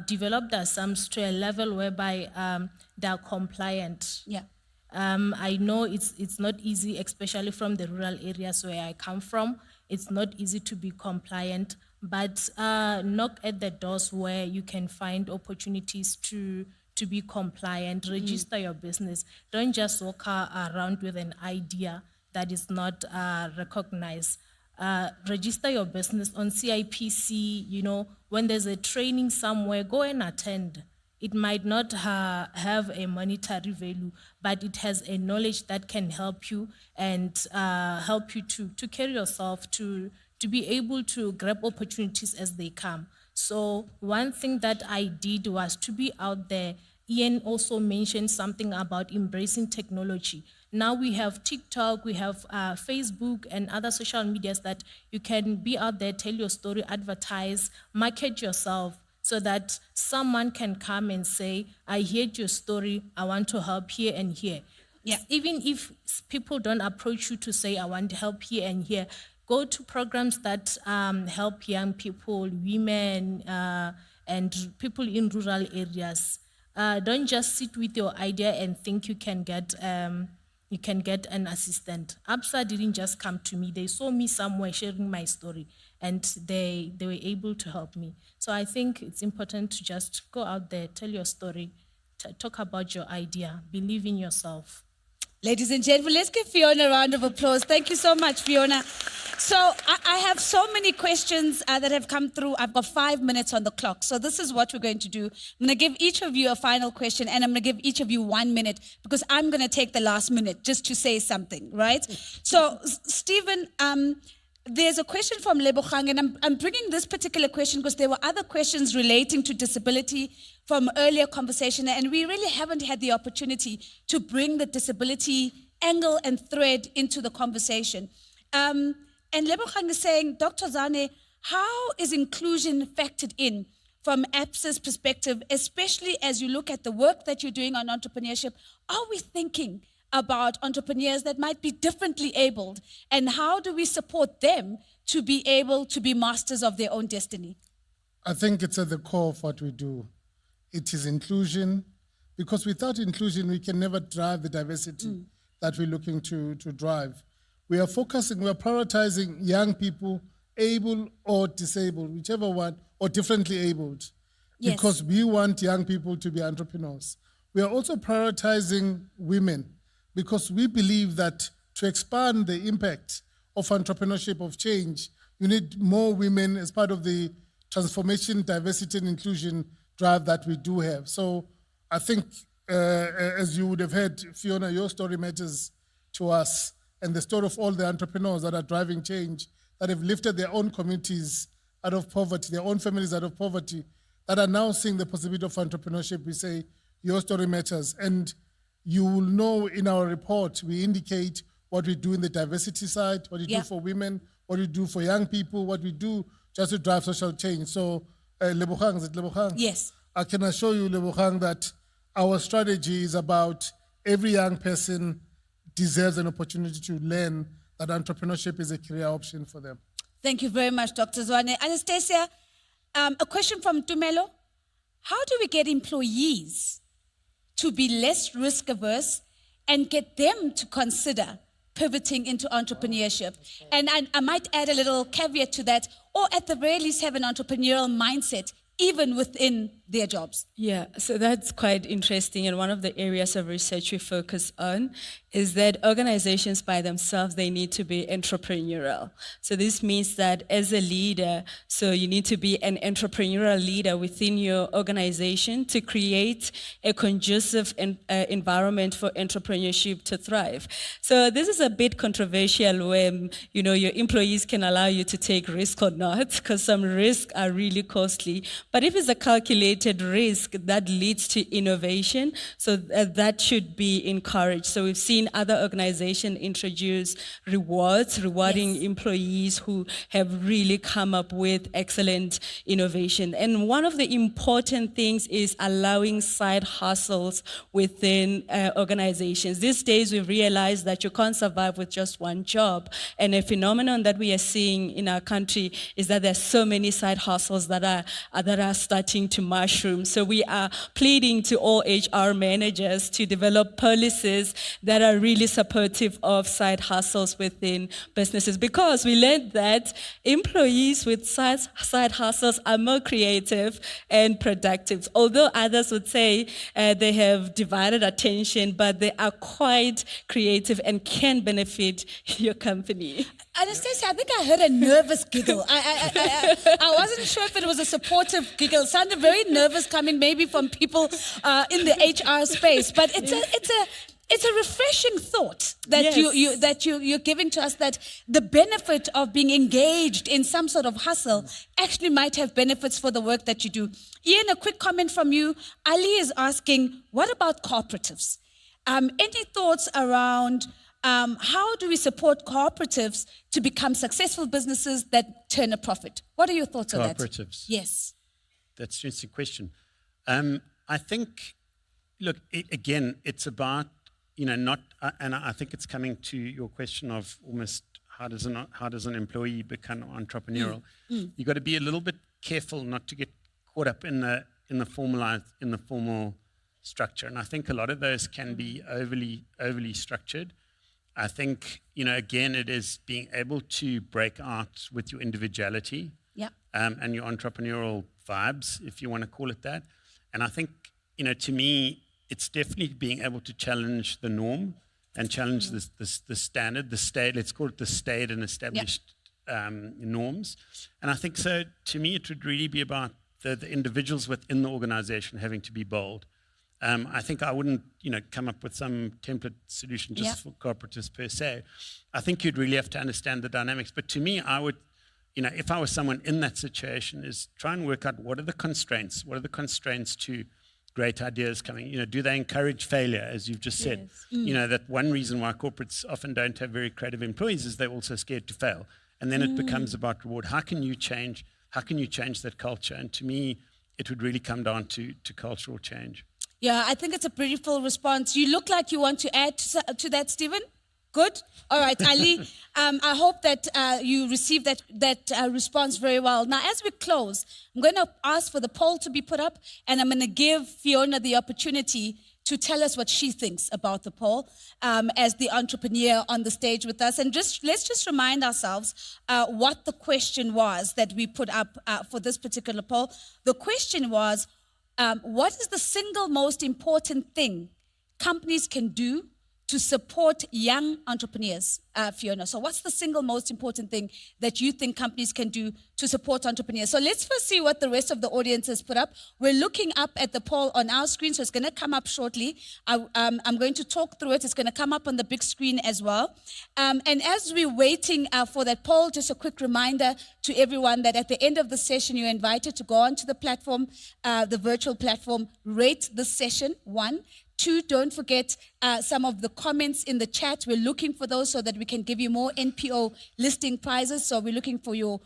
develop their sums to a level whereby they're compliant. Yeah. I know it's not easy, especially from the rural areas where I come from. It's not easy to be compliant, but knock at the doors where you can find opportunities to be compliant. Register your business. Don't just walk around with an idea that is not recognized. Register your business on CIPC. You know, when there's a training somewhere, go and attend. It might not have a monetary value, but it has a knowledge that can help you and help you to carry yourself, to be able to grab opportunities as they come. So one thing that I did was to be out there. Ian also mentioned something about embracing technology. Now we have TikTok, we have Facebook and other social medias that you can be out there, tell your story, advertise, market yourself, so that someone can come and say, I heard your story, I want to help here and here. Yeah. Even if people don't approach you to say, I want to help here and here, go to programs that help young people, women, and people in rural areas. Don't just sit with your idea and think you can get an assistant. ABSA didn't just come to me. They saw me somewhere sharing my story, and they were able to help me. So I think it's important to just go out there, tell your story, talk about your idea, believe in yourself. Ladies and gentlemen, let's give Fiona a round of applause. Thank you so much, Fiona. So I have so many questions that have come through. I've got 5 minutes on the clock. So this is what we're going to do. I'm going to give each of you a final question, and I'm going to give each of you 1 minute because I'm going to take the last minute just to say something, right? So, Stephen, there's a question from Lebogang, and I'm bringing this particular question because there were other questions relating to disability from earlier conversation, and we really haven't had the opportunity to bring the disability angle and thread into the conversation. And Lebogang is saying, Dr. Zane, how is inclusion factored in from APSA's perspective, especially as you look at the work that you're doing on entrepreneurship? Are we thinking about entrepreneurs that might be differently abled, and how do we support them to be able to be masters of their own destiny? I think it's at the core of what we do. It is inclusion, because without inclusion, we can never drive the diversity that we're looking to drive. We are prioritizing young people, able or disabled, whichever one, or differently abled, because we want young people to be entrepreneurs. We are also prioritizing women, because we believe that to expand the impact of entrepreneurship, of change, you need more women as part of the transformation, diversity, and inclusion drive that we do have. So I think, as you would have heard, Fiona, your story matters to us, and the story of all the entrepreneurs that are driving change, that have lifted their own communities out of poverty, their own families out of poverty, that are now seeing the possibility of entrepreneurship. We say, your story matters. And you will know in our report, we indicate what we do in the diversity side, what we do for women, what we do for young people, what we do just to drive social change. So, Lebogang, is it Lebogang? Yes. I can assure you, Lebogang, that our strategy is about every young person deserves an opportunity to learn that entrepreneurship is a career option for them. Thank you very much, Dr. Zwane. Anastasia, a question from Tumelo. How do we get employees to be less risk averse and get them to consider pivoting into entrepreneurship? And I might add a little caveat to that, or at the very least have an entrepreneurial mindset even within their jobs. Yeah, so that's quite interesting. And one of the areas of research we focus on is that organizations by themselves, they need to be entrepreneurial. So this means that as a leader, so you need to be an entrepreneurial leader within your organization to create a conducive environment for entrepreneurship to thrive. So this is a bit controversial when, you know, your employees can allow you to take risk or not, because some risks are really costly. But if it's a calculated risk that leads to innovation, so that should be encouraged. So we've seen other organizations introduce rewards, rewarding employees who have really come up with excellent innovation. And one of the important things is allowing side hustles within organizations. These days we've realized that you can't survive with just one job. And a phenomenon that we are seeing in our country is that there's so many side hustles that are starting to mushroom. So we are pleading to all HR managers to develop policies that are really supportive of side hustles within businesses, because we learned that employees with side hustles are more creative and productive. Although others would say they have divided attention, but they are quite creative and can benefit your company. Anastasia, I think I heard a nervous giggle. I wasn't sure if it was a supportive giggle. It sounded very nervous coming maybe from people in the HR space, but it's a refreshing thought that you're giving to us, that the benefit of being engaged in some sort of hustle actually might have benefits for the work that you do. Ian, a quick comment from you. Ali is asking, what about cooperatives? Any thoughts around how do we support cooperatives to become successful businesses that turn a profit? What are your thoughts on that? Cooperatives? Yes. That's an interesting question. I think, look, again, it's about, and I think it's coming to your question of almost how does an employee become entrepreneurial? You've got to be a little bit careful not to get caught up in the formal structure. And I think a lot of those can be overly structured. I think, again, it is being able to break out with your individuality and your entrepreneurial vibes, if you want to call it that. And I think, to me, it's definitely being able to challenge the norm and challenge the standard, let's call it the stayed and established norms. And I think so, to me, it would really be about the individuals within the organization having to be bold. I think I wouldn't, come up with some template solution just for cooperatives per se. I think you'd really have to understand the dynamics. But to me, I would, if I was someone in that situation, is try and work out what are the constraints? What are the constraints to great ideas coming? Do they encourage failure, as you've just said? That one reason why corporates often don't have very creative employees is they're also scared to fail. And then it becomes about reward. How can you change that culture? And to me, it would really come down to cultural change. Yeah, I think it's a pretty full response. You look like you want to add to that, Stephen. Good. All right, Ali. I hope that you received that response very well. Now, as we close, I'm going to ask for the poll to be put up, and I'm going to give Fiona the opportunity to tell us what she thinks about the poll as the entrepreneur on the stage with us. And let's just remind ourselves what the question was that we put up for this particular poll. The question was, what is the single most important thing companies can do to support young entrepreneurs, Fiona? So what's the single most important thing that you think companies can do to support entrepreneurs? So let's first see what the rest of the audience has put up. We're looking up at the poll on our screen, so it's going to come up shortly. I'm going to talk through it. It's going to come up on the big screen as well. And as we're waiting for that poll, just a quick reminder to everyone that at the end of the session, you're invited to go onto the platform, the virtual platform, rate the session, 1. 2, don't forget some of the comments in the chat. We're looking for those so that we can give you more NPO listing prizes. So we're looking for your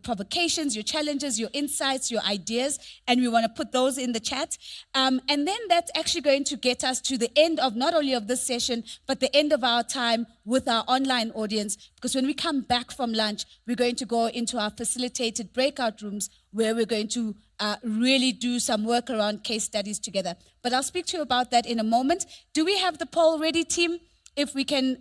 provocations, your challenges, your insights, your ideas, and we want to put those in the chat. And then that's actually going to get us to the end of not only of this session, but the end of our time with our online audience. Because when we come back from lunch, we're going to go into our facilitated breakout rooms where we're going to really do some work around case studies together. But I'll speak to you about that in a moment. Do we have the poll ready, team? If we can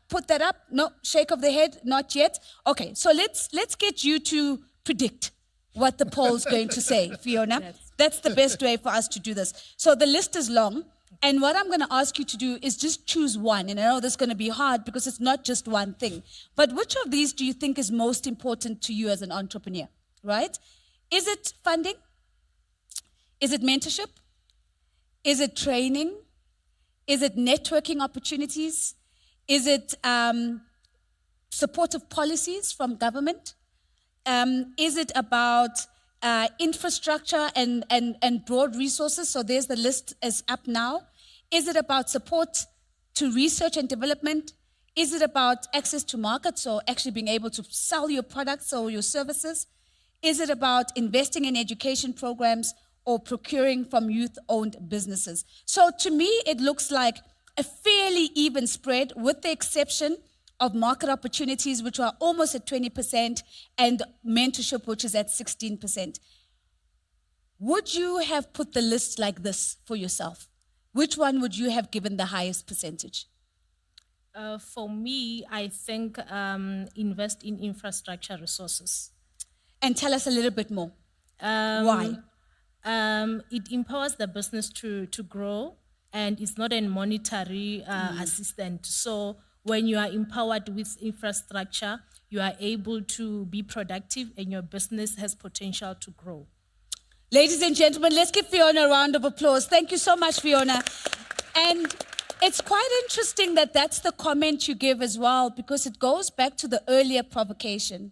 put that up. No, shake of the head, not yet. Okay, so let's get you to predict what the poll's going to say, Fiona. That's the best way for us to do this. So the list is long, and what I'm going to ask you to do is just choose one. And I know this is going to be hard because it's not just one thing. But which of these do you think is most important to you as an entrepreneur, right? Is it funding? Is it mentorship? Is it training? Is it networking opportunities? Is it supportive policies from government? Is it about infrastructure and broad resources? So there's the list is up now. Is it about support to research and development? Is it about access to markets, so actually being able to sell your products or your services? Is it about investing in education programs or procuring from youth-owned businesses? So to me, it looks like a fairly even spread, with the exception of market opportunities, which are almost at 20%, and mentorship, which is at 16%. Would you have put the list like this for yourself? Which one would you have given the highest percentage? For me, I think invest in infrastructure resources. And tell us a little bit more. Why? It empowers the business to grow, and it's not a monetary assistant. So when you are empowered with infrastructure, you are able to be productive and your business has potential to grow. Ladies and gentlemen, let's give Fiona a round of applause. Thank you so much, Fiona. And it's quite interesting that that's the comment you give as well, because it goes back to the earlier provocation.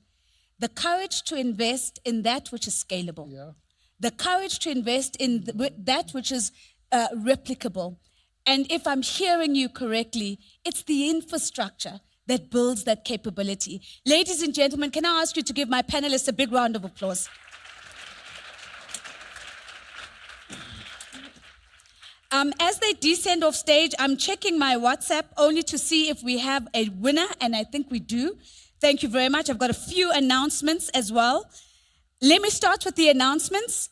The courage to invest in that which is scalable. Yeah. The courage to invest in that which is replicable. And if I'm hearing you correctly, it's the infrastructure that builds that capability. Ladies and gentlemen, can I ask you to give my panelists a big round of applause? As they descend off stage, I'm checking my WhatsApp only to see if we have a winner, and I think we do. Thank you very much. I've got a few announcements as well. Let me start with the announcements.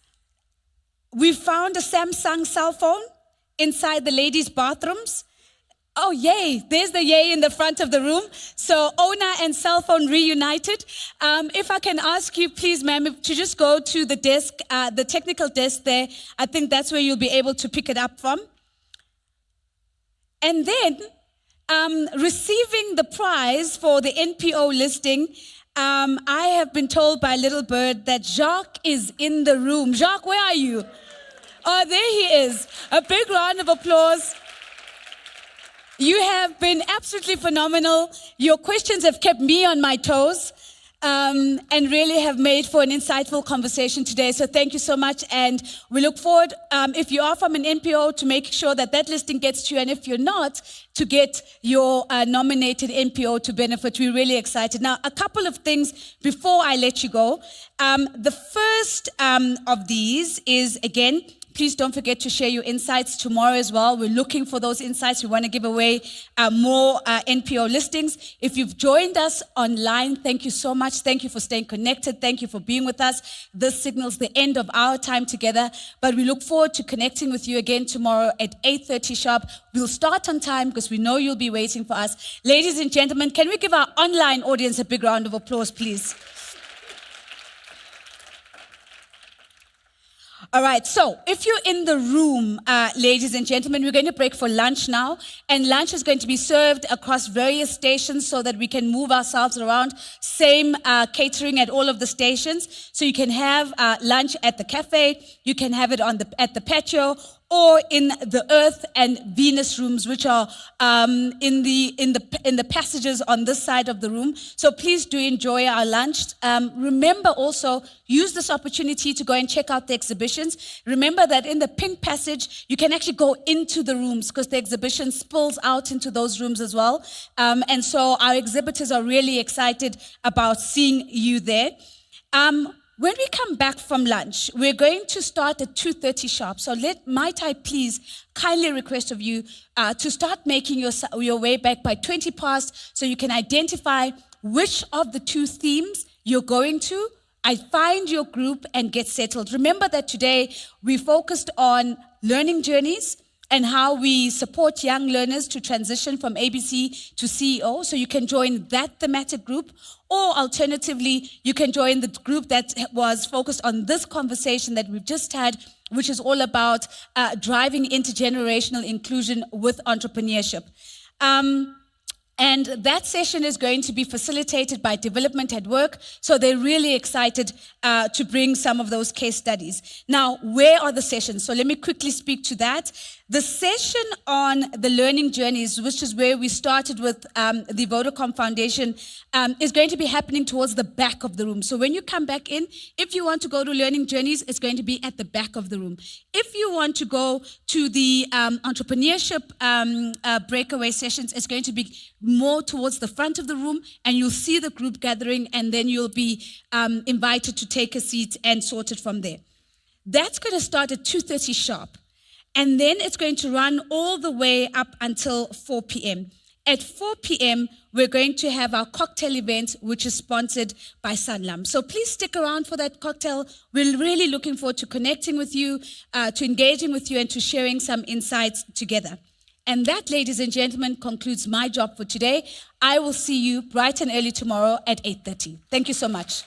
We found a Samsung cell phone inside the ladies' bathrooms. Oh, yay. There's the yay in the front of the room. So owner and cell phone reunited. If I can ask you, please, ma'am, to just go to the desk, the technical desk there. I think that's where you'll be able to pick it up from. And then receiving the prize for the NPO listing I have been told by Little Bird that Jacques is in the room. Jacques, where are you? Oh, there he is. A big round of applause. You have been absolutely phenomenal. Your questions have kept me on my toes. And really have made for an insightful conversation today. So thank you so much. And we look forward, if you are from an NPO, to make sure that that listing gets to you. And if you're not, to get your nominated NPO to benefit. We're really excited. Now, a couple of things before I let you go. The first of these is, again, please don't forget to share your insights tomorrow as well. We're looking for those insights. We want to give away more NPO listings. If you've joined us online, thank you so much. Thank you for staying connected. Thank you for being with us. This signals the end of our time together, but we look forward to connecting with you again tomorrow at 8:30 sharp. We'll start on time because we know you'll be waiting for us. Ladies and gentlemen, can we give our online audience a big round of applause, please? All right, so if you're in the room, ladies and gentlemen, we're going to break for lunch now. And lunch is going to be served across various stations so that we can move ourselves around. Same catering at all of the stations. So you can have lunch at the cafe, you can have it at the patio, or in the Earth and Venus rooms, which are in the passages on this side of the room. So please do enjoy our lunch. Remember also, use this opportunity to go and check out the exhibitions. Remember that in the pink passage, you can actually go into the rooms because the exhibition spills out into those rooms as well. And so our exhibitors are really excited about seeing you there. When we come back from lunch, we're going to start at 2:30 sharp. So might I please kindly request of you to start making your way back by 20 past so you can identify which of the two themes you're going to. I find your group and get settled. Remember that today we focused on learning journeys and how we support young learners to transition from ABC to CEO. So you can join that thematic group, or alternatively, you can join the group that was focused on this conversation that we've just had, which is all about driving intergenerational inclusion with entrepreneurship. And that session is going to be facilitated by Development at Work. So they're really excited to bring some of those case studies. Now, where are the sessions? So let me quickly speak to that. The session on the learning journeys, which is where we started with the Vodacom Foundation, is going to be happening towards the back of the room. So when you come back in, if you want to go to learning journeys, it's going to be at the back of the room. If you want to go to the entrepreneurship breakaway sessions, it's going to be more towards the front of the room, and you'll see the group gathering, and then you'll be invited to take a seat and sort it from there. That's going to start at 2:30 sharp. And then it's going to run all the way up until 4 p.m. At 4 p.m., we're going to have our cocktail event, which is sponsored by Sanlam. So please stick around for that cocktail. We're really looking forward to connecting with you, to engaging with you, and to sharing some insights together. And that, ladies and gentlemen, concludes my job for today. I will see you bright and early tomorrow at 8:30. Thank you so much.